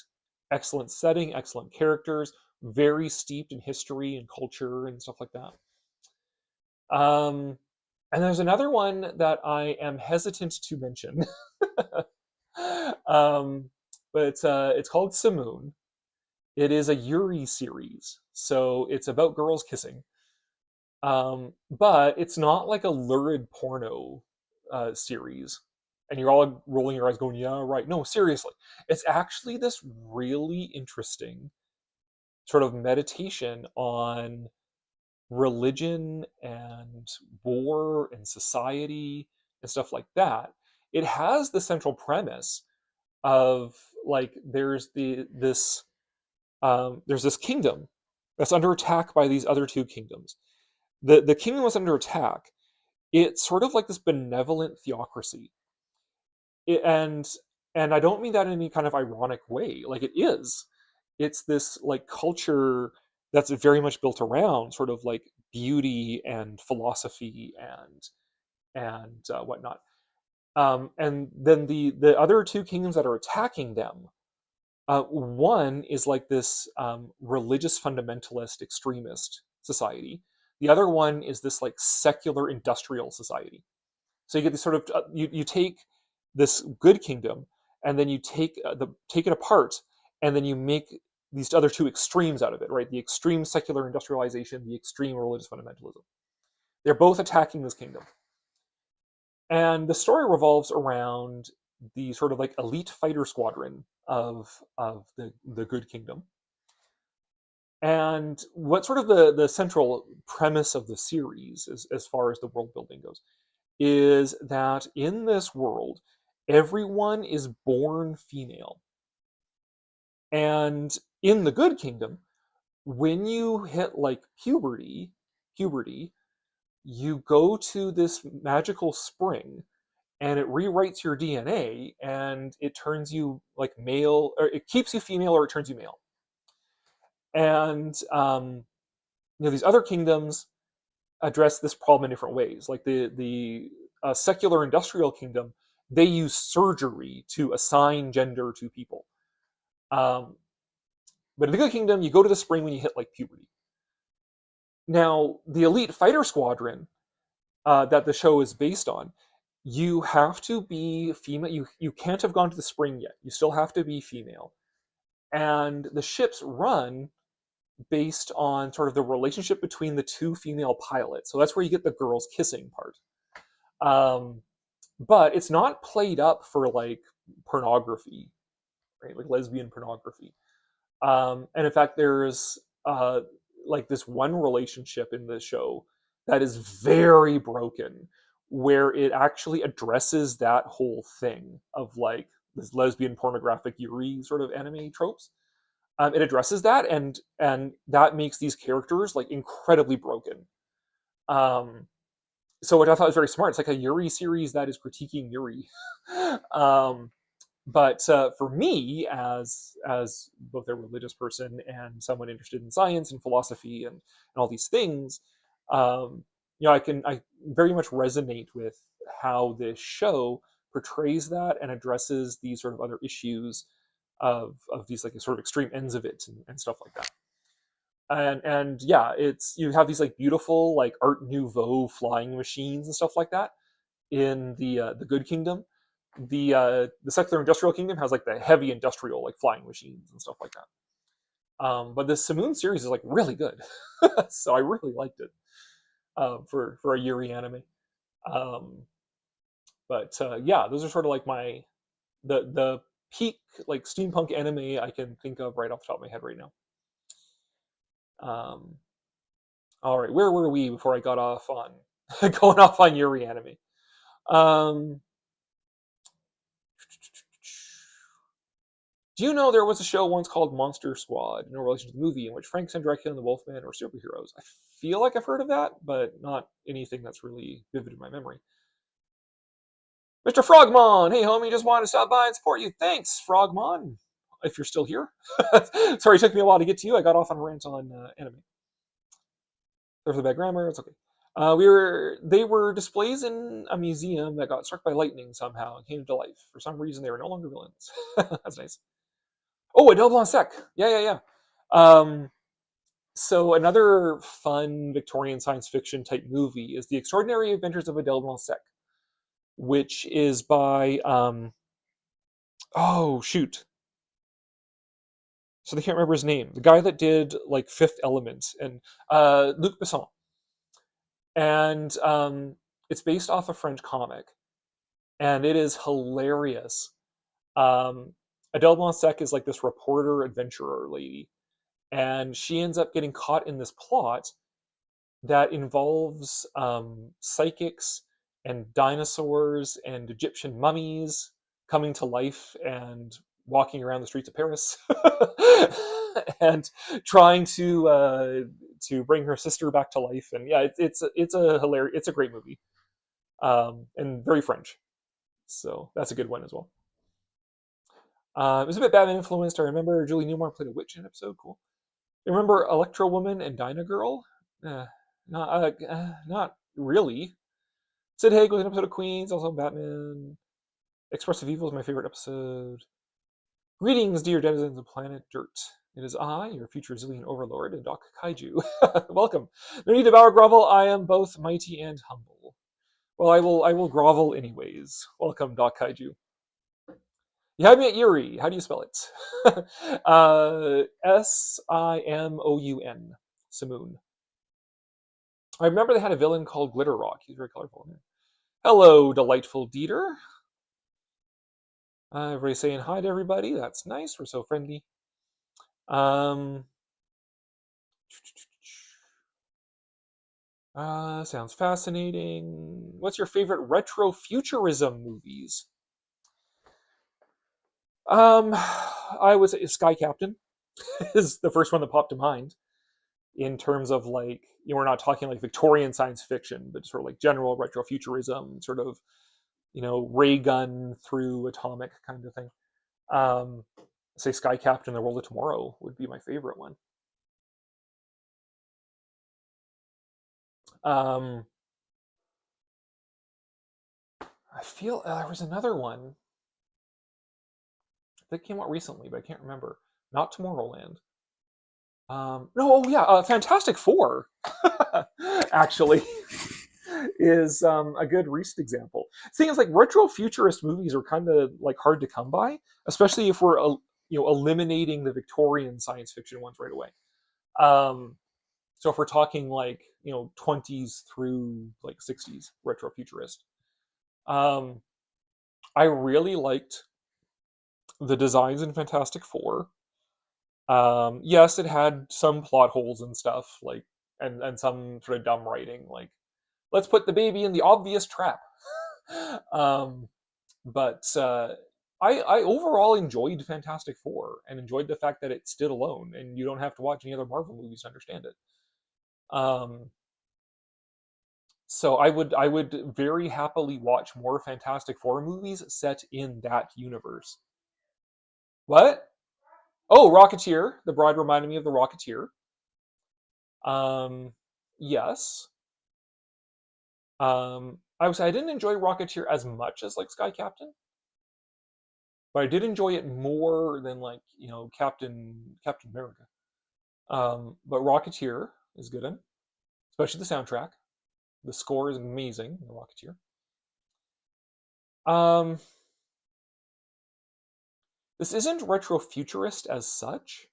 Excellent setting, excellent characters, very steeped in history and culture and stuff like that. And there's another one that I am hesitant to mention. But it's called Simoon. It is a Yuri series, so it's about girls kissing. But it's not like a lurid porno series, and you're all rolling your eyes going, yeah, right. No, seriously. It's actually this really interesting sort of meditation on religion and war and society and stuff like that. It has the central premise of like there's this kingdom that's under attack by these other two kingdoms. The kingdom was under attack. It's sort of like this benevolent theocracy, and I don't mean that in any kind of ironic way. Like it is. It's this like culture that's very much built around sort of like beauty and philosophy and whatnot. And then the other two kingdoms that are attacking them, one is like this religious fundamentalist extremist society. The other one is this like secular industrial society. So you get this sort of you take this good kingdom, and then you take take it apart, and then you make these other two extremes out of it, right? The extreme secular industrialization, the extreme religious fundamentalism. They're both attacking this kingdom. And the story revolves around the sort of like elite fighter squadron of the good kingdom. And what sort of the central premise of the series, as far as the world building goes, is that in this world, everyone is born female. And in the good kingdom, when you hit like puberty, you go to this magical spring, and it rewrites your DNA, and it turns you like male, or it keeps you female, or it turns you male. And these other kingdoms address this problem in different ways. Like the secular industrial kingdom, they use surgery to assign gender to people. But in the good kingdom, you go to the spring when you hit like puberty. Now, the elite fighter squadron that the show is based on, you have to be female. You can't have gone to the spring yet. You still have to be female. And the ships run based on sort of the relationship between the two female pilots. So that's where you get the girls kissing part. But it's not played up for like pornography, right? Like lesbian pornography. And in fact, there's like this one relationship in the show that is very broken, where it actually addresses that whole thing of like this lesbian pornographic Yuri sort of anime tropes. It addresses that, and that makes these characters like incredibly broken. So what I thought was very smart. It's like a Yuri series that is critiquing Yuri. But for me, as both a religious person and someone interested in science and philosophy and all these things, I very much resonate with how this show portrays that and addresses these sort of other issues of these like sort of extreme ends of it and stuff like that. And yeah, it's you have these like beautiful like Art Nouveau flying machines and stuff like that in the Good Kingdom. The secular industrial kingdom has like the heavy industrial like flying machines and stuff like that. But the Simoon series is like really good, so I really liked it for a Yuri anime. But yeah, those are sort of like the peak like steampunk anime I can think of right off the top of my head right now. All right, where were we before I got off on going off on Yuri anime? Do you know there was a show once called Monster Squad, no relation to the movie, in which Frank Dracula and the Wolfman were superheroes? I feel like I've heard of that, but not anything that's really vivid in my memory. Mr. Frogmon! Hey, homie, just wanted to stop by and support you. Thanks, Frogmon, if you're still here. Sorry, it took me a while to get to you. I got off on a rant on anime. Sorry for the bad grammar. It's okay. They were displays in a museum that got struck by lightning somehow and came to life. For some reason, they were no longer villains. That's nice. Oh, Adele Blanc-Sec. Yeah. So another fun Victorian science fiction type movie is The Extraordinary Adventures of Adele Blanc-Sec, which is by oh shoot. So they can't remember his name. The guy that did like Fifth Element and Luc Besson. And it's based off a French comic, and it is hilarious. Adele Blanc-Sec is like this reporter adventurer lady, and she ends up getting caught in this plot that involves psychics and dinosaurs and Egyptian mummies coming to life and walking around the streets of Paris and trying to bring her sister back to life. And yeah, it's a great movie, and very French, so that's a good one as well. It was a bit Batman influenced. I remember Julie Newmar played a witch in an episode. Cool. You remember Electro Woman and Dyna Girl? Not really. Sid Haig with an episode of Queens, also Batman. Expressive Evil is my favorite episode. Greetings, dear denizens of planet Dirt. It is I, your future Zillion Overlord, and Doc Kaiju. Welcome. No need to bow or grovel. I am both mighty and humble. Well, I will grovel anyways. Welcome, Doc Kaiju. You had me at Yuri. How do you spell it? Simoun. Simoun. I remember they had a villain called Glitter Rock. He's very colorful. Hello, delightful Dieter. Everybody's saying hi to everybody. That's nice. We're so friendly. Sounds fascinating. What's your favorite retrofuturism movies? I would say Sky Captain is the first one that popped to mind. In terms of like, we're not talking like Victorian science fiction, but sort of like general retrofuturism, sort of, ray gun through atomic kind of thing. Say Sky Captain, The World of Tomorrow would be my favorite one. I feel there was another one that came out recently, but I can't remember. Not Tomorrowland. No, oh yeah, Fantastic Four, actually, is a good recent example. The thing is, like, retrofuturist movies are kind of like hard to come by, especially if we're eliminating the Victorian science fiction ones right away. So if we're talking like 20s through like 60s retrofuturist, I really liked the designs in Fantastic Four. Yes, it had some plot holes and stuff, like, and some sort of dumb writing, like, let's put the baby in the obvious trap. um, but I overall enjoyed Fantastic Four and enjoyed the fact that it stood alone and you don't have to watch any other Marvel movies to understand it. So I would very happily watch more Fantastic Four movies set in that universe. What? Oh, Rocketeer. The Bride reminded me of the Rocketeer. Yes. I would say I didn't enjoy Rocketeer as much as like Sky Captain, but I did enjoy it more than like Captain America. But Rocketeer is good in, especially the soundtrack. The score is amazing in the Rocketeer. This isn't retrofuturist as such,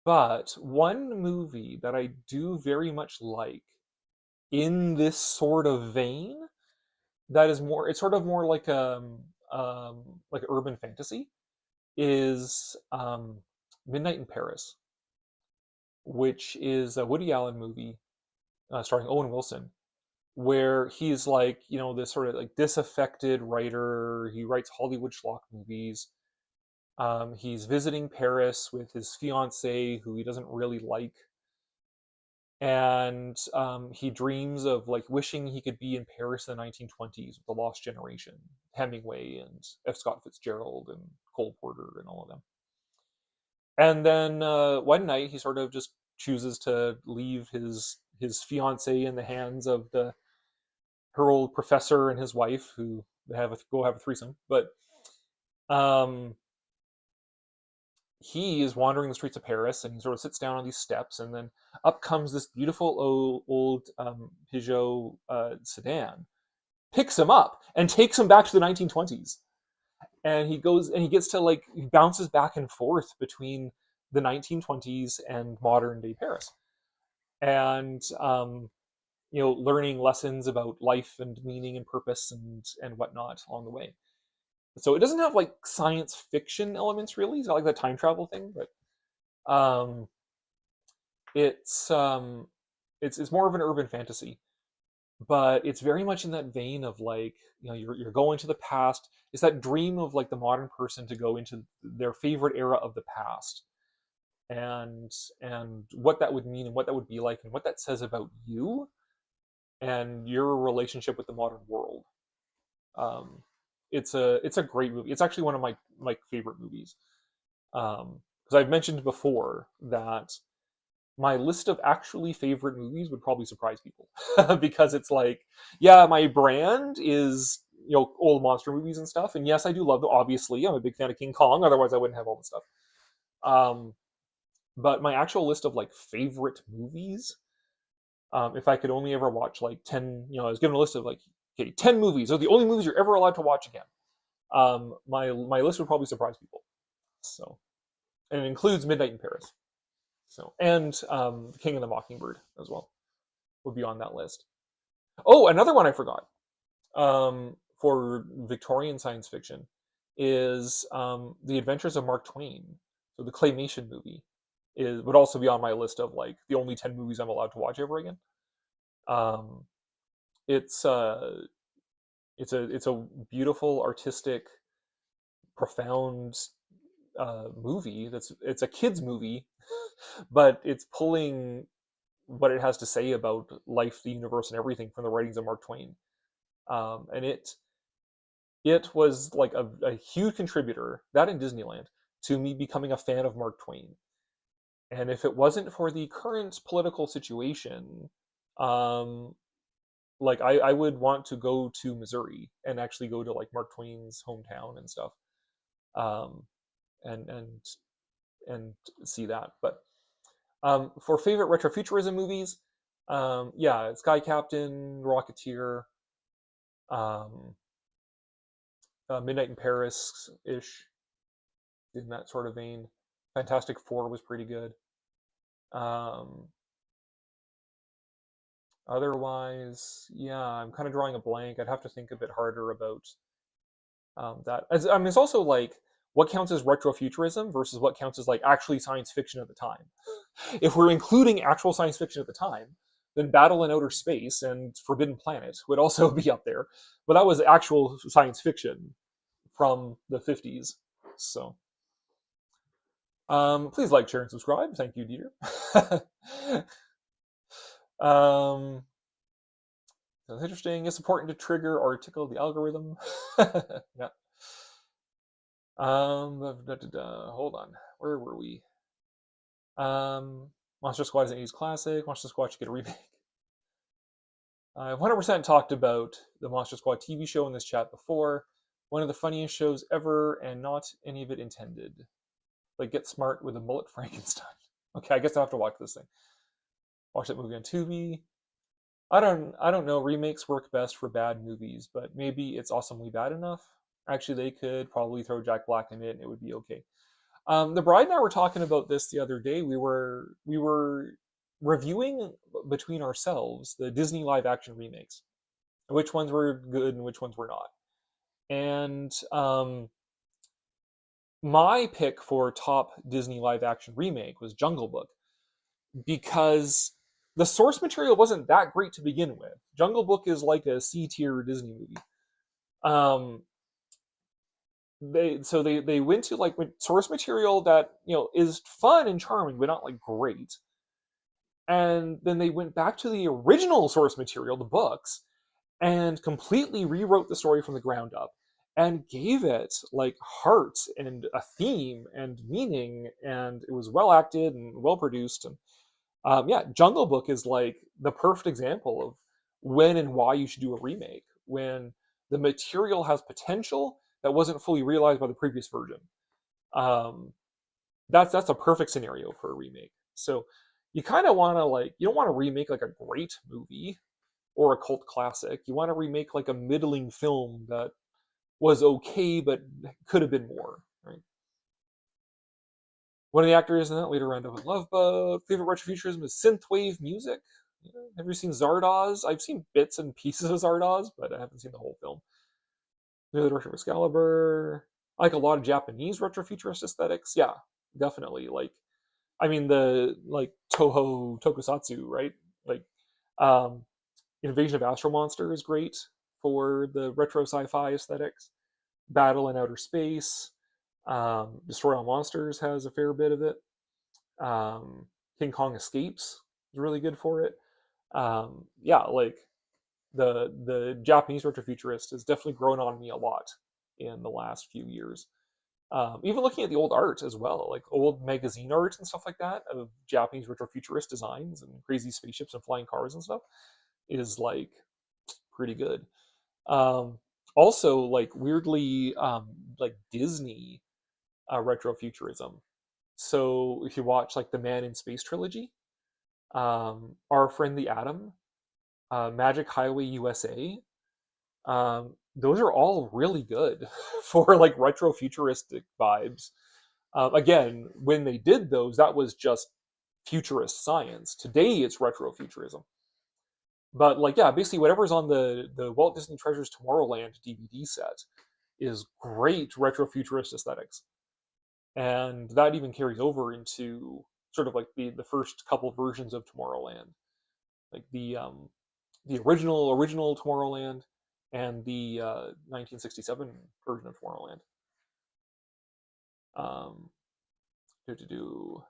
but one movie that I do very much like in this sort of vein, that is more, it's sort of more like urban fantasy, is Midnight in Paris, which is a Woody Allen movie starring Owen Wilson, where he's like, this sort of like disaffected writer. He writes Hollywood schlock movies. He's visiting Paris with his fiancée, who he doesn't really like, and he dreams of like wishing he could be in Paris in the 1920s with the Lost Generation, Hemingway and F. Scott Fitzgerald and Cole Porter and all of them. And then one night he sort of just chooses to leave his fiancée in the hands of her old professor and his wife, who go have a threesome. But he is wandering the streets of Paris, and he sort of sits down on these steps, and then up comes this beautiful old Peugeot sedan, picks him up, and takes him back to the 1920s. And he goes, and he gets to like, he bounces back and forth between the 1920s and modern day Paris, and learning lessons about life and meaning and purpose and whatnot along the way. So it doesn't have like science fiction elements really. It's not like the time travel thing, but it's more of an urban fantasy. But it's very much in that vein of like, you're going to the past. It's that dream of like the modern person to go into their favorite era of the past, and what that would mean and what that would be like and what that says about you and your relationship with the modern world. It's a great movie. It's actually one of my favorite movies. Because I've mentioned before that my list of actually favorite movies would probably surprise people because it's like, yeah, my brand is old monster movies and stuff, and yes, I do love them. Obviously, I'm a big fan of King Kong. Otherwise, I wouldn't have all the stuff. Um, but my actual list of like favorite movies, if I could only ever watch like 10, I was given a list of like, okay, 10 movies are the only movies you're ever allowed to watch again. My list would probably surprise people. So, and it includes Midnight in Paris. So, and King and the Mockingbird as well would be on that list. Oh, another one I forgot for Victorian science fiction is The Adventures of Mark Twain. So the claymation movie would also be on my list of like the only 10 movies I'm allowed to watch ever again. Um, it's it's a beautiful, artistic, profound movie. It's a kids movie, but it's pulling what it has to say about life, the universe, and everything from the writings of Mark Twain. And it was like a huge contributor, that in Disneyland, to me becoming a fan of Mark Twain. And if it wasn't for the current political situation, um, like I would want to go to Missouri and actually go to like Mark Twain's hometown and stuff, um, and and see that. But for favorite retrofuturism movies, yeah, Sky Captain, Rocketeer, um, Midnight in Paris ish, in that sort of vein. Fantastic Four was pretty good. Um, Otherwise, yeah, I'm kind of drawing a blank. I'd have to think a bit harder about that. I mean, it's also like what counts as retrofuturism versus what counts as like actually science fiction at the time. If we're including actual science fiction at the time, then Battle in Outer Space and Forbidden Planet would also be up there. But that was actual science fiction from the 50s. So please like, share, and subscribe. Thank you, Dieter. um, that's interesting. It's important to trigger or tickle the algorithm. Yeah. Hold on. Where were we? Monster Squad is an 80s classic. Monster Squad should get a remake. I've 100% talked about the Monster Squad TV show in this chat before. One of the funniest shows ever, and not any of it intended. Like, get smart with a mullet Frankenstein. Okay, I guess I have to watch this thing. Watch that movie on Tubi. I don't know. Remakes work best for bad movies, but maybe it's awesomely bad enough. Actually, they could probably throw Jack Black in it, and it would be okay. The bride and I were talking about this the other day. We were reviewing between ourselves the Disney live action remakes, which ones were good and which ones were not. And my pick for top Disney live action remake was Jungle Book, because the source material wasn't that great to begin with. Jungle Book is like a C tier Disney movie. Um, they went to like source material that is fun and charming, but not like great. And then they went back to the original source material, the books, and completely rewrote the story from the ground up and gave it like heart and a theme and meaning, and it was well acted and well produced. And yeah, Jungle Book is like the perfect example of when and why you should do a remake, when the material has potential that wasn't fully realized by the previous version. Um, that's a perfect scenario for a remake. So you kind of want to like, you don't want to remake like a great movie or a cult classic. You want to remake like a middling film that was okay but could have been more, right? One of the actors in that later ended up with Love Boat. Favorite retrofuturism is synthwave music. Yeah. Have you seen Zardoz? I've seen bits and pieces of Zardoz, but I haven't seen the whole film. The director of Excalibur. I like a lot of Japanese retrofuturist aesthetics. Yeah, definitely. Like, I mean, the like Toho Tokusatsu, right? Like, um, Invasion of Astro Monster is great for the retro sci-fi aesthetics. Battle in Outer Space, Destroy All Monsters has a fair bit of it. King Kong Escapes is really good for it. Yeah, like the Japanese retrofuturist has definitely grown on me a lot in the last few years. Even looking at the old art as well, like old magazine art and stuff like that of Japanese retrofuturist designs and crazy spaceships and flying cars and stuff is like pretty good. Um, Also, like weirdly, like Disney retrofuturism. So if you watch like the Man in Space trilogy, Our Friend the Atom, Magic Highway USA, those are all really good for like retrofuturistic vibes. Again, when they did those, that was just futurist science. Today, it's retrofuturism. But like, yeah, basically whatever's on the Walt Disney Treasures Tomorrowland DVD set is great retrofuturist aesthetics, and that even carries over into sort of like the first couple versions of Tomorrowland, like the original Tomorrowland and the 1967 version of Tomorrowland. Um, do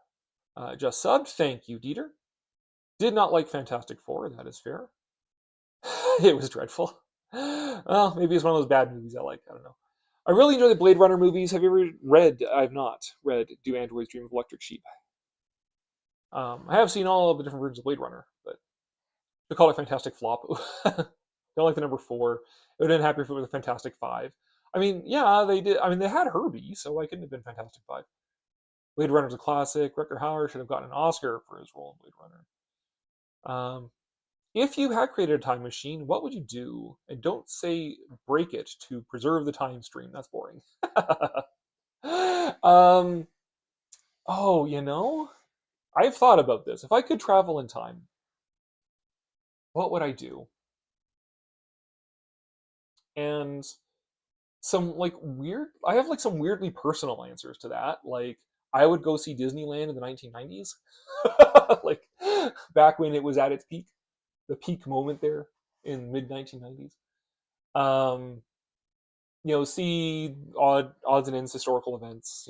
just subbed. Thank you, Dieter. Did not like Fantastic Four. That is fair. It was dreadful. Well, maybe it's one of those bad movies I like. I don't know. I really enjoy the Blade Runner movies. Have you ever read? I've not read Do Androids Dream of Electric Sheep? I have seen all of the different versions of Blade Runner, but they call it Fantastic Flop. Don't like the number 4. It would have been happier if it was a Fantastic 5. I mean, yeah, they did. I mean, they had Herbie, so why couldn't it have been Fantastic 5? Blade Runner's a classic. Rutger Hauer should have gotten an Oscar for his role in Blade Runner. If you had created a time machine, what would you do? And don't say break it to preserve the time stream. That's boring. um, oh, I've thought about this. If I could travel in time, what would I do? And some like weird, I have like some weirdly personal answers to that. Like, I would go see Disneyland in the 1990s, like back when it was at its peak, the peak moment there in mid 1990s. Um, see odds and ends historical events.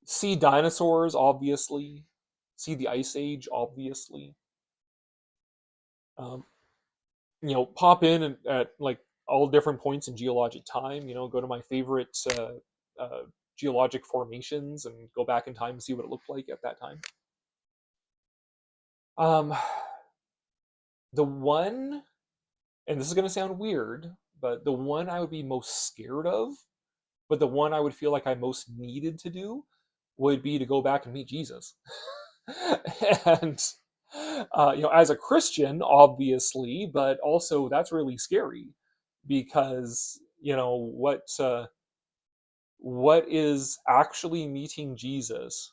See dinosaurs, obviously. See the Ice Age, obviously. Um, pop in at like all different points in geologic time. Go to my favorite geologic formations and go back in time and see what it looked like at that time. Um, the one, and this is going to sound weird, but the one I would be most scared of, but the one I would feel like I most needed to do, would be to go back and meet Jesus. And as a Christian, obviously, but also that's really scary because what is actually meeting Jesus?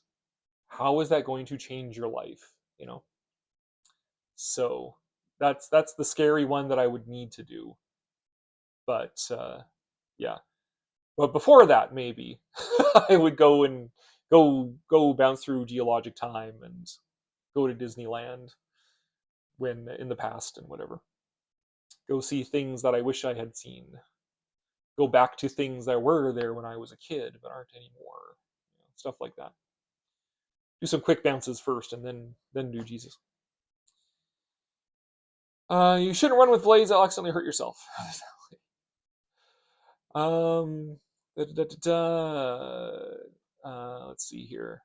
How is that going to change your life? So that's the scary one that I would need to do. But yeah, but before that, maybe I would go bounce through geologic time and go to Disneyland when in the past and whatever. Go see things that I wish I had seen. Go back to things that were there when I was a kid but aren't anymore. Stuff like that. Do some quick bounces first and then do Jesus. You shouldn't run with blades. That'll accidentally hurt yourself. um, da, da, da, da. Let's see here.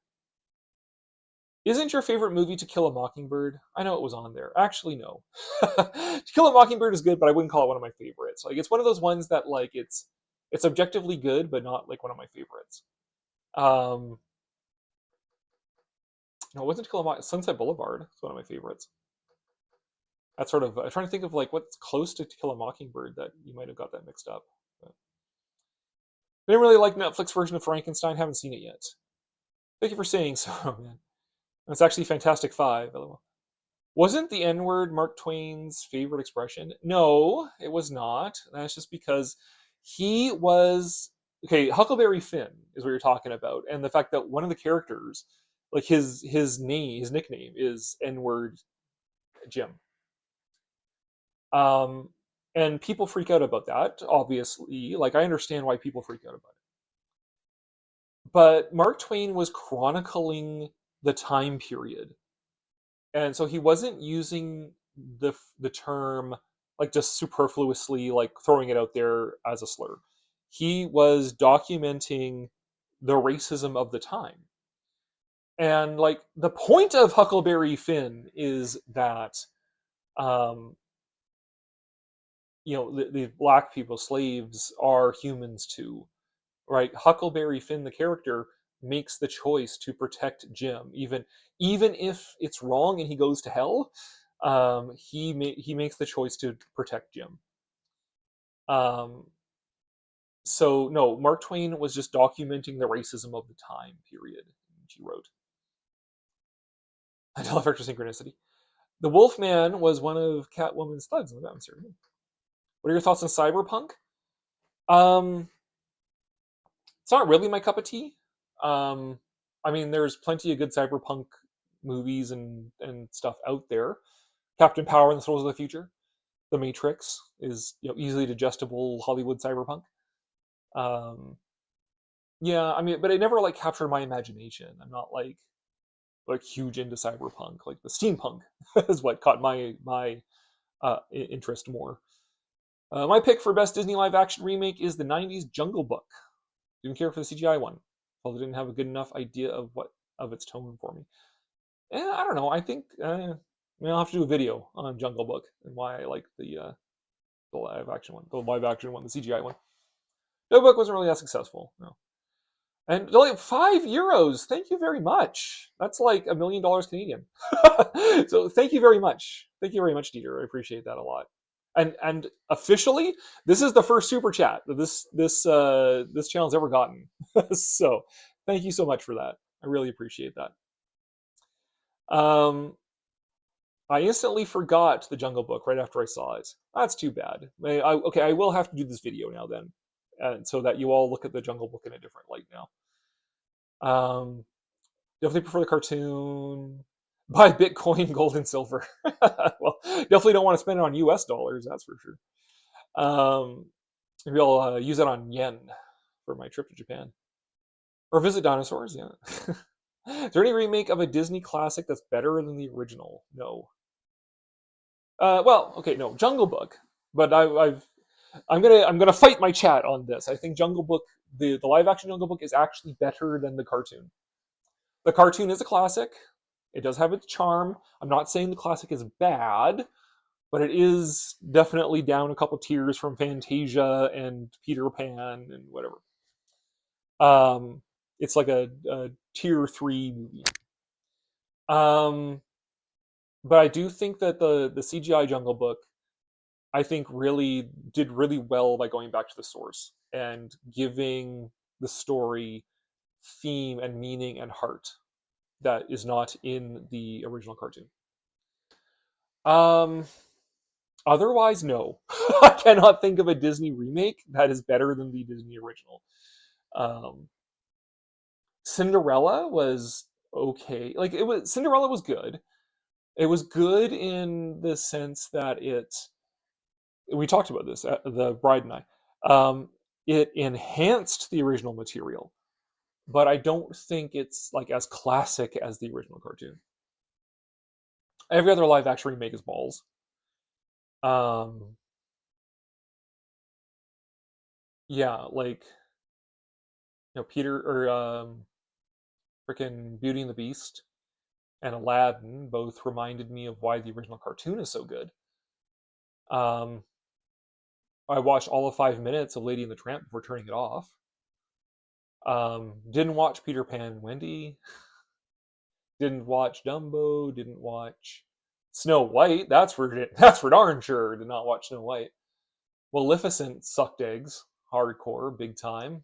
Isn't your favorite movie To Kill a Mockingbird? I know it was on there. Actually, no. To Kill a Mockingbird is good, but I wouldn't call it one of my favorites. Like, it's one of those ones that like it's objectively good, but not like one of my favorites. No, it wasn't To Kill a Mockingbird. Sunset Boulevard is one of my favorites. That's sort of, I'm trying to think of like what's close to Kill a Mockingbird that you might have got that mixed up. But I didn't really like Netflix version of Frankenstein. Haven't seen it yet. Thank you for saying so, man. It's actually Fantastic Five. Wasn't the N word Mark Twain's favorite expression? No, it was not. That's just because he was okay. Huckleberry Finn is what you're talking about, and the fact that one of the characters, like his nickname is N word Jim. And people freak out about that, obviously. Like, I understand why people freak out about it. But Mark Twain was chronicling the time period. And so he wasn't using the term like just superfluously, like throwing it out there as a slur. he was documenting the racism of the time. And like the point of Huckleberry Finn is that um, the black people, slaves, are humans too, right? Huckleberry Finn, the character, makes the choice to protect Jim, even if it's wrong and he goes to hell. He makes the choice to protect Jim. So no, Mark Twain was just documenting the racism of the time period. She wrote. I love extra synchronicity. The Wolfman was one of Catwoman's thugs in the Batman series. What are your thoughts on Cyberpunk? Um, it's not really my cup of tea. Um, I mean, there's plenty of good cyberpunk movies and stuff out there. Captain Power and the Souls of the Future. The Matrix is easily digestible Hollywood cyberpunk. Yeah, I mean, but it never like captured my imagination. I'm not like huge into cyberpunk. Like the steampunk is what caught my interest more. My pick for best Disney live action remake is the '90s Jungle Book. Didn't care for the CGI one, although I didn't have a good enough idea of its tone for me. I don't know. I think I'll have to do a video on Jungle Book and why I like the live action one, the CGI one. Jungle Book wasn't really that successful. No. And like €5. Thank you very much. That's like $1 million Canadian. So thank you very much. Thank you very much, Dieter. I appreciate that a lot. And officially, this is the first super chat that this channel's ever gotten. So thank you so much for that. I really appreciate that. I instantly forgot the Jungle Book right after I saw it. That's too bad. Okay, I will have to do this video now then, and so that you all look at the Jungle Book in a different light now. Definitely prefer the cartoon. Buy Bitcoin, gold, and silver. Well, definitely don't want to spend it on US dollars, that's for sure. Maybe I'll use it on yen for my trip to Japan. Or visit dinosaurs, yeah. Is there any remake of a Disney classic that's better than the original? No. Well, okay, no, Jungle Book. But I'm gonna fight my chat on this. I think Jungle Book, the live action Jungle Book, is actually better than the cartoon. The cartoon is a classic. It does have its charm. I'm not saying the classic is bad, but it is definitely down a couple tiers from Fantasia and Peter Pan and whatever. It's like a tier 3 movie. But I do think that the CGI Jungle Book, I think, really did really well by going back to the source and giving the story theme and meaning and heart that is not in the original cartoon. Otherwise, no. I cannot think of a Disney remake that is better than the Disney original. Cinderella was okay. Cinderella was good. It was good in the sense that we talked about this, the bride and I. It enhanced the original material, but I don't think it's like as classic as the original cartoon. Every other live action remake is balls. Yeah, like Peter or freaking Beauty and the Beast and Aladdin both reminded me of why the original cartoon is so good. I watched all of 5 minutes of Lady and the Tramp before turning it off. Didn't watch Peter Pan and Wendy. Didn't watch Dumbo. Didn't watch Snow White. That's for darn sure. Did not watch Snow White. Maleficent sucked eggs, hardcore, big time.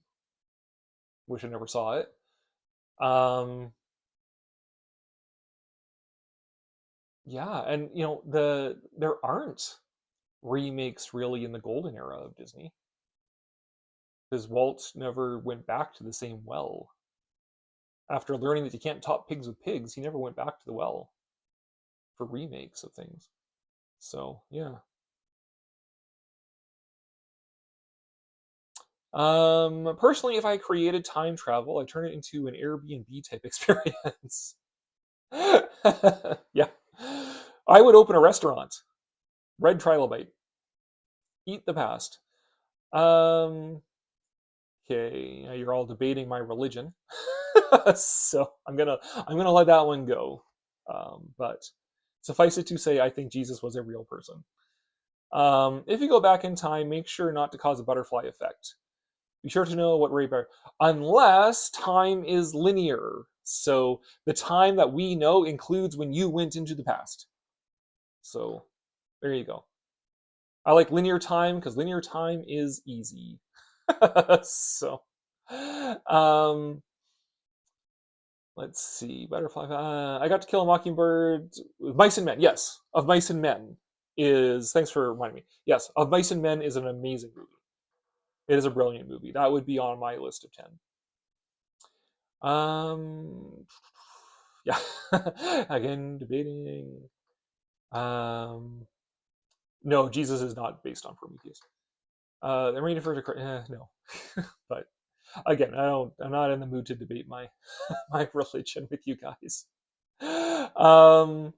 Wish I never saw it. Yeah, and there aren't remakes really in the golden era of Disney because Walt never went back to the same well. After learning that you can't top pigs with pigs, he never went back to the well for remakes of things. So yeah. Personally, if I created time travel, I turn it into an Airbnb type experience. Yeah. I would open a restaurant. Red Trilobite. Eat the past. Okay, you're all debating my religion, so I'm gonna let that one go. But suffice it to say, I think Jesus was a real person. If you go back in time, make sure not to cause a butterfly effect. Be sure to know what unless time is linear. So the time that we know includes when you went into the past. So there you go. I like linear time because linear time is easy. So, let's see. Butterfly. I got to kill a mockingbird. Mice and Men. Yes, Of Mice and Men is. Thanks for reminding me. Yes, Of Mice and Men is an amazing movie. It is a brilliant movie. That would be on my list of 10. Yeah. Again, debating. No, Jesus is not based on Prometheus. I'm reading for no, but again, I'm not in the mood to debate my my religion with you guys. I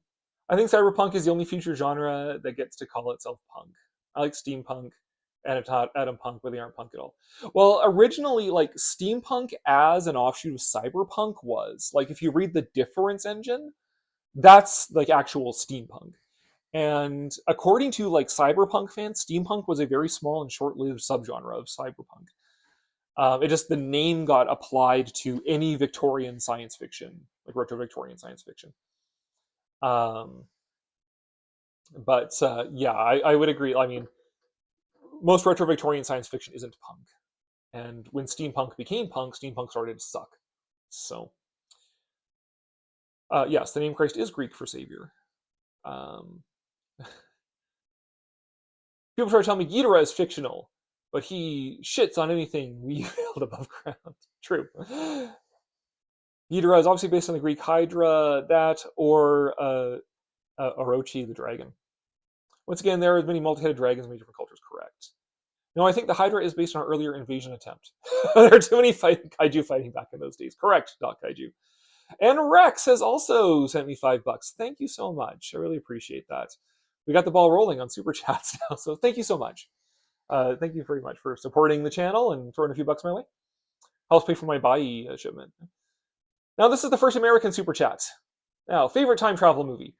think cyberpunk is the only future genre that gets to call itself punk. I like steampunk and Adam Punk, but they aren't punk at all. Well, originally, like steampunk as an offshoot of cyberpunk was like if you read the Difference engine, that's like actual steampunk. And according to like cyberpunk fans, steampunk was a very small and short-lived subgenre of cyberpunk. It just the name got applied to any Victorian science fiction, like retro Victorian science fiction. Um, but yeah, I would agree. I mean, most retro Victorian science fiction isn't punk, and when steampunk became punk, steampunk started to suck. So, yes, the name Christ is Greek for savior. Um, People try to tell me Ghidorah is fictional, but he shits on anything we build above ground. True. Ghidorah is obviously based on the Greek Hydra, that, or Orochi the dragon. Once again, there are many multi-headed dragons in many different cultures, correct. No, I think the Hydra is based on an earlier invasion attempt. There are too many kaiju fighting back in those days. Correct, Doc Kaiju. And Rex has also sent me $5. Thank you so much. I really appreciate that. We got the ball rolling on Super Chats now, so thank you so much. Thank you very much for supporting the channel and throwing a few bucks my way. Helps pay for my buy shipment. Now, this is the first American Super Chat. Now, favorite time travel movie.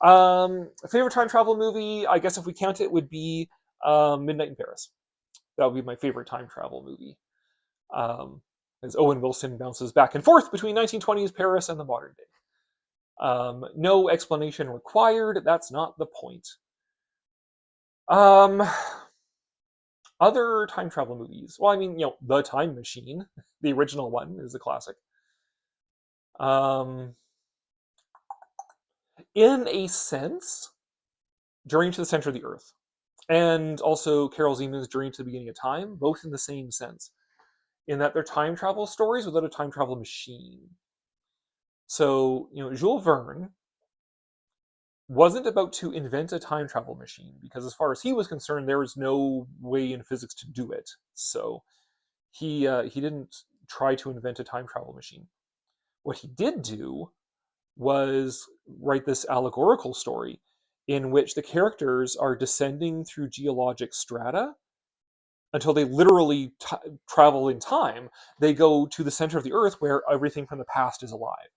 Favorite time travel movie, I guess if we count it, would be Midnight in Paris. That would be my favorite time travel movie. As Owen Wilson bounces back and forth between 1920s Paris and the modern day. No explanation required. That's not the point. Other time travel movies. Well, I mean, The Time Machine, the original one, is a classic. In a sense, Journey to the Center of the Earth, and also Carol Zeman's Journey to the Beginning of Time, both in the same sense, in that they're time travel stories without a time travel machine. So, Jules Verne wasn't about to invent a time travel machine because, as far as he was concerned, there was no way in physics to do it. So, he didn't try to invent a time travel machine. What he did do was write this allegorical story in which the characters are descending through geologic strata until they literally travel in time. They go to the center of the earth where everything from the past is alive.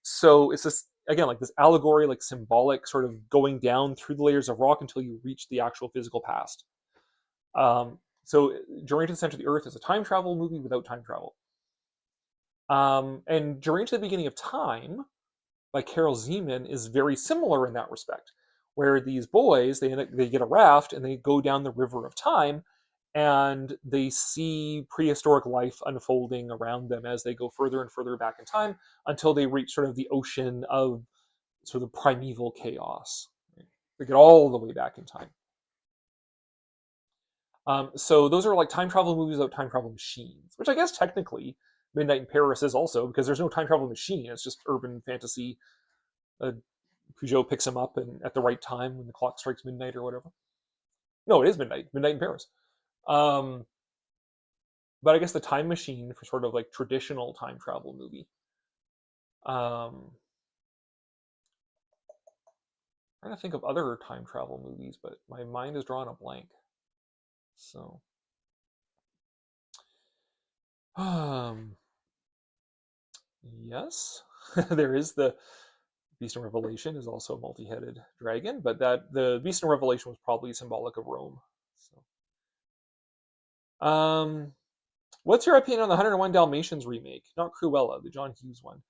So it's this, again, like this allegory, like symbolic sort of going down through the layers of rock until you reach the actual physical past. So Journey to the Center of the Earth is a time travel movie without time travel. And Journey to the Beginning of Time by Carol Zeman is very similar in that respect, where these boys, they get a raft and they go down the river of time and they see prehistoric life unfolding around them as they go further and further back in time until they reach sort of the ocean of sort of primeval chaos. They get all the way back in time. So those are like time travel movies without time travel machines, which I guess technically Midnight in Paris is also, because there's no time travel machine. It's just urban fantasy. Peugeot picks him up and at the right time when the clock strikes midnight or whatever. No, it is midnight in Paris. But I guess the time machine for sort of like traditional time travel movie. I'm trying to think of other time travel movies, but my mind is drawn a blank. So Yes, there is the Beast in Revelation is also a multi-headed dragon, but that the Beast in Revelation was probably symbolic of Rome. So, what's your opinion on the 101 Dalmatians remake? Not Cruella, the John Hughes one.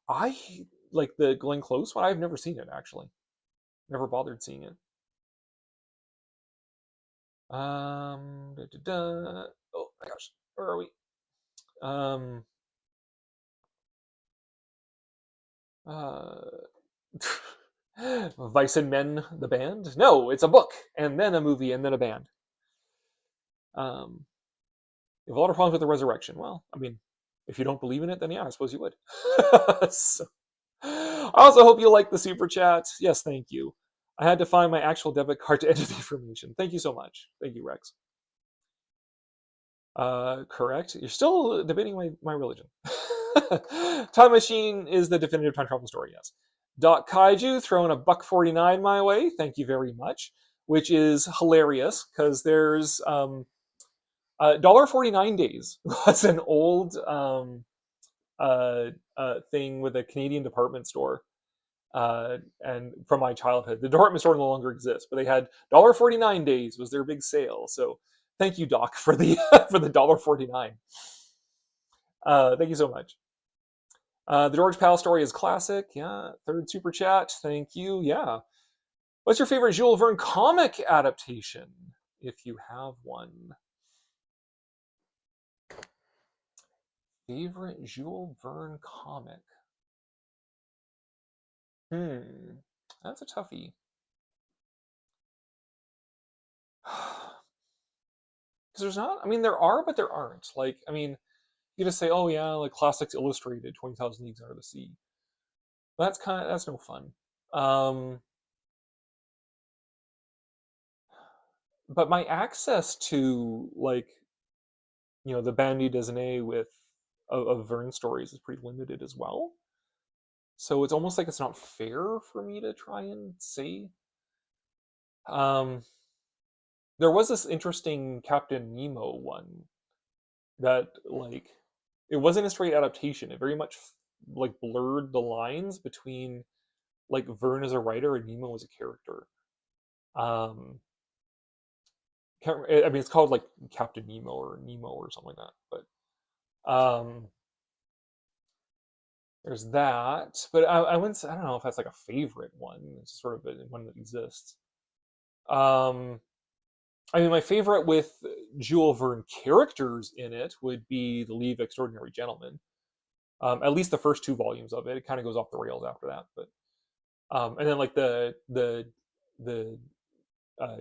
I like the Glenn Close one. I've never seen it actually. Never bothered seeing it. Oh my gosh, where are we? Vice and Men, the band? No, it's a book, and then a movie, and then a band. You have a lot of problems with the resurrection. Well, I mean, if you don't believe in it, then yeah, I suppose you would. So, I also hope you like the super chat. Yes, thank you. I had to find my actual debit card to enter the information. Thank you so much. Thank you, Rex. Correct. You're still debating my religion. Time Machine is the definitive time travel story, yes. Doc Kaiju throwing a $1.49 my way. Thank you very much. Which is hilarious because there's $1.49 Days was an old thing with a Canadian department store. And from my childhood, the department store no longer exists, but they had $1.49 Days was their big sale. So thank you, Doc, for the for the $1.49. Thank you so much. The George Pal story is classic. Yeah. Third super chat. Thank you. Yeah. What's your favorite Jules Verne comic adaptation, if you have one? Favorite Jules Verne comic? That's a toughie. Because there's not. I mean, there are, but there aren't. Like, I mean, you just say, oh yeah, like Classics Illustrated, 20,000 Leagues Under the Sea. That's no fun. But my access to like, the Bandy Disney with of Verne stories is pretty limited as well. So it's almost like it's not fair for me to try and say. There was this interesting Captain Nemo one that like it wasn't a straight adaptation. It very much like blurred the lines between like Verne as a writer and Nemo as a character. I mean, it's called like Captain Nemo or Nemo or something like that. But there's that. But I wouldn't say, I don't know if that's like a favorite one. It's sort of one that exists. I mean, my favorite with Jules Verne characters in it would be The League of Extraordinary Gentlemen. At least the first two volumes of it. It kind of goes off the rails after that, but and then like the uh,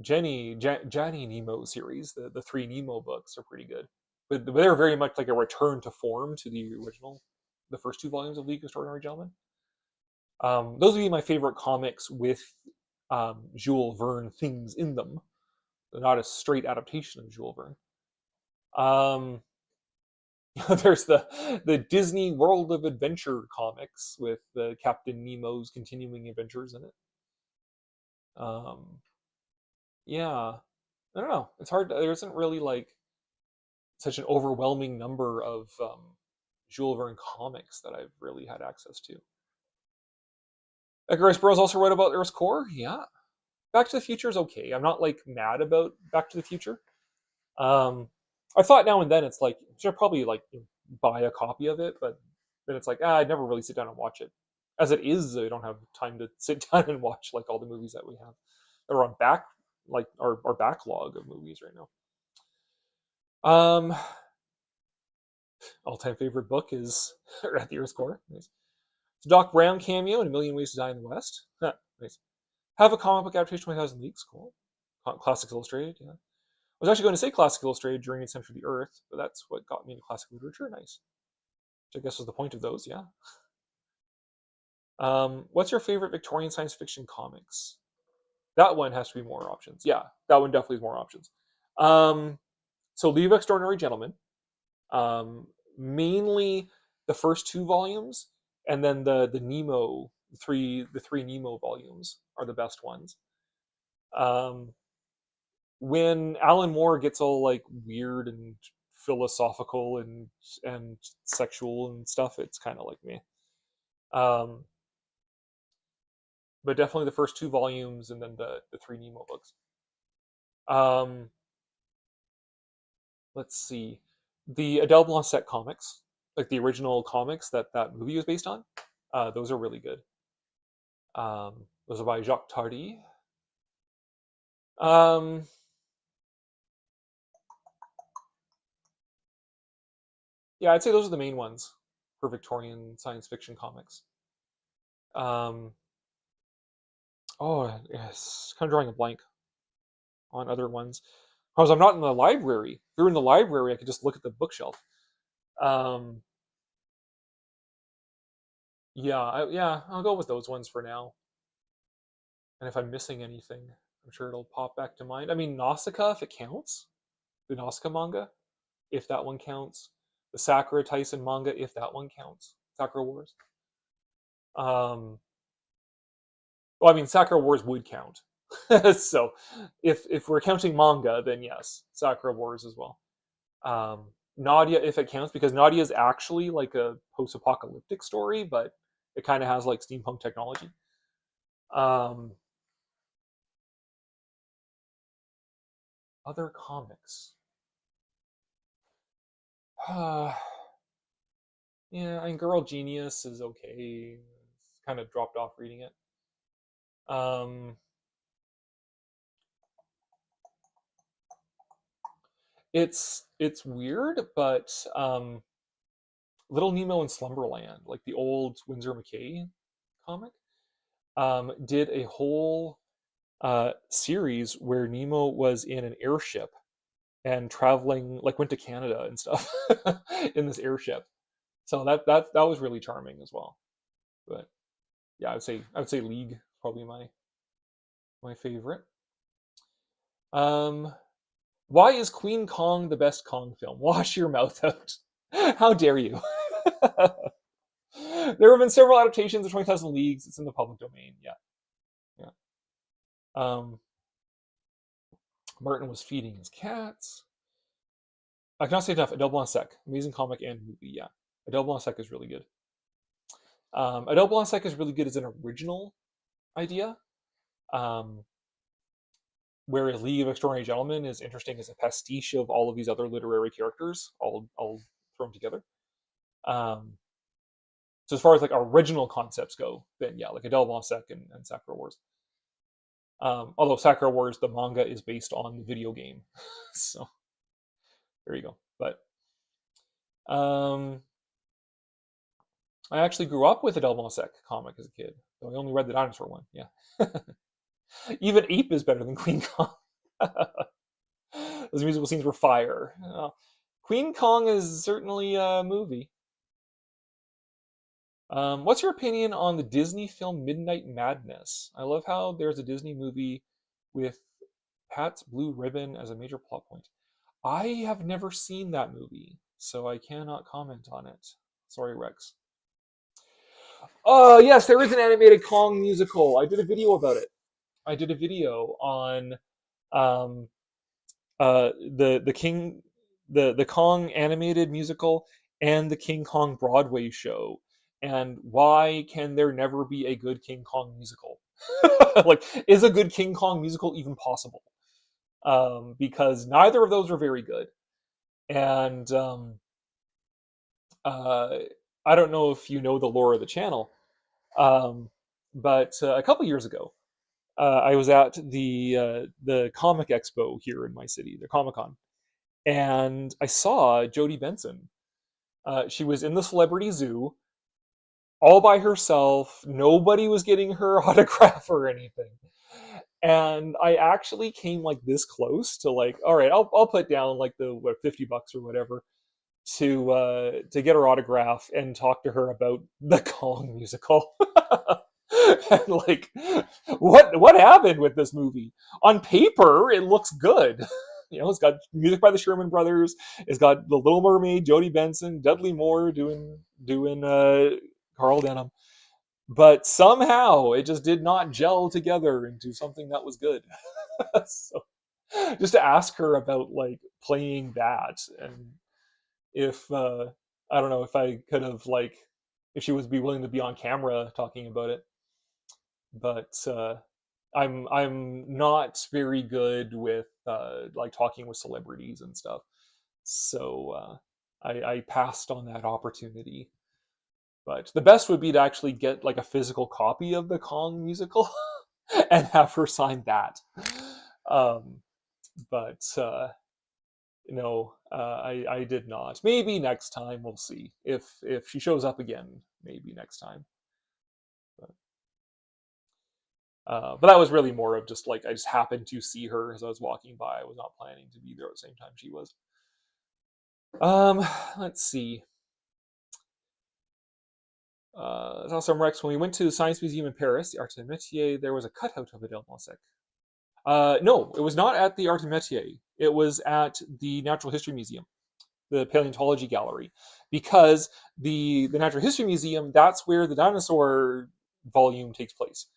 Johnny Nemo series, the three Nemo books are pretty good, but they're very much like a return to form to the original, the first two volumes of League of Extraordinary Gentlemen. Those would be my favorite comics with Jules Verne things in them. They're not a straight adaptation of Jules Verne. There's the Disney World of Adventure comics with the Captain Nemo's continuing adventures in it. Yeah, I don't know. It's hard. There isn't really like such an overwhelming number of Jules Verne comics that I've really had access to. Edgar Rice Burroughs also wrote about Earth's core. Yeah, Back to the Future is okay. I'm not like mad about Back to the Future. I thought now and then it's like should probably like buy a copy of it, but then it's like I'd never really sit down and watch it. As it is, I don't have time to sit down and watch like all the movies that we have that are on like our backlog of movies right now. All-time favorite book is At the Earth's Core. Nice. It's a Doc Brown cameo in A Million Ways to Die in the West. Nice. Have a comic book adaptation, 20,000 Leagues. Cool. Classics Illustrated. Yeah. I was actually going to say Classic Illustrated during its Center of the Earth, but that's what got me into classic literature. Nice. Which I guess was the point of those, yeah. What's your favorite Victorian science fiction comics? That one has to be more options. Yeah, that one definitely has more options. So League of Extraordinary Gentlemen. Mainly the first two volumes, and then the Nemo the three Nemo volumes are the best ones. When Alan Moore gets all like weird and philosophical and sexual and stuff, it's kind of like me. Um, but definitely the first 2 volumes and then the 3 Nemo books. Um, let's see, the Adele Blanc comics, like the original comics that movie was based on, those are really good. Those are by Jacques Tardy. Yeah, I'd say those are the main ones for Victorian science fiction comics. Um, oh, yes, kind of drawing a blank on other ones. Because I'm not in the library. If you're in the library, I could just look at the bookshelf. Um, yeah, I'll go with those ones for now. And if I'm missing anything, I'm sure it'll pop back to mind. I mean, Nausicaa, if it counts, the Nausicaa manga, if that one counts. The Sakura Tyson manga, if that one counts. Sakura Wars. Well, I mean, Sakura Wars would count. So, if we're counting manga, then yes, Sakura Wars as well. Nadia, if it counts, because Nadia is actually like a post-apocalyptic story, but it kind of has like steampunk technology. Other comics. Yeah, and Girl Genius is okay. Kind of dropped off reading it. It's weird, but Little Nemo in Slumberland, like the old Winsor McCay comic, did a whole series where Nemo was in an airship and traveling, like went to Canada and stuff in this airship. So that was really charming as well. But yeah, I would say League probably my favorite. Why is Queen Kong the best Kong film? Wash your mouth out. How dare you? There have been several adaptations of 20,000 Leagues. It's in the public domain. Yeah. Yeah. Martin was feeding his cats. I cannot say enough. Adele Blanc, amazing comic and movie. Yeah. Adele Blanc is really good. Adele Blanc is really good as an original idea. Whereas League of Extraordinary Gentlemen is interesting as a pastiche of all of these other literary characters, all thrown together. So as far as like original concepts go, then yeah, like Adele Blanc and Sakura Wars. Although Sakura Wars, the manga is based on the video game, so there you go. But I actually grew up with a Adele Blanc comic as a kid, though I only read the dinosaur one. Yeah, even Ape is better than Queen Kong. Those musical scenes were fire. Queen Kong is certainly a movie. What's your opinion on the Disney film Midnight Madness? I love how there's a Disney movie with Pat's Blue Ribbon as a major plot point. I have never seen that movie, so I cannot comment on it. Sorry, Rex. Oh, yes, there is an animated Kong musical. I did a video about it. I did a video on um, the Kong animated musical and the King Kong Broadway show, and why can there never be a good King Kong musical? Like, is a good King Kong musical even possible? Because neither of those are very good, and I don't know if you know the lore of the channel, but a couple years ago, I was at the comic expo here in my city, the Comic Con, and I saw Jodie Benson. She was in the celebrity zoo, all by herself. Nobody was getting her autograph or anything. And I actually came like this close to like, all right, I'll put down like the $50 or whatever to get her autograph and talk to her about the Kong musical. And like, what happened with this movie? On paper, it looks good. You know, it's got music by the Sherman Brothers. It's got the Little Mermaid, Jodie Benson, Dudley Moore doing Carl Denham. But somehow it just did not gel together into something that was good. So just to ask her about like playing that, and if I don't know if I could have like if she would be willing to be on camera talking about it. But I'm not very good with like talking with celebrities and stuff. So I passed on that opportunity. But the best would be to actually get like a physical copy of the Kong musical and have her sign that. Um, but no, I did not. Maybe next time we'll see if she shows up again. Maybe next time. But that was really more of just like I just happened to see her as I was walking by. I was not planning to be there at the same time she was. Let's see. It's awesome, Rex. When we went to the Science Museum in Paris, the Art Métier, there was a cutout of Adele Mosek. No, it was not at the Art Métier. It was at the Natural History Museum, the Paleontology Gallery, because the Natural History Museum, that's where the dinosaur volume takes place.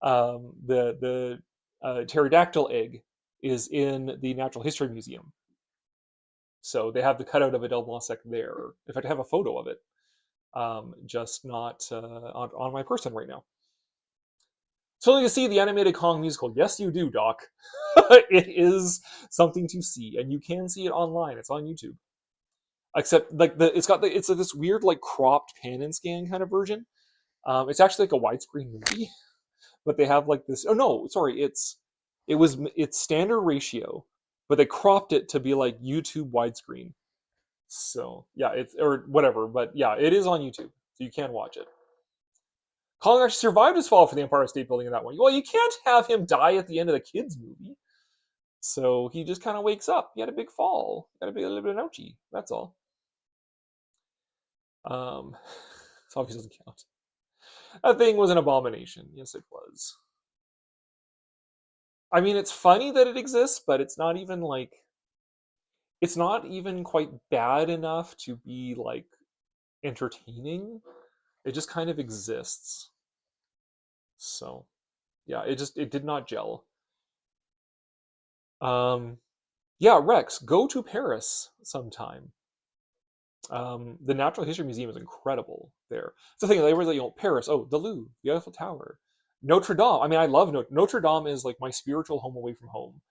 The pterodactyl egg is in the Natural History Museum. So they have the cutout of Adele Blanc there. In fact, I have a photo of it, just not on my person right now. So you see the animated Kong musical. Yes, you do, Doc. It is something to see, and you can see it online. It's on YouTube. Except like it's this weird like cropped pan and scan kind of version. It's actually like a widescreen movie, but they have like this. Oh no, sorry, it's standard ratio, but they cropped it to be like YouTube widescreen. So yeah, it's or whatever, but yeah, it is on YouTube, so you can watch it. Kong actually survived his fall for the Empire State Building in that one. Well, you can't have him die at the end of the kids movie. So he just kind of wakes up. He had a big fall. Got a little bit of an ouchie. That's all. So obviously doesn't count. That thing was an abomination. Yes, it was. I mean, it's funny that it exists, but it's not even like it's not even quite bad enough to be like entertaining. It just kind of exists. So, yeah, it did not gel. Yeah, Rex, go to Paris sometime. The Natural History Museum is incredible there. It's the thing, like, everyone's like, Paris, oh, the Louvre, the Eiffel Tower, Notre Dame. I mean, I love Notre Dame is like my spiritual home away from home.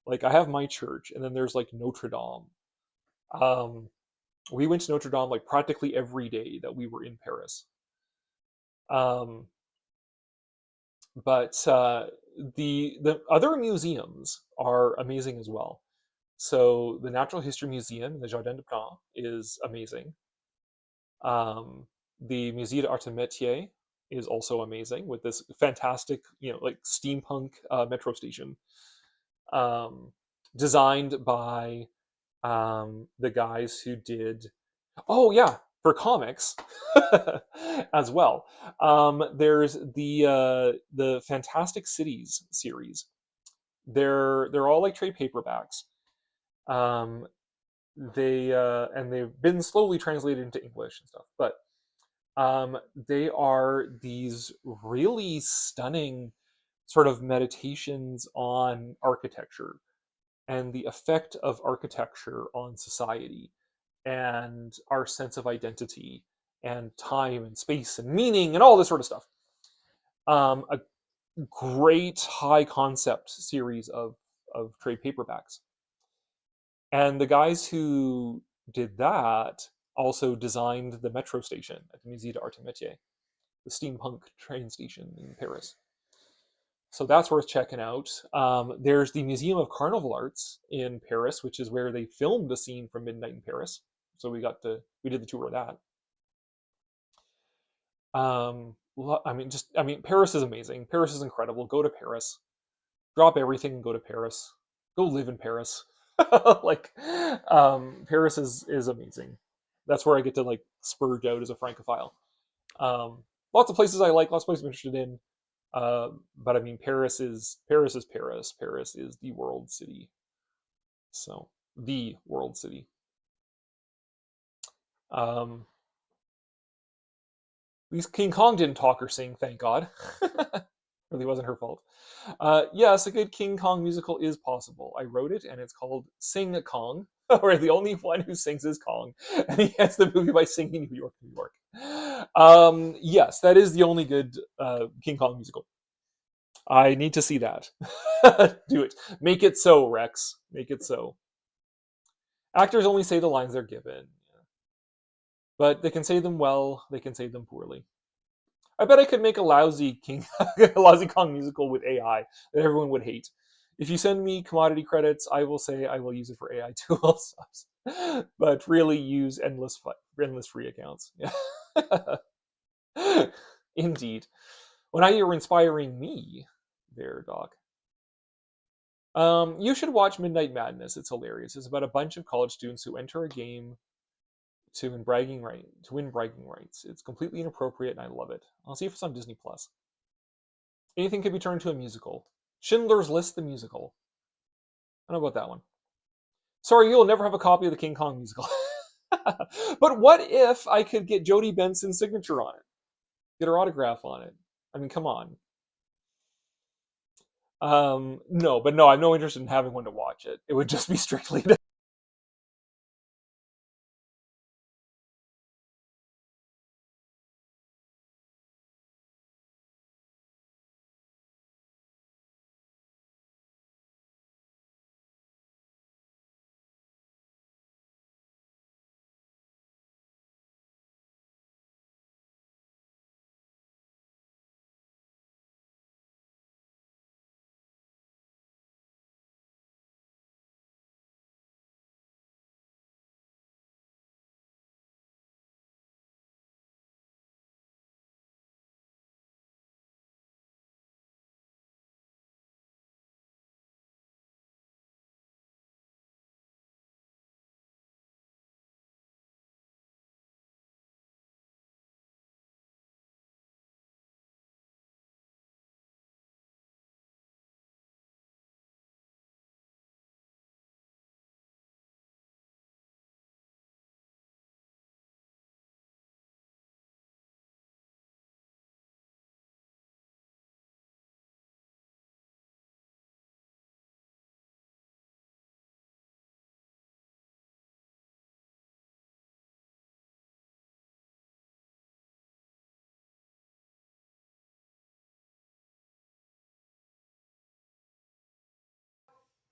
Like, I have my church, and then there's like Notre Dame. We went to Notre Dame like practically every day that we were in Paris. Um, but the other museums are amazing as well. So the Natural History Museum in the Jardin des Plantes is amazing. The Musée d'Art et Métier is also amazing with this fantastic, like steampunk metro station, designed by the guys who did. Oh yeah, for comics as well. There's the Fantastic Cities series. They're all like trade paperbacks. Um, and they've been slowly translated into English and stuff, but they are these really stunning sort of meditations on architecture and the effect of architecture on society and our sense of identity and time and space and meaning and all this sort of stuff. A great high concept series of trade paperbacks. And the guys who did that also designed the metro station at the Musée d'Art et Métier, the steampunk train station in Paris. So that's worth checking out. There's the Museum of Carnival Arts in Paris, which is where they filmed the scene from Midnight in Paris. So we did the tour of that. Paris is amazing. Paris is incredible. Go to Paris. Drop everything and go to Paris. Go live in Paris. Like, Paris is amazing. That's where I get to like spurge out as a Francophile. Lots of places I like, lots of places I'm interested in. But I mean, Paris is Paris. Paris is the world city. So the world city. At least King Kong didn't talk or sing, thank God. Really wasn't her fault. Yes, a good King Kong musical is possible. I wrote it, and it's called Sing Kong, where the only one who sings is Kong, and he ends the movie by singing New York, New York. Yes, that is the only good King Kong musical. I need to see that. Do it. Make it so, Rex. Make it so. Actors only say the lines they're given, but they can say them well. They can say them poorly. I bet I could make a lousy a lousy Kong musical with AI that everyone would hate. If you send me commodity credits, I will say I will use it for AI tools, but really use endless free accounts. Yeah. Indeed. Well, now you're inspiring me, there, Doc. You should watch Midnight Madness. It's hilarious. It's about a bunch of college students who enter a game to win bragging rights. It's completely inappropriate, and I love it. I'll see if it's on Disney Plus. Anything could be turned into a musical. Schindler's List the musical. I don't know about that one. Sorry, you'll never have a copy of the King Kong musical. But what if I could get Jodie Benson's signature on it? Get her autograph on it. I mean, come on. No, but no, I'm no interest in having one to watch it. It would just be strictly to...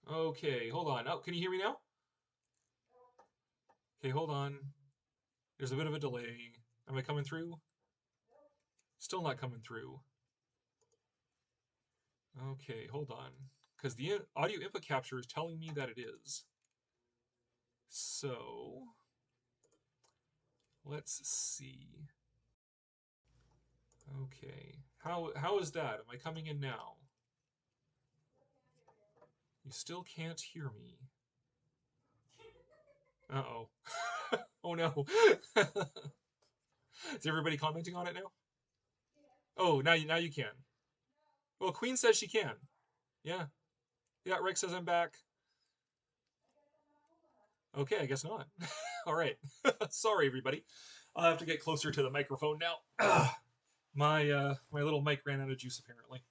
Okay, hold on. Oh, can you hear me now? Okay, hold on. There's a bit of a delay. Am I coming through? Still not coming through. Okay, hold on. Because the audio input capture is telling me that it is. So, let's see. Okay. How is that? Am I coming in now? You still can't hear me. Uh-oh. Oh no. Is everybody commenting on it now? Oh, now you can. Well, Queen says she can. Yeah. Yeah, Rick says I'm back. Okay, I guess not. All right. Sorry, everybody. I'll have to get closer to the microphone now. My little mic ran out of juice apparently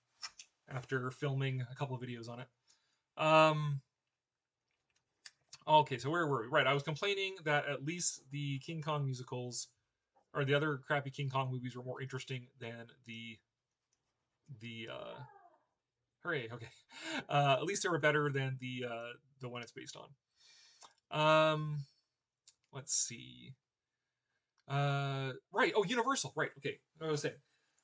after filming a couple of videos on it. Okay, so where were we? Right, I was complaining that at least the King Kong musicals or the other crappy King Kong movies were more interesting than the hooray, okay. At least they were better than the one it's based on. Let's see. Right. Oh, Universal. Right. Okay. What I was saying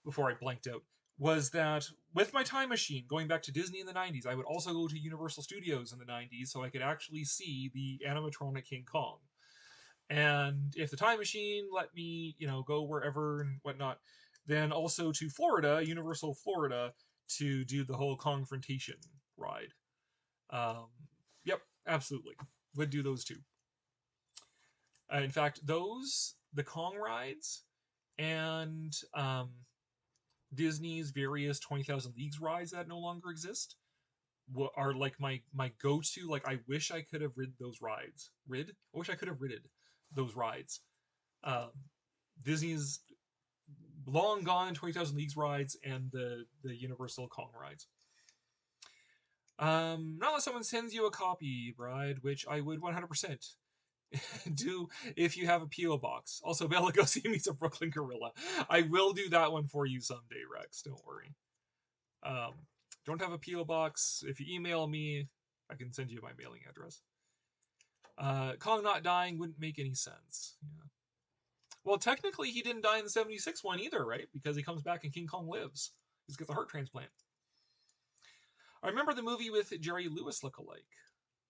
before I blanked out was that with my time machine, going back to Disney in the 90s, I would also go to Universal Studios in the 90s so I could actually see the animatronic King Kong. And if the time machine let me, go wherever and whatnot, then also to Florida, Universal Florida, to do the whole confrontation ride. Yep, absolutely. Would do those two. In fact, the Kong rides, and Disney's various 20,000 Leagues rides that no longer exist are like my go-to. Like, I wish I could have rid those rides. I wish I could have ridded those rides. Disney's long gone 20,000 Leagues rides and the Universal Kong rides. Not unless someone sends you a copy, Bride, which I would 100% do if you have a P.O. box. Also, Bella Lugosi meets a Brooklyn Gorilla. I will do that one for you someday, Rex. Don't worry. Don't have a P.O. box. If you email me, I can send you my mailing address. Kong not dying wouldn't make any sense. Yeah. Well, technically, he didn't die in the 76 one either, right? Because he comes back and King Kong lives. He's got the heart transplant. I remember the movie with Jerry Lewis lookalike.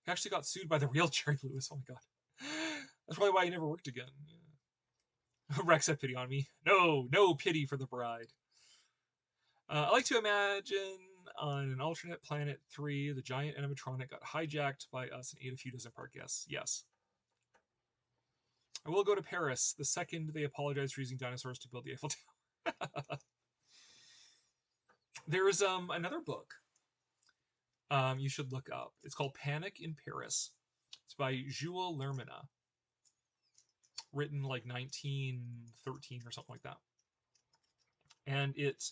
He actually got sued by the real Jerry Lewis. Oh my god. That's probably why he never worked again. Yeah. Rex had pity on me. No pity for the bride. I like to imagine on an alternate planet 3, the giant animatronic got hijacked by us and ate a few dozen park guests. Yes. I will go to Paris the second they apologize for using dinosaurs to build the Eiffel Tower. There is another book you should look up. It's called Panic in Paris. It's by Jules Lermina. Written like 1913 or something like that. And it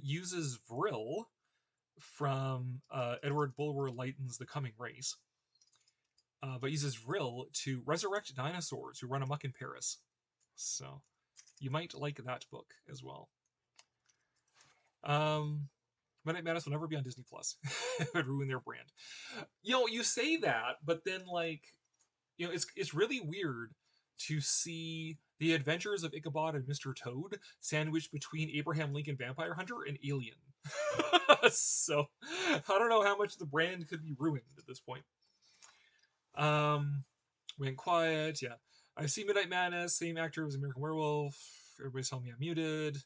uses Vril from Edward Bulwer Lytton's The Coming Race. But uses Vril to resurrect dinosaurs who run amok in Paris. So you might like that book as well. Midnight Madness will never be on Disney Plus. It would ruin their brand. You say that, but then it's really weird to see the adventures of Ichabod and Mr. Toad sandwiched between Abraham Lincoln Vampire Hunter and Alien. So I don't know how much the brand could be ruined at this point. Went quiet, yeah. I've seen Midnight Madness, same actor as American Werewolf. Everybody's telling me I'm muted.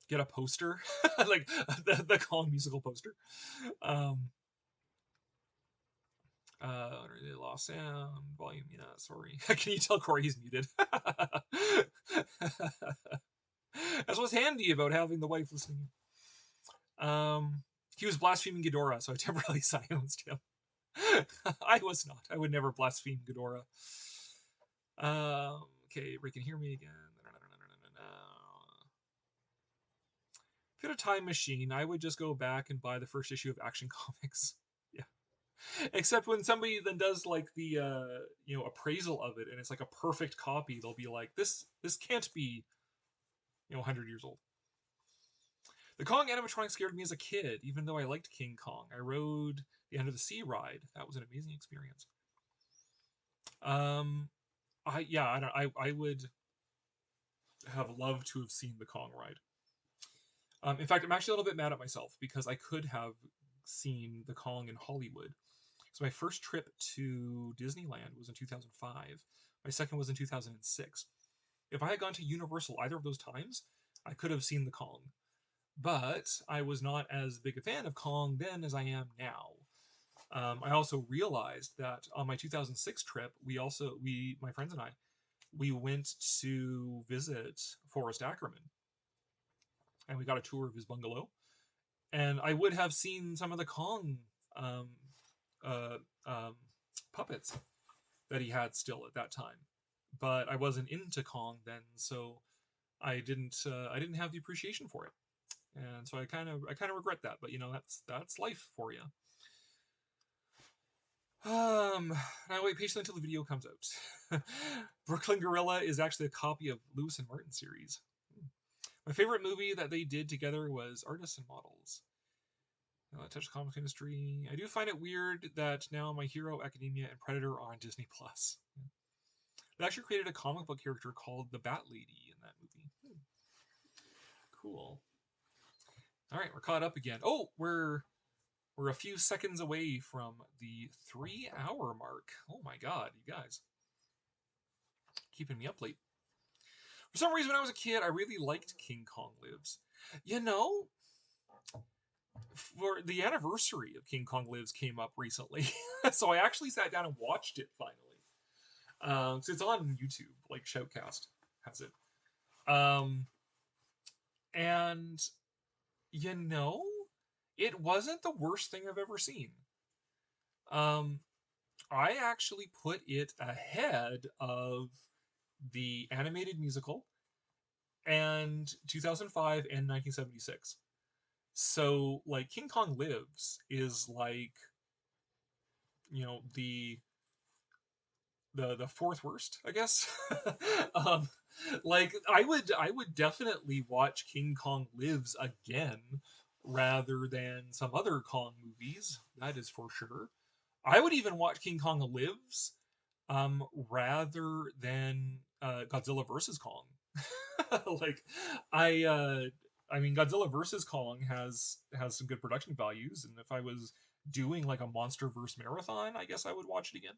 Get a poster, like the Kong musical poster. Lost sound volume. Yeah, sorry. Can you tell Cory he's muted? That's what's handy about having the wife listening. He was blaspheming Ghidorah, so I temporarily silenced him. I was not. I would never blaspheme Ghidorah. Okay, Ray can hear me again. If you had a time machine, I would just go back and buy the first issue of Action Comics. Yeah. Except when somebody then does like the appraisal of it and it's like a perfect copy, they'll be like, this can't be 100 years old. The Kong animatronic scared me as a kid, even though I liked King Kong. I rode the End of the Sea ride. That was an amazing experience. I would have loved to have seen the Kong ride. In fact, I'm actually a little bit mad at myself because I could have seen the Kong in Hollywood. So my first trip to Disneyland was in 2005. My second was in 2006. If I had gone to Universal either of those times, I could have seen the Kong. But I was not as big a fan of Kong then as I am now. I also realized that on my 2006 trip, my friends and I, we went to visit Forrest Ackerman. And we got a tour of his bungalow. And I would have seen some of the Kong puppets that he had still at that time. But I wasn't into Kong then, so I didn't have the appreciation for it. And so I kind of regret that, but that's life for you. Now wait patiently until the video comes out. Brooklyn Gorilla is actually a copy of Lewis and Martin series. My favorite movie that they did together was Artists and Models. Touch the comic industry. I do find it weird that now My Hero Academia and Predator are on Disney Plus. They actually created a comic book character called the Bat Lady in that movie. Cool. All right, we're caught up again. Oh, we're a few seconds away from the 3-hour mark. Oh my god, you guys. Keeping me up late. For some reason, when I was a kid, I really liked King Kong Lives. For the anniversary of King Kong Lives came up recently. So I actually sat down and watched it finally. So it's on YouTube, like Shoutcast has it. And it wasn't the worst thing I've ever seen. I actually put it ahead of the animated musical and 2005 and 1976. So like King Kong Lives is like, you know, the fourth worst, I guess. um, like I would definitely watch King Kong Lives again rather than some other Kong movies. That is for sure. I would even watch King Kong Lives rather than Godzilla versus Kong. Like I mean Godzilla versus Kong has some good production values, and if I was doing like a MonsterVerse marathon, I guess I would watch it again.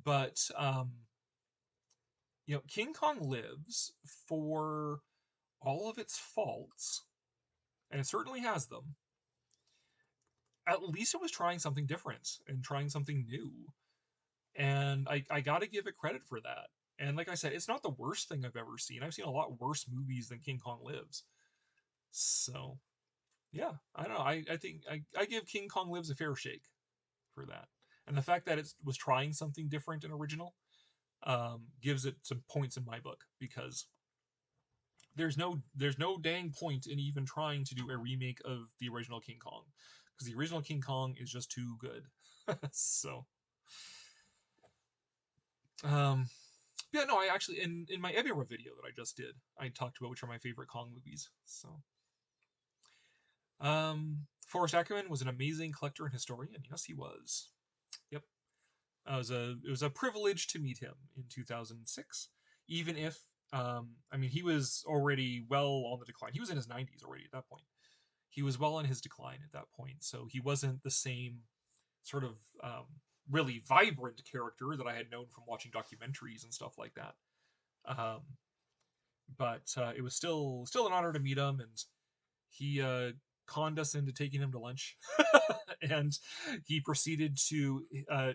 But you know, King Kong Lives, for all of its faults, and it certainly has them, at least it was trying something different and trying something new. And I gotta give it credit for that. And like I said, it's not the worst thing I've ever seen. I've seen a lot worse movies than King Kong Lives. So yeah, I don't know. I think I give King Kong Lives a fair shake for that. And the fact that it was trying something different and original gives it some points in my book, because there's no dang point in even trying to do a remake of the original King Kong, because the original King Kong is just too good. So um yeah, no, I actually in my Ebira video that I just did, I talked about which are my favorite Kong movies. So Forrest Ackerman was an amazing collector and historian. Yes, he was. Yep. It was a privilege to meet him in 2006, even if I mean he was already well on the decline. He was in his 90s already at that point. He was well on his decline at that point, so he wasn't the same sort of really vibrant character that I had known from watching documentaries and stuff like that. Um, but it was still an honor to meet him, and he conned us into taking him to lunch, and he proceeded to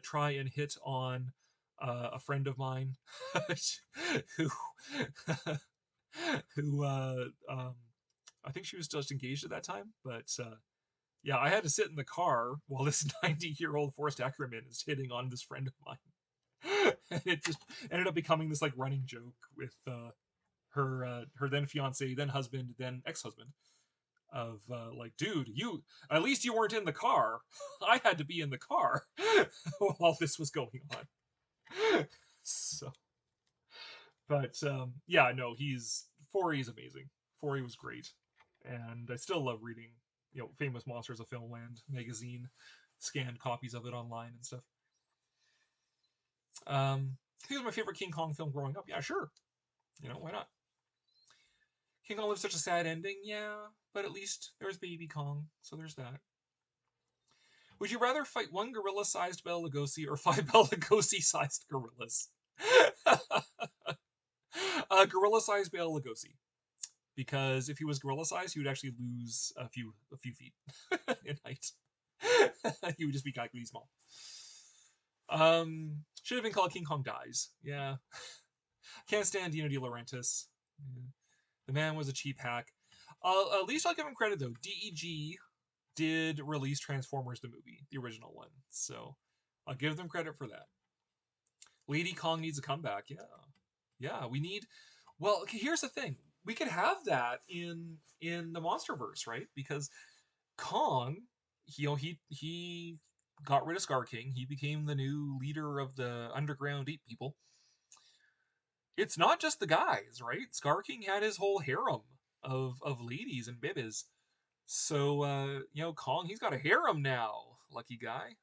try and hit on a friend of mine who who I think she was just engaged at that time, but yeah, I had to sit in the car while this 90-year-old Forrest Ackerman is hitting on this friend of mine. And it just ended up becoming this like running joke with her then fiance, then husband, then ex-husband, of like, dude, you at least you weren't in the car. I had to be in the car while this was going on. So, but yeah, no, he's Forey's amazing. Forey was great, and I still love reading, you know, Famous Monsters of Filmland magazine, scanned copies of it online and stuff. I think it was my favorite King Kong film growing up. Yeah, sure. You know, why not? King Kong lived such a sad ending, yeah, but at least there's Baby Kong, so there's that. Would you rather fight one gorilla-sized Bela Lugosi or five Bela Lugosi-sized gorillas? Gorilla-sized Bela Lugosi, because if he was gorilla-sized, he would actually lose a few feet in height. He would just be really small. Should have been called King Kong Dies. Yeah. Can't stand Dino De Laurentiis. Yeah. The man was a cheap hack. At least I'll give him credit though. DEG did release Transformers the movie, the original one. So I'll give them credit for that. Lady Kong needs a comeback. Yeah. Yeah, we need. Well, okay, here's the thing. We could have that in the MonsterVerse, right? Because Kong, he got rid of Scar King. He became the new leader of the underground ape people. It's not just the guys, right? Scar King had his whole harem of ladies and bibis. So you know, Kong, he's got a harem now. Lucky guy.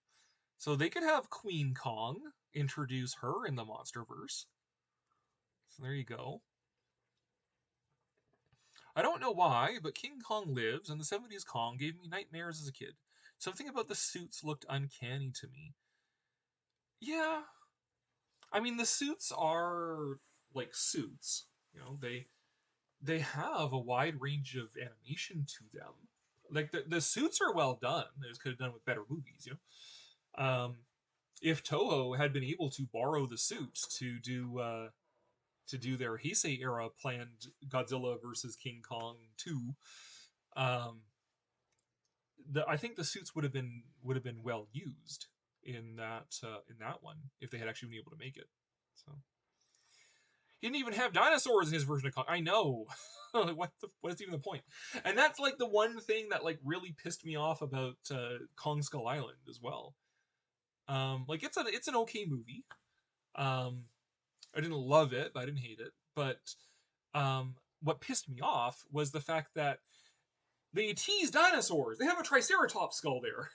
So they could have Queen Kong introduce her in the MonsterVerse. So there you go. I don't know why, but King Kong Lives and the 70s Kong gave me nightmares as a kid. Something about the suits looked uncanny to me. Yeah. I mean, the suits are like suits. You know, they have a wide range of animation to them. Like the suits are well done. They could have done with better movies, you know. If Toho had been able to borrow the suits to do their Heisei era planned Godzilla versus King Kong 2, I think the suits would have been well used in that one if they had actually been able to make it. So He didn't even have dinosaurs in his version of Kong. I know. Like, what's even the point? And that's like the one thing that like really pissed me off about Kong Skull Island as well. Like it's an okay movie. I didn't love it, but I didn't hate it. But what pissed me off was the fact that they tease dinosaurs. They have a Triceratops skull there,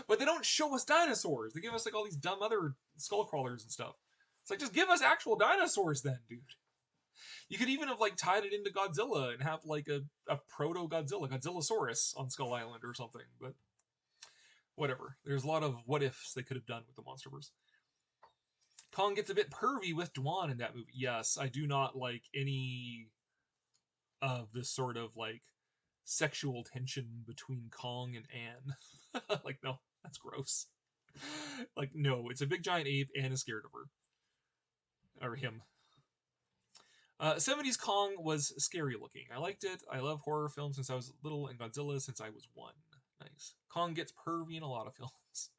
but they don't show us dinosaurs. They give us like all these dumb other skull crawlers and stuff. It's like, just give us actual dinosaurs then, dude. You could even have like tied it into Godzilla and have like a proto Godzilla, Godzillasaurus on Skull Island or something. But whatever. There's a lot of what ifs they could have done with the MonsterVerse. Kong gets a bit pervy with Dwan in that movie. Yes, I do not like any of this sort of like sexual tension between Kong and Anne. Like, no, that's gross. Like, no, it's a big giant ape. Anne is scared of her. Or him. 70s Kong was scary looking. I liked it. I love horror films since I was little and Godzilla since I was 1. Nice. Kong gets pervy in a lot of films.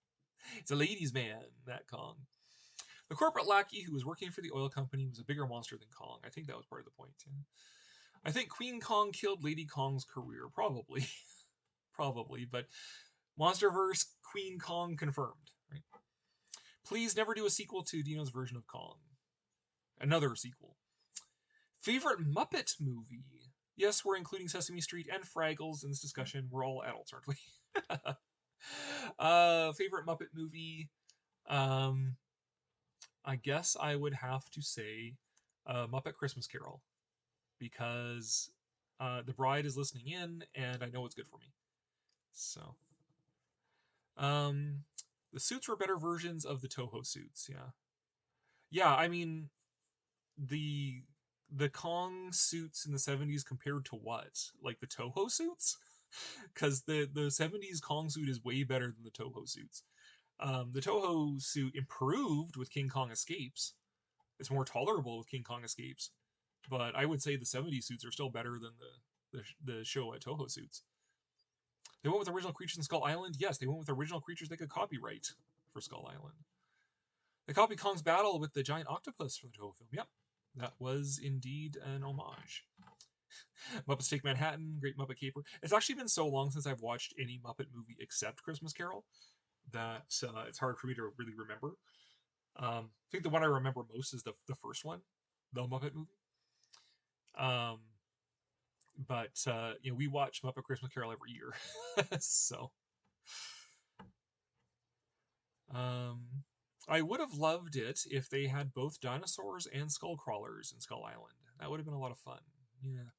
It's a ladies' man, that Kong. The corporate lackey who was working for the oil company was a bigger monster than Kong. I think that was part of the point. Yeah. I think Queen Kong killed Lady Kong's career. Probably. Probably. But MonsterVerse, Queen Kong confirmed. Right? Please never do a sequel to Dino's version of Kong. Another sequel. Favorite Muppet movie? Yes, we're including Sesame Street and Fraggles in this discussion. We're all adults, aren't we? Favorite Muppet movie? I guess I would have to say Muppet Christmas Carol, because the bride is listening in, and I know it's good for me. So, the suits were better versions of the Toho suits. Yeah. I mean, the Kong suits in the 70s compared to what? Like the Toho suits? Because the 70s Kong suit is way better than the Toho suits. The Toho suit improved with King Kong Escapes. It's more tolerable with King Kong Escapes. But I would say the 70s suits are still better than the Showa Toho suits. They went with original creatures in Skull Island? Yes, they went with original creatures they could copyright for Skull Island. They copied Kong's battle with the giant octopus from the Toho film. Yep, that was indeed an homage. Muppets Take Manhattan, Great Muppet Caper. It's actually been so long since I've watched any Muppet movie except Christmas Carol that it's hard for me to really remember. I think the one I remember most is the first one, the Muppet movie. But we watch Muppet Christmas Carol every year. So I would have loved it if they had both dinosaurs and skull crawlers in Skull Island. That would have been a lot of fun. Yeah.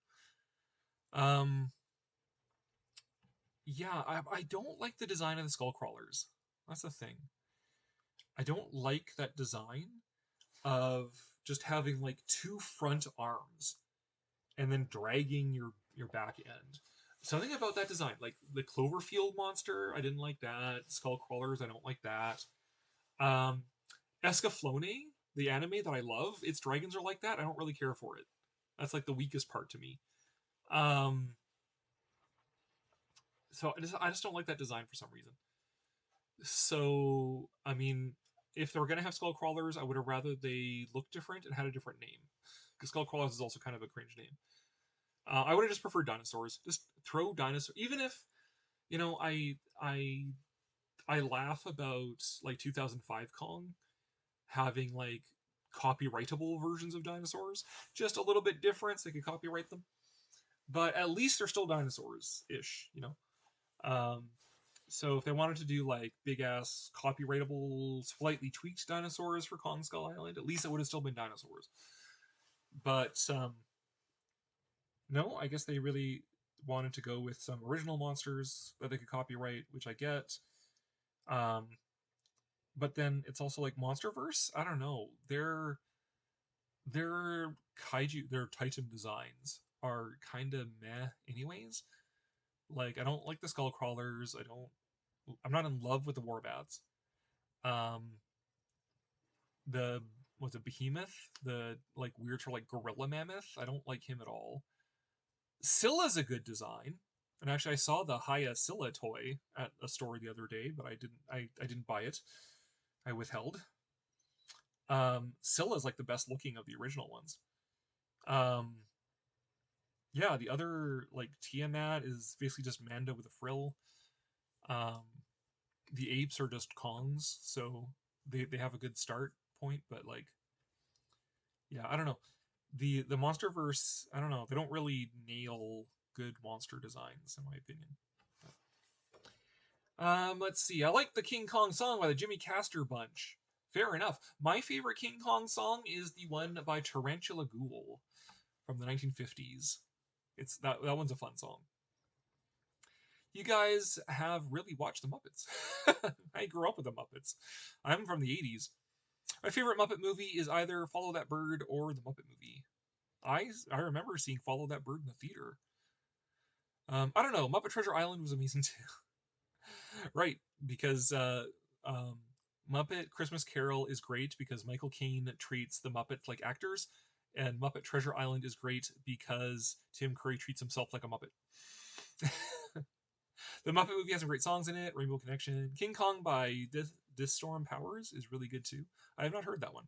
I don't like the design of the skull crawlers. That's the thing. I don't like that design of just having like 2 front arms and then dragging your back end. Something about that design, like the Cloverfield monster, I didn't like that. Skull crawlers, I don't like that. Escaflowne, the anime that I love, its dragons are like that. I don't really care for it. That's like the weakest part to me. So I just don't like that design for some reason. So, I mean, if they were going to have skull crawlers, I would have rather they looked different and had a different name. Because skull crawlers is also kind of a cringe name. I would have just preferred dinosaurs. Just throw dinosaurs. Even if, I laugh about like 2005 Kong having like copyrightable versions of dinosaurs, just a little bit different, so they could copyright them. But at least they're still dinosaurs-ish, So if they wanted to do like big ass copyrightable, slightly tweaked dinosaurs for Kong Skull Island, at least it would have still been dinosaurs. But no, I guess they really wanted to go with some original monsters that they could copyright, which I get. But then it's also like MonsterVerse. I don't know. Their kaiju, their Titan designs are kind of meh, anyways. Like, I don't like the skull crawlers. I'm not in love with the Warbats. Was it Behemoth? The like weird sort of like gorilla mammoth. I don't like him at all. Scylla's a good design. And actually, I saw the Haya Scylla toy at a store the other day, but I didn't buy it. I withheld. Scylla's like the best looking of the original ones. Yeah, the other like Tiamat is basically just Manda with a frill. The apes are just Kongs, so they have a good start point, but like, yeah, I don't know. The MonsterVerse, I don't know, they don't really nail good monster designs in my opinion. Let's see. I like the King Kong song by the Jimmy Castor Bunch. Fair enough. My favorite King Kong song is the one by Tarantula Ghoul from the 1950s. It's that one's a fun song. You guys have really watched the Muppets. I grew up with the Muppets. I'm from the 80s. My favorite Muppet movie is either Follow That Bird or the Muppet Movie. I remember seeing Follow That Bird in the theater. I don't know. Muppet Treasure Island was amazing too. Right, because Muppet Christmas Carol is great because Michael Caine treats the Muppets like actors, and Muppet Treasure Island is great because Tim Curry treats himself like a Muppet. The Muppet Movie has some great songs in it. Rainbow Connection. King Kong by Storm Powers is really good too. I have not heard that one.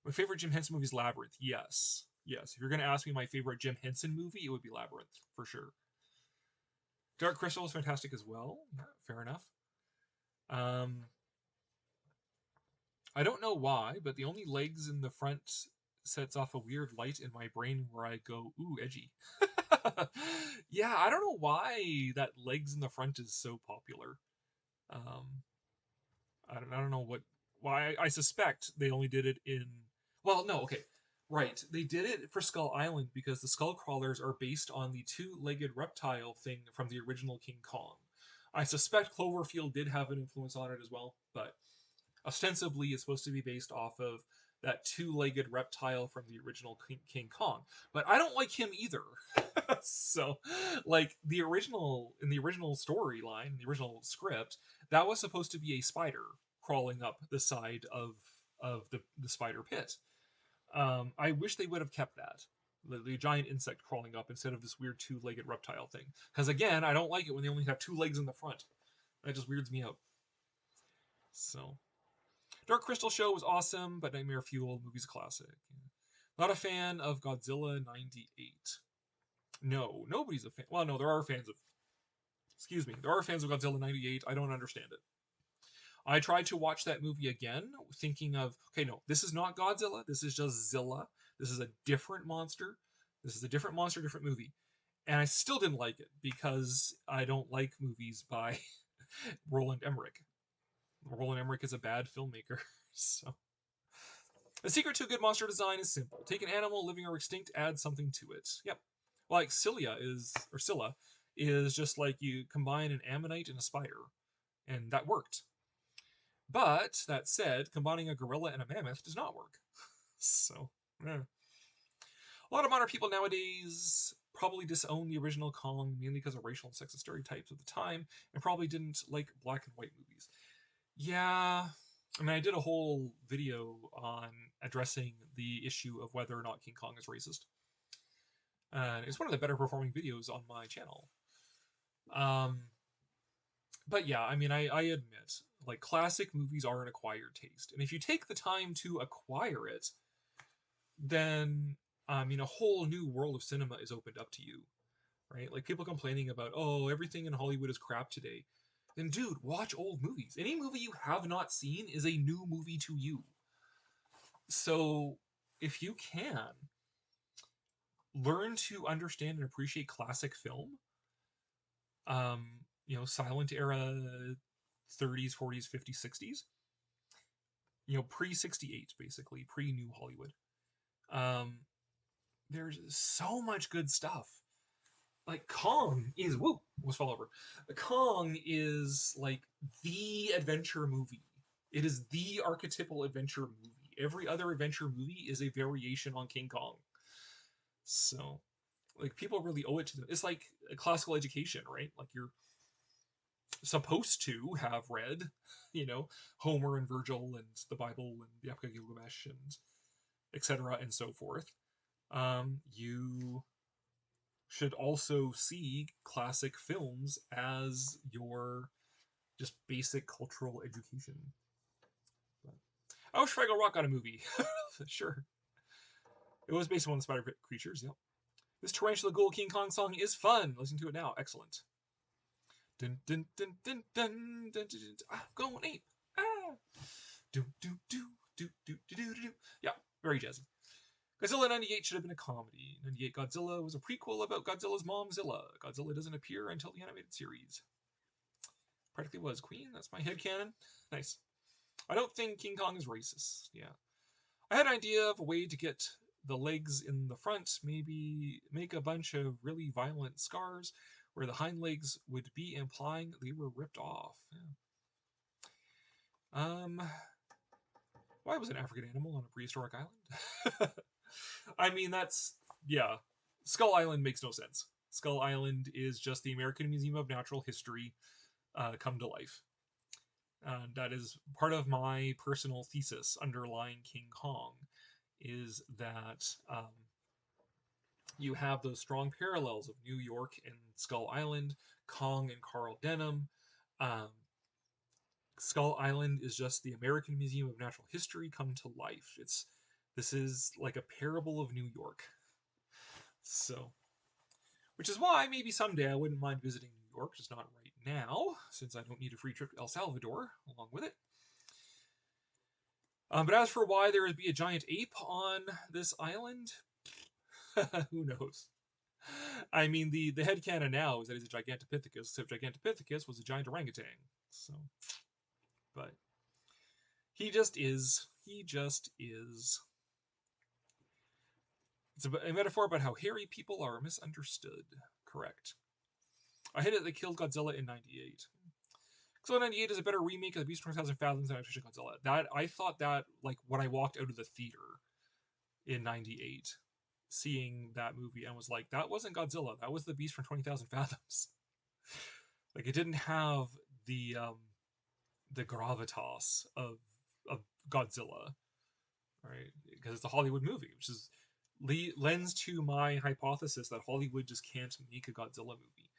My favorite Jim Henson movie is Labyrinth. Yes. Yes. If you're going to ask me my favorite Jim Henson movie, it would be Labyrinth, for sure. Dark Crystal is fantastic as well. Yeah, fair enough. I don't know why, but the only legs in the front sets off a weird light in my brain where I go, ooh, edgy. Yeah, I don't know why that legs in the front is so popular. I don't know why. I suspect they only did it in. Well, no, okay, right. They did it for Skull Island because the skull crawlers are based on the two-legged reptile thing from the original King Kong. I suspect Cloverfield did have an influence on it as well, but ostensibly it's supposed to be based off of that two-legged reptile from the original King Kong. But I don't like him either. So, like in the original storyline, the original script, that was supposed to be a spider crawling up the side of the spider pit. I wish they would have kept that. The giant insect crawling up instead of this weird two-legged reptile thing. Because again, I don't like it when they only have two legs in the front. That just weirds me out. So, Dark Crystal Show was awesome, but Nightmare Fuel movie's a classic. Not a fan of Godzilla 98. No, nobody's a fan. Well, no, there are fans of. Excuse me, there are fans of Godzilla 98. I don't understand it. I tried to watch that movie again, thinking of, okay, no, this is not Godzilla. This is just Zilla. This is a different monster. This is a different monster, different movie. And I still didn't like it because I don't like movies by Roland Emmerich. Roland Emmerich is a bad filmmaker. So, the secret to a good monster design is simple. Take an animal, living or extinct, add something to it. Yep. Like Scylla is just like you combine an ammonite and a spider. And that worked. But, that said, combining a gorilla and a mammoth does not work. So, a lot of modern people nowadays probably disown the original Kong mainly because of racial and sexist stereotypes of the time, and probably didn't like black and white movies. Yeah, I mean, I did a whole video on addressing the issue of whether or not King Kong is racist. And it's one of the better performing videos on my channel. But yeah, I mean, I admit, like, classic movies are an acquired taste. And if you take the time to acquire it, then, I mean, a whole new world of cinema is opened up to you, right? Like, people complaining about, oh, everything in Hollywood is crap today. Then, dude, watch old movies. Any movie you have not seen is a new movie to you. So, if you can, learn to understand and appreciate classic film. Silent era 30s, 40s, 50s, 60s. Pre-68, basically, pre-New Hollywood. There's so much good stuff. Like, Kong is, almost fall over. Kong is, like, the adventure movie. It is the archetypal adventure movie. Every other adventure movie is a variation on King Kong. So, like, people really owe it to them. It's like a classical education, right? Like, you're supposed to have read, Homer and Virgil and the Bible and the Epic of Gilgamesh and etc. and so forth. You should also see classic films as your just basic cultural education. I wish Fraggle Rock got a movie. Sure. It was based on one of the spider creatures, yep. This Tarantula Ghoul King Kong song is fun. Listen to it now. Excellent. Dun dun dun dun dun dun dun dun. I'm going ape. Ah. Do do do do do do do do. Yeah, very jazzy. Godzilla 98 should have been a comedy. 98 Godzilla was a prequel about Godzilla's mom Zilla. Godzilla doesn't appear until the animated series. Practically was Queen. That's my headcanon. Nice. I don't think King Kong is racist. Yeah. I had an idea of a way to get the legs in the front, maybe make a bunch of really violent scars where the hind legs would be implying they were ripped off. Yeah. Why was an African animal on a prehistoric island? I mean, yeah. Skull Island makes no sense. Skull Island is just the American Museum of Natural History come to life. That is part of my personal thesis underlying King Kong, is that you have those strong parallels of New York and Skull Island, Kong and Carl Denham. Skull Island is just the American Museum of Natural History come to life. This is like a parable of New York. So, which is why maybe someday I wouldn't mind visiting New York, just not right now, since I don't need a free trip to El Salvador along with it. But as for why there would be a giant ape on this island, who knows? I mean, the headcanon now is that he's a Gigantopithecus, except Gigantopithecus was a giant orangutan. So, but he just is. He just is. It's a metaphor about how hairy people are misunderstood. Correct. I hit it that killed Godzilla in 98. Godzilla 98 is a better remake of The Beast from 20,000 Fathoms than Adaptation Godzilla. I thought that, like, when I walked out of the theater in 98, seeing that movie, and was like, that wasn't Godzilla. That was The Beast from 20,000 Fathoms. Like, it didn't have the gravitas of Godzilla, right? Because it's a Hollywood movie, which is lends to my hypothesis that Hollywood just can't make a Godzilla movie.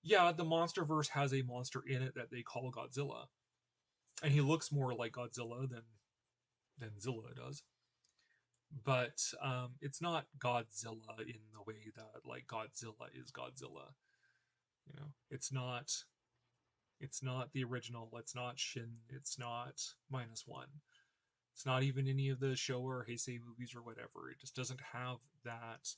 Yeah, the MonsterVerse has a monster in it that they call Godzilla, and he looks more like Godzilla than Zilla does. But it's not Godzilla in the way that, like, Godzilla is Godzilla. You know, it's not the original. It's not Shin. It's not -1. It's not even any of the Showa or Heisei movies or whatever. It just doesn't have that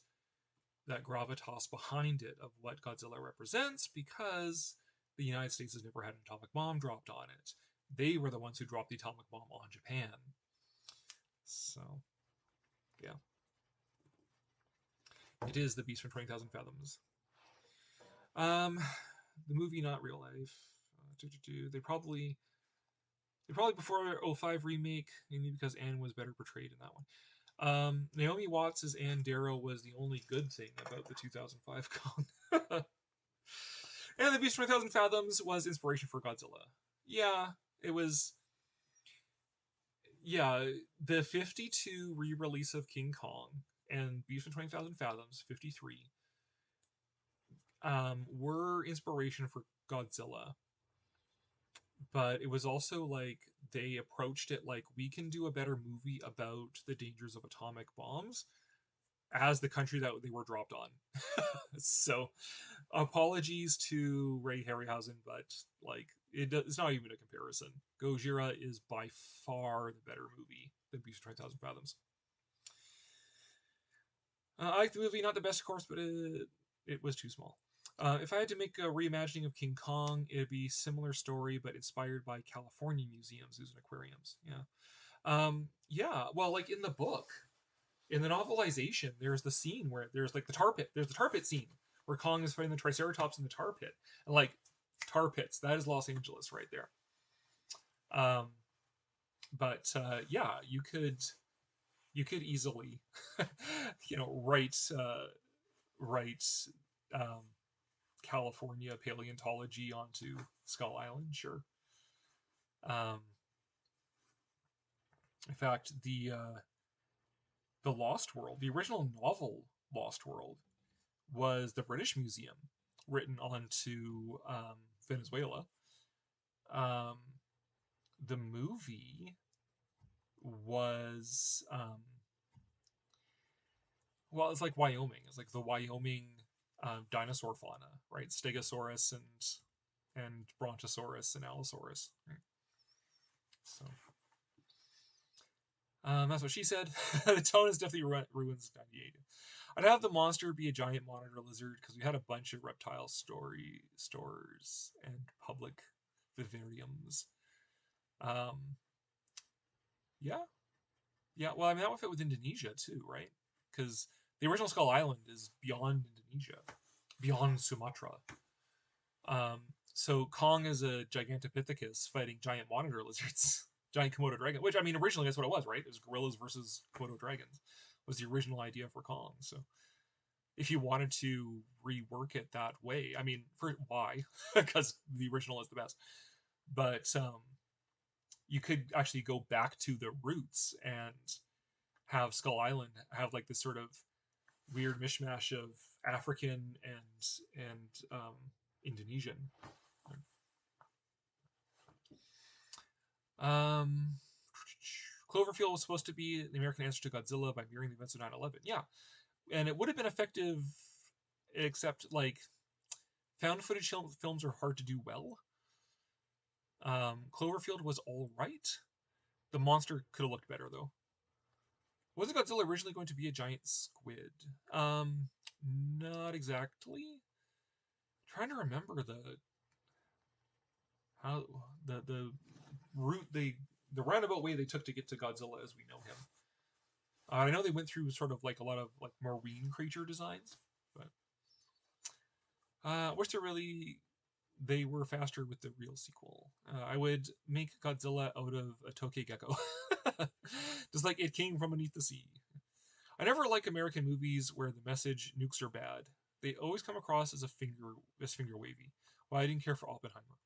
gravitas behind it of what Godzilla represents, because the United States has never had an atomic bomb dropped on it. They were the ones who dropped the atomic bomb on Japan. So, yeah. It is The Beast from 20,000 Fathoms. The movie, not real life. They probably before 05 remake, mainly because Anne was better portrayed in that one. Naomi Watts' Anne Darrow was the only good thing about the 2005 Kong. And The Beast from 20,000 Fathoms was inspiration for Godzilla. Yeah, it was. Yeah, the 52 re-release of King Kong and Beast from 20,000 Fathoms, 53, were inspiration for Godzilla. But it was also like they approached it like, we can do a better movie about the dangers of atomic bombs as the country that they were dropped on. So, apologies to Ray Harryhausen, but like it's not even a comparison. Gojira is by far the better movie than Beast of 20,000 Fathoms. I like the movie, not the best, of course, but it was too small. If I had to make a reimagining of King Kong, it'd be similar story, but inspired by California museums, zoos, and aquariums. Yeah. Yeah, well, like in the book, in the novelization, there's the scene where there's like the tar pit. There's the tar pit scene where Kong is fighting the Triceratops in the tar pit. And like, tar pits, that is Los Angeles right there. But yeah, you could easily, write California paleontology onto Skull Island, sure. In fact, the Lost World, the original novel Lost World, was the British Museum written onto Venezuela. The movie was well, it's like Wyoming. It's like the Wyoming dinosaur fauna, right? Stegosaurus and Brontosaurus and Allosaurus. Right? So that's what she said. The tone is definitely ruins 98. I'd have the monster be a giant monitor lizard because we had a bunch of reptile stores and public vivariums. Yeah, yeah. Well, I mean that would fit with Indonesia too, right? Because the original Skull Island is beyond Indonesia, beyond Sumatra. Um, so Kong is a Gigantopithecus fighting giant monitor lizards, giant Komodo dragon. Which I mean, originally that's what it was, right? It was gorillas versus Komodo dragons. Was the original idea for Kong. So if you wanted to rework it that way, I mean, for why? Because the original is the best. But you could actually go back to the roots and have Skull Island have like this sort of weird mishmash of African and Indonesian. Cloverfield was supposed to be the American answer to Godzilla by mirroring the events of 9/11. Yeah, and it would have been effective, except like found footage films are hard to do well. Cloverfield was all right. The monster could have looked better though. Wasn't Godzilla originally going to be a giant squid? Not exactly. Trying to remember how the route the roundabout way they took to get to Godzilla as we know him. I know they went through sort of like a lot of like marine creature designs, but wish they were faster with the real sequel. I would make Godzilla out of a toke gecko, just like it came from beneath the sea. I never like American movies where the message nukes are bad. They always come across as finger wavy. Well, I didn't care for Oppenheimer.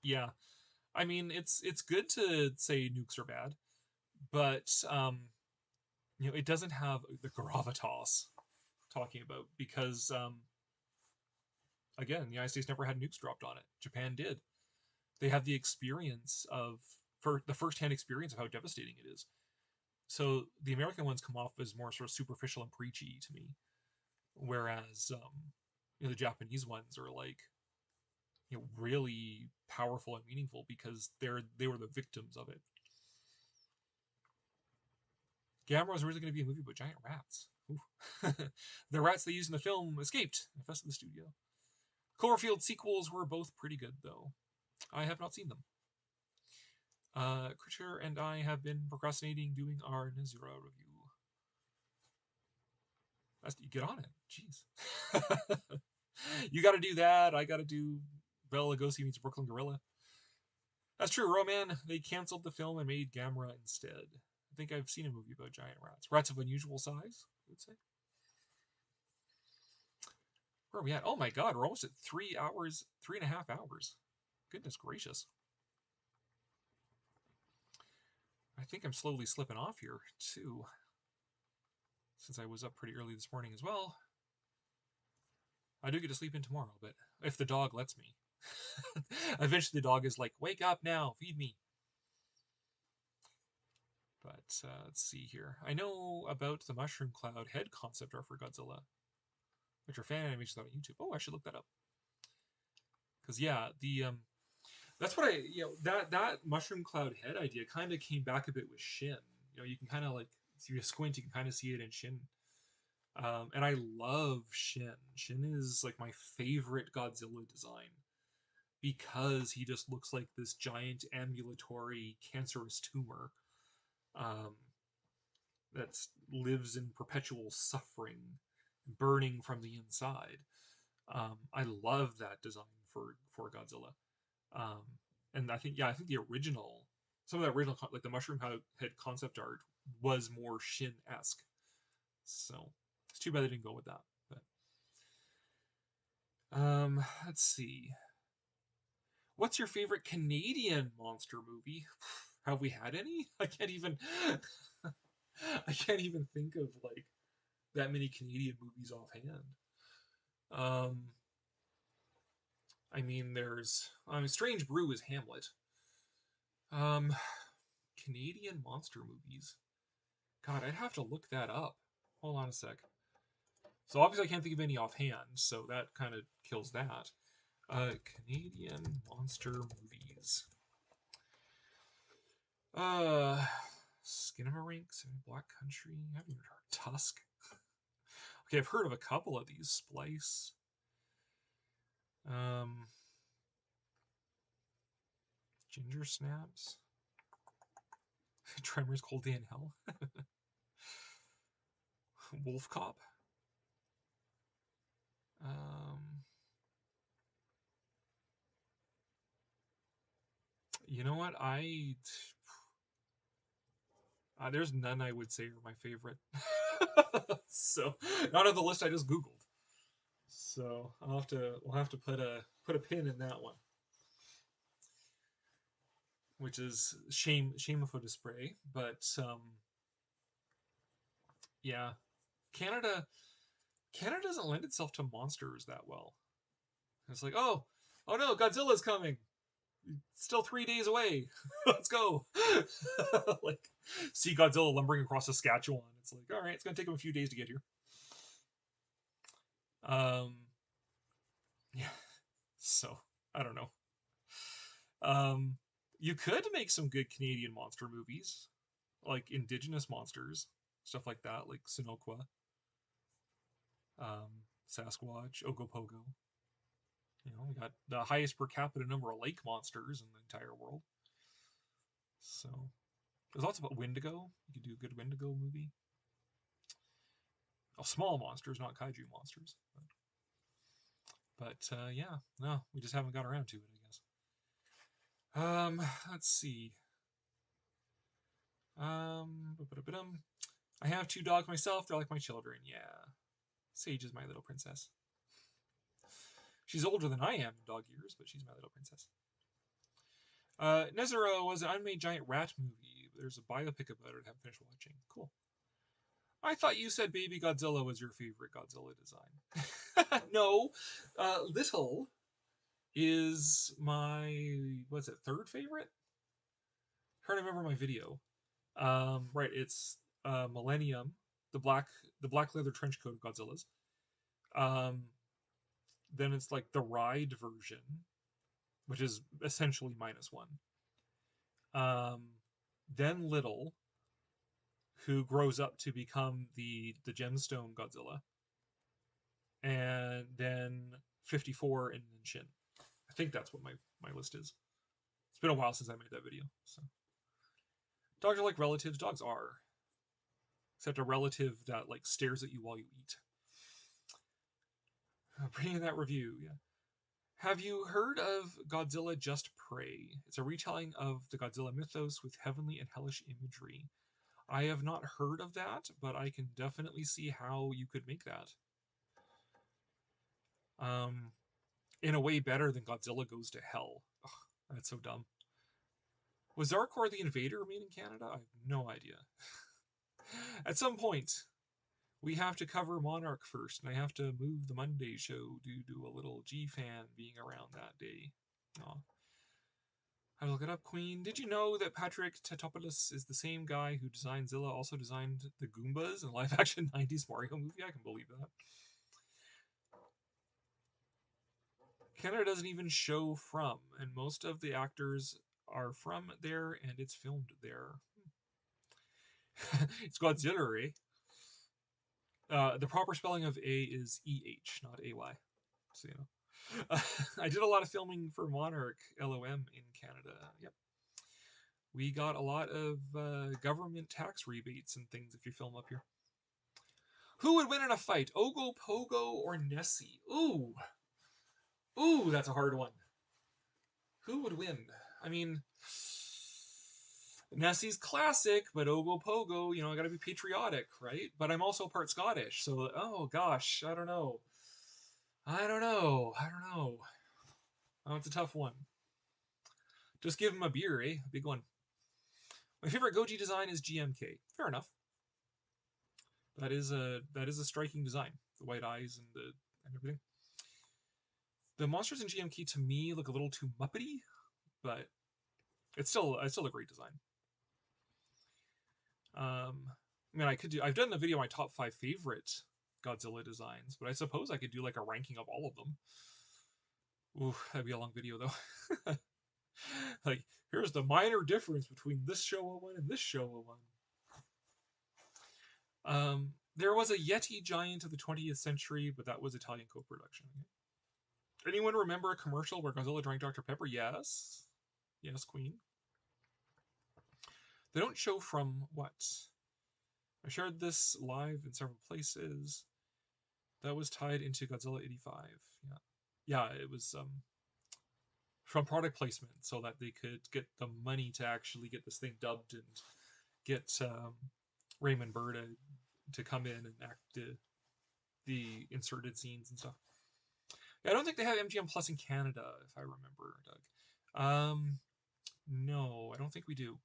Yeah, I mean it's good to say nukes are bad, but it doesn't have the gravitas talking about because again, the United States never had nukes dropped on it. Japan did. They have the experience of for the first-hand experience of how devastating it is. So the American ones come off as more sort of superficial and preachy to me, whereas the Japanese ones are like really powerful and meaningful because they were the victims of it. Gamera was originally going to be a movie about giant rats. The rats they used in the film escaped and infested the studio. Cloverfield sequels were both pretty good, though. I have not seen them. Creature and I have been procrastinating doing our Nezura review. Get on it. Jeez. You got to do that. I got to do Bela Lugosi meets Brooklyn Gorilla. That's true, Roman. They canceled the film and made Gamera instead. I think I've seen a movie about giant rats. Rats of unusual size, I would say. Where are we at? Oh my god, we're almost at 3 hours, 3.5 hours. Goodness gracious. I think I'm slowly slipping off here, too. Since I was up pretty early this morning as well. I do get to sleep in tomorrow, but if the dog lets me. Eventually the dog is like, wake up now, feed me. But let's see here. I know about the Mushroom Cloud head concept art for Godzilla, which are fan animations on YouTube. Oh, I should look that up. Because yeah, that's what that Mushroom Cloud head idea kind of came back a bit with Shin. You can kind of like, if you squint, you can kind of see it in Shin. And I love Shin. Shin is like my favorite Godzilla design because he just looks like this giant ambulatory cancerous tumor that lives in perpetual suffering, burning from the inside. I love that design for Godzilla. And I think the original, some of that original, like the mushroom head concept art was more Shin-esque. So it's too bad they didn't go with that. But let's see. What's your favorite Canadian monster movie? Have we had any? I can't even think of like that many Canadian movies offhand. I mean, Strange Brew is Hamlet. Canadian monster movies. God, I'd have to look that up. Hold on a sec. So obviously I can't think of any offhand, so that kind of kills that. Canadian monster movies. Skinamarink, Black Country. I haven't even heard Tusk. Okay, I've heard of a couple of these. Splice. Ginger Snaps. Tremors, Cold Day in Hell. Wolf Cop. You know what? There's none I would say are my favorite. So, not on the list I just Googled. So we'll have to put a pin in that one. Which is shameful to spray, but yeah, Canada doesn't lend itself to monsters that well. It's like, oh no, Godzilla's coming. Still 3 days away. Let's go. Like, see Godzilla lumbering across Saskatchewan. It's like, all right, it's gonna take him a few days to get here. Yeah. So I don't know. You could make some good Canadian monster movies, like Indigenous monsters, stuff like that, like Sinokwa, Sasquatch, Ogopogo. You know, we got the highest per capita number of lake monsters in the entire world. So there's lots about Wendigo. You could do a good Wendigo movie. Oh, small monsters, not kaiju monsters. But yeah, no, we just haven't got around to it, I guess. Let's see. I have 2 dogs myself. They're like my children. Yeah. Sage is my little princess. She's older than I am in dog years, but she's my little princess. Nezero was an unmade giant rat movie. There's a biopic about it I haven't finished watching. Cool. I thought you said Baby Godzilla was your favorite Godzilla design. No. Little is my, what's it, 3rd favorite? Trying to remember my video. Right, it's Millennium, the black leather trench coat of Godzilla's. Then it's like the ride version, which is essentially -1. Then Little, who grows up to become the gemstone Godzilla, and then 54, and then Shin. I think that's what my list is. It's been a while since I made that video. So dogs are like relatives. Dogs are, except a relative that like stares at you while you eat. Bringing that review, yeah. Have you heard of Godzilla Just Prey? It's a retelling of the Godzilla mythos with heavenly and hellish imagery. I have not heard of that, but I can definitely see how you could make that. In a way better than Godzilla Goes to Hell. Ugh, that's so dumb. Was Zarkor the Invader made in Canada? I have no idea. At some point, we have to cover Monarch first, and I have to move the Monday show due to a little G-fan being around that day. Aw. I look it up, Queen. Did you know that Patrick Tatopoulos is the same guy who designed Zilla, also designed the Goombas in live-action 90s Mario movie? I can believe that. Canada doesn't even show from, and most of the actors are from there, and it's filmed there. It's Godzilla, eh? The proper spelling of A is E-H, not A-Y. So, you know. I did a lot of filming for Monarch LOM in Canada. Yep. We got a lot of government tax rebates and things if you film up here. Who would win in a fight, Ogopogo or Nessie? Ooh. Ooh, that's a hard one. Who would win? I mean, Nessie's classic, but Ogopogo, you know, I gotta be patriotic, right? But I'm also part Scottish, so, oh gosh, I don't know. Oh, it's a tough one. Just give him a beer, eh? A big one. My favorite Goji design is GMK. Fair enough. That is a striking design. The white eyes and everything. The monsters in GMK to me look a little too Muppety, but it's still a great design. I mean, I've done the video my top 5 favorite Godzilla designs, but I suppose I could do like a ranking of all of them. Ooh, that'd be a long video though. Like, here's the minor difference between this Showa one and this Showa one. There was a Yeti giant of the 20th century, but that was Italian co-production. Anyone remember a commercial where Godzilla drank Dr. Pepper? Yes. Yes, Queen. They don't show from what? I shared this live in several places. That was tied into Godzilla 85. Yeah. Yeah, it was from product placement so that they could get the money to actually get this thing dubbed and get Raymond Burr to come in and act the inserted scenes and stuff. I don't think they have MGM Plus in Canada, if I remember, Doug. No, I don't think we do.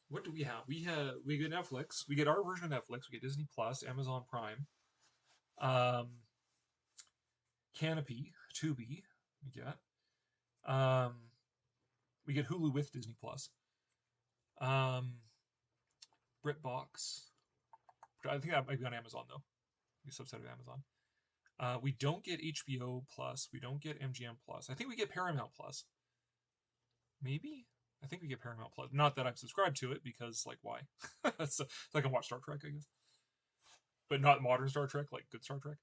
What do we have? We get Netflix. We get our version of Netflix. We get Disney Plus, Amazon Prime, Canopy, Tubi. We get Hulu with Disney Plus. BritBox. I think that might be on Amazon though. A subset of Amazon. We don't get HBO Plus. We don't get MGM Plus. I think we get Paramount Plus. Maybe? I think we get Paramount Plus. Not that I'm subscribed to it, because, like, why? So I can watch Star Trek, I guess. But not modern Star Trek, like good Star Trek.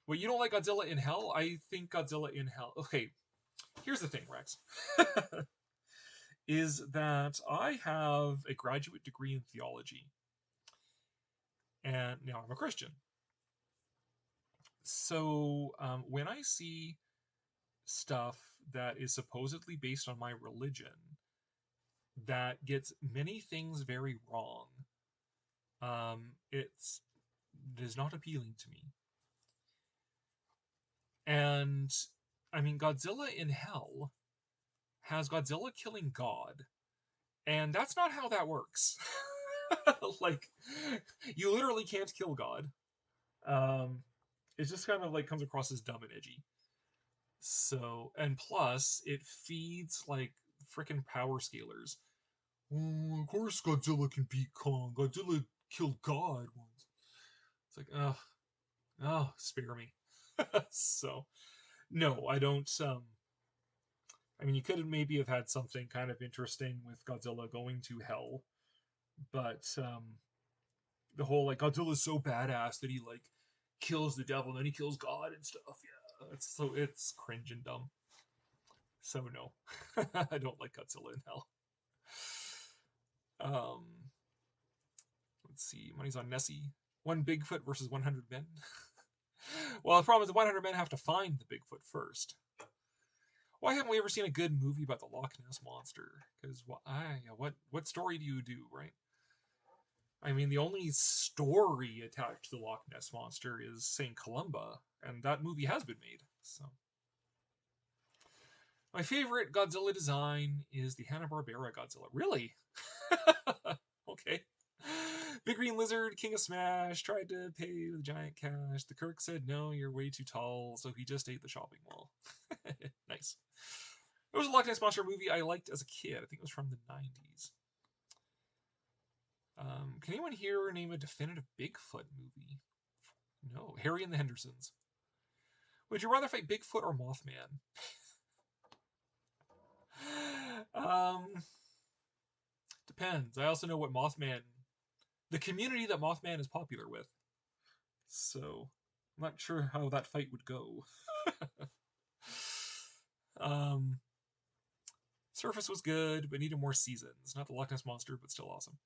Well, you don't like Godzilla in Hell? I think Godzilla in Hell... Okay, here's the thing, Rex. Is that I have a graduate degree in theology. And now I'm a Christian. So when I see stuff that is supposedly based on my religion that gets many things very wrong, it is not appealing to me. And I mean, Godzilla in Hell has Godzilla killing God, and that's not how that works. Like, you literally can't kill God. It just kind of like comes across as dumb and edgy. So, and plus, it feeds like freaking power scalers. Oh, of course Godzilla can beat Kong. Godzilla killed God once. It's like, oh, spare me. So, no, I don't. I mean, you could maybe have had something kind of interesting with Godzilla going to hell, but the whole like Godzilla's so badass that he like kills the devil and then he kills God and stuff. Yeah, it's cringe and dumb. So no, I don't like Godzilla in Hell. Let's see, money's on Nessie. One Bigfoot versus 100 men. Well, the problem is the 100 men have to find the Bigfoot first. Why haven't we ever seen a good movie about the Loch Ness Monster? Because what story do you do, right? I mean, the only story attached to the Loch Ness Monster is St. Columba, and that movie has been made. So, my favorite Godzilla design is the Hanna-Barbera Godzilla. Really? Okay. Big Green Lizard, King of Smash, tried to pay the giant cash. The Kirk said, no, you're way too tall, so he just ate the shopping mall. Nice. There was a Loch Ness Monster movie I liked as a kid. I think it was from the 90s. Can anyone here name a definitive Bigfoot movie? No. Harry and the Hendersons. Would you rather fight Bigfoot or Mothman? Depends. I also know what Mothman... the community that Mothman is popular with. So, I'm not sure how that fight would go. Surface was good, but needed more seasons. Not the Loch Ness Monster, but still awesome.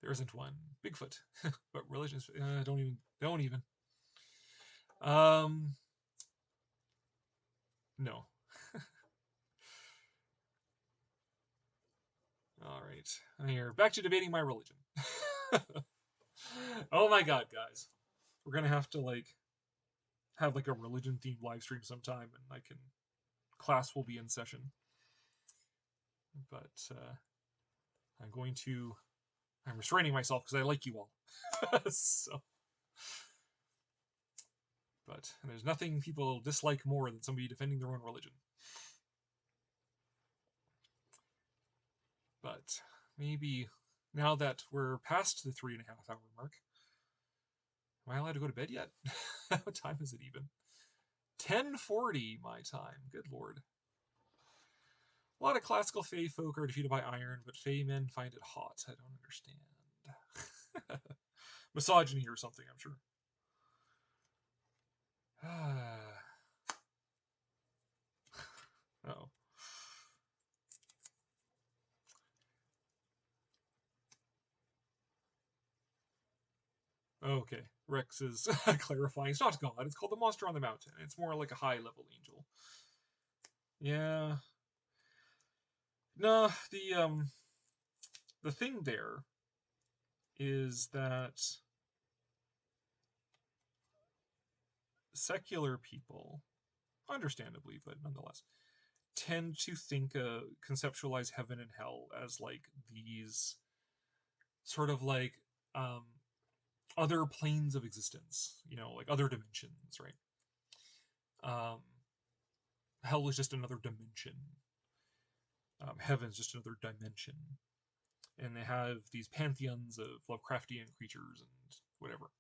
There isn't one. Bigfoot. But religion, don't even. No. All right. Here, back to debating my religion. Oh my god, guys. We're gonna have to have a religion themed live stream sometime, and class will be in session. But I'm restraining myself because I like you all. So, but there's nothing people dislike more than somebody defending their own religion. But maybe Now that we're past the 3.5 hour mark, am I allowed to go to bed yet? What time is it even? 10:40 my time. Good lord. A lot of classical Fey folk are defeated by iron, but Fey men find it hot. I don't understand. Misogyny or something, I'm sure. Oh. Okay, Rex is clarifying. It's not God. It's called the monster on the mountain. It's more like a high-level angel. Yeah. No, the thing there is that secular people, understandably, but nonetheless, tend to think, conceptualize heaven and hell as like these sort of like um, other planes of existence, like other dimensions, right? Um, hell is just another dimension. Heaven's just another dimension. And they have these pantheons of Lovecraftian creatures and whatever.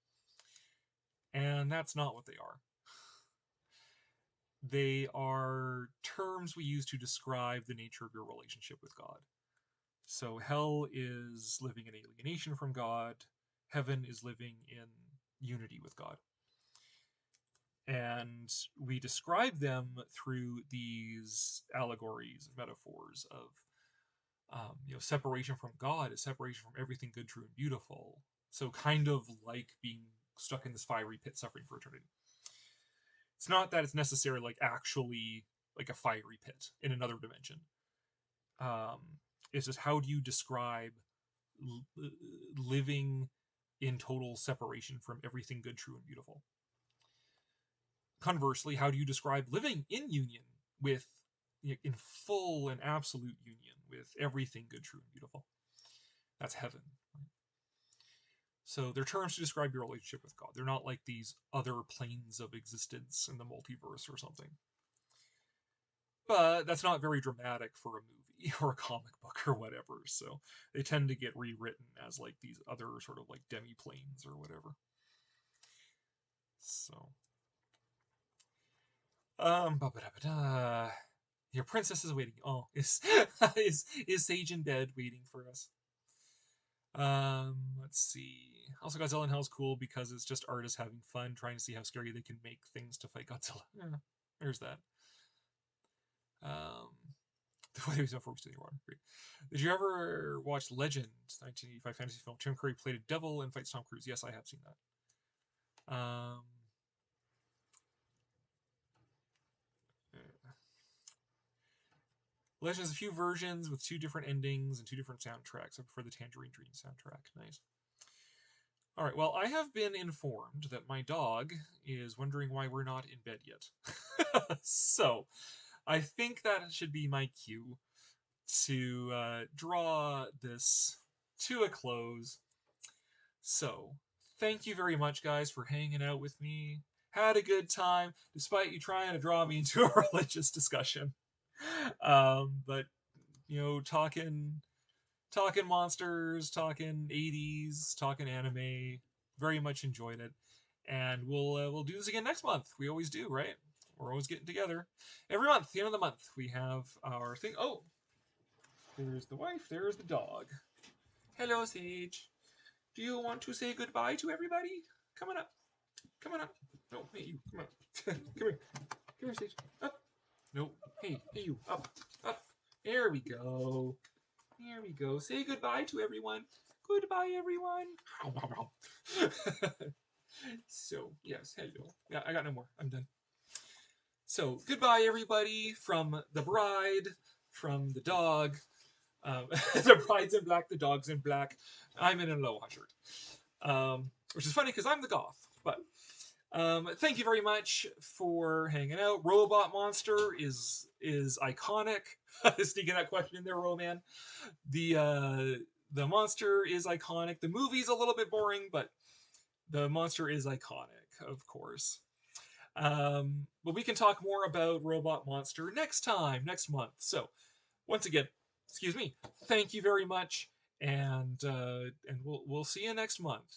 And that's not what they are. They are terms we use to describe the nature of your relationship with God. So hell is living in alienation from God. Heaven is living in unity with God. And we describe them through these allegories and metaphors of, separation from God is separation from everything good, true, and beautiful. So kind of like being stuck in this fiery pit suffering for eternity. It's not that it's necessarily like actually like a fiery pit in another dimension. It's just, how do you describe living in total separation from everything good, true, and beautiful? Conversely, how do you describe living in union with, in full and absolute union with everything good, true, and beautiful? That's heaven. So they're terms to describe your relationship with God. They're not like these other planes of existence in the multiverse or something. But that's not very dramatic for a movie or a comic book or whatever. So they tend to get rewritten as like these other sort of like demi-planes or whatever. So your princess is waiting. Oh, is Sage in bed waiting for us? Let's see. Also, Godzilla in Hell is cool because it's just artists having fun, trying to see how scary they can make things to fight Godzilla. Yeah, there's that. The way before we still Great. Did you ever watch Legend, 1985 fantasy film? Tim Curry played a devil and fights Tom Cruise. Yes, I have seen that. Legend has a few versions with 2 different endings and 2 different soundtracks. I prefer the Tangerine Dream soundtrack. Nice. All right, well, I have been informed that my dog is wondering why we're not in bed yet. So, I think that should be my cue to draw this to a close. So, thank you very much, guys, for hanging out with me. Had a good time, despite you trying to draw me into a religious discussion. But, talking monsters, talking 80s, talking anime. Very much enjoyed it. And we'll do this again next month. We always do, right? We're always getting together. Every month, the end of the month, we have our thing. Oh, there's the wife, there's the dog. Hello, Sage. Do you want to say goodbye to everybody? Come on up. Come on up. No, hey, you. Come on. Come here. Come here, Sage. Up. No. Hey, you. Up. Up. There we go. There we go. Say goodbye to everyone. Goodbye, everyone. So, yes, hello. Yeah, I got no more. I'm done. So, goodbye, everybody, from the bride, from the dog. The bride's in black, the dog's in black. I'm in an Aloha shirt. Which is funny because I'm the goth. But thank you very much for hanging out. Robot Monster is iconic. Sneaking that question in there, Roman. The monster is iconic. The movie's a little bit boring, but the monster is iconic, of course. But we can talk more about Robot Monster next month. So, once again, excuse me, thank you very much, and we'll see you next month.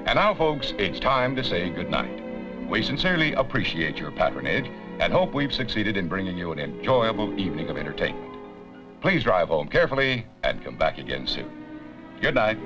And now, folks, it's time to say goodnight. We sincerely appreciate your patronage and hope we've succeeded in bringing you an enjoyable evening of entertainment. Please drive home carefully and come back again soon. Good night.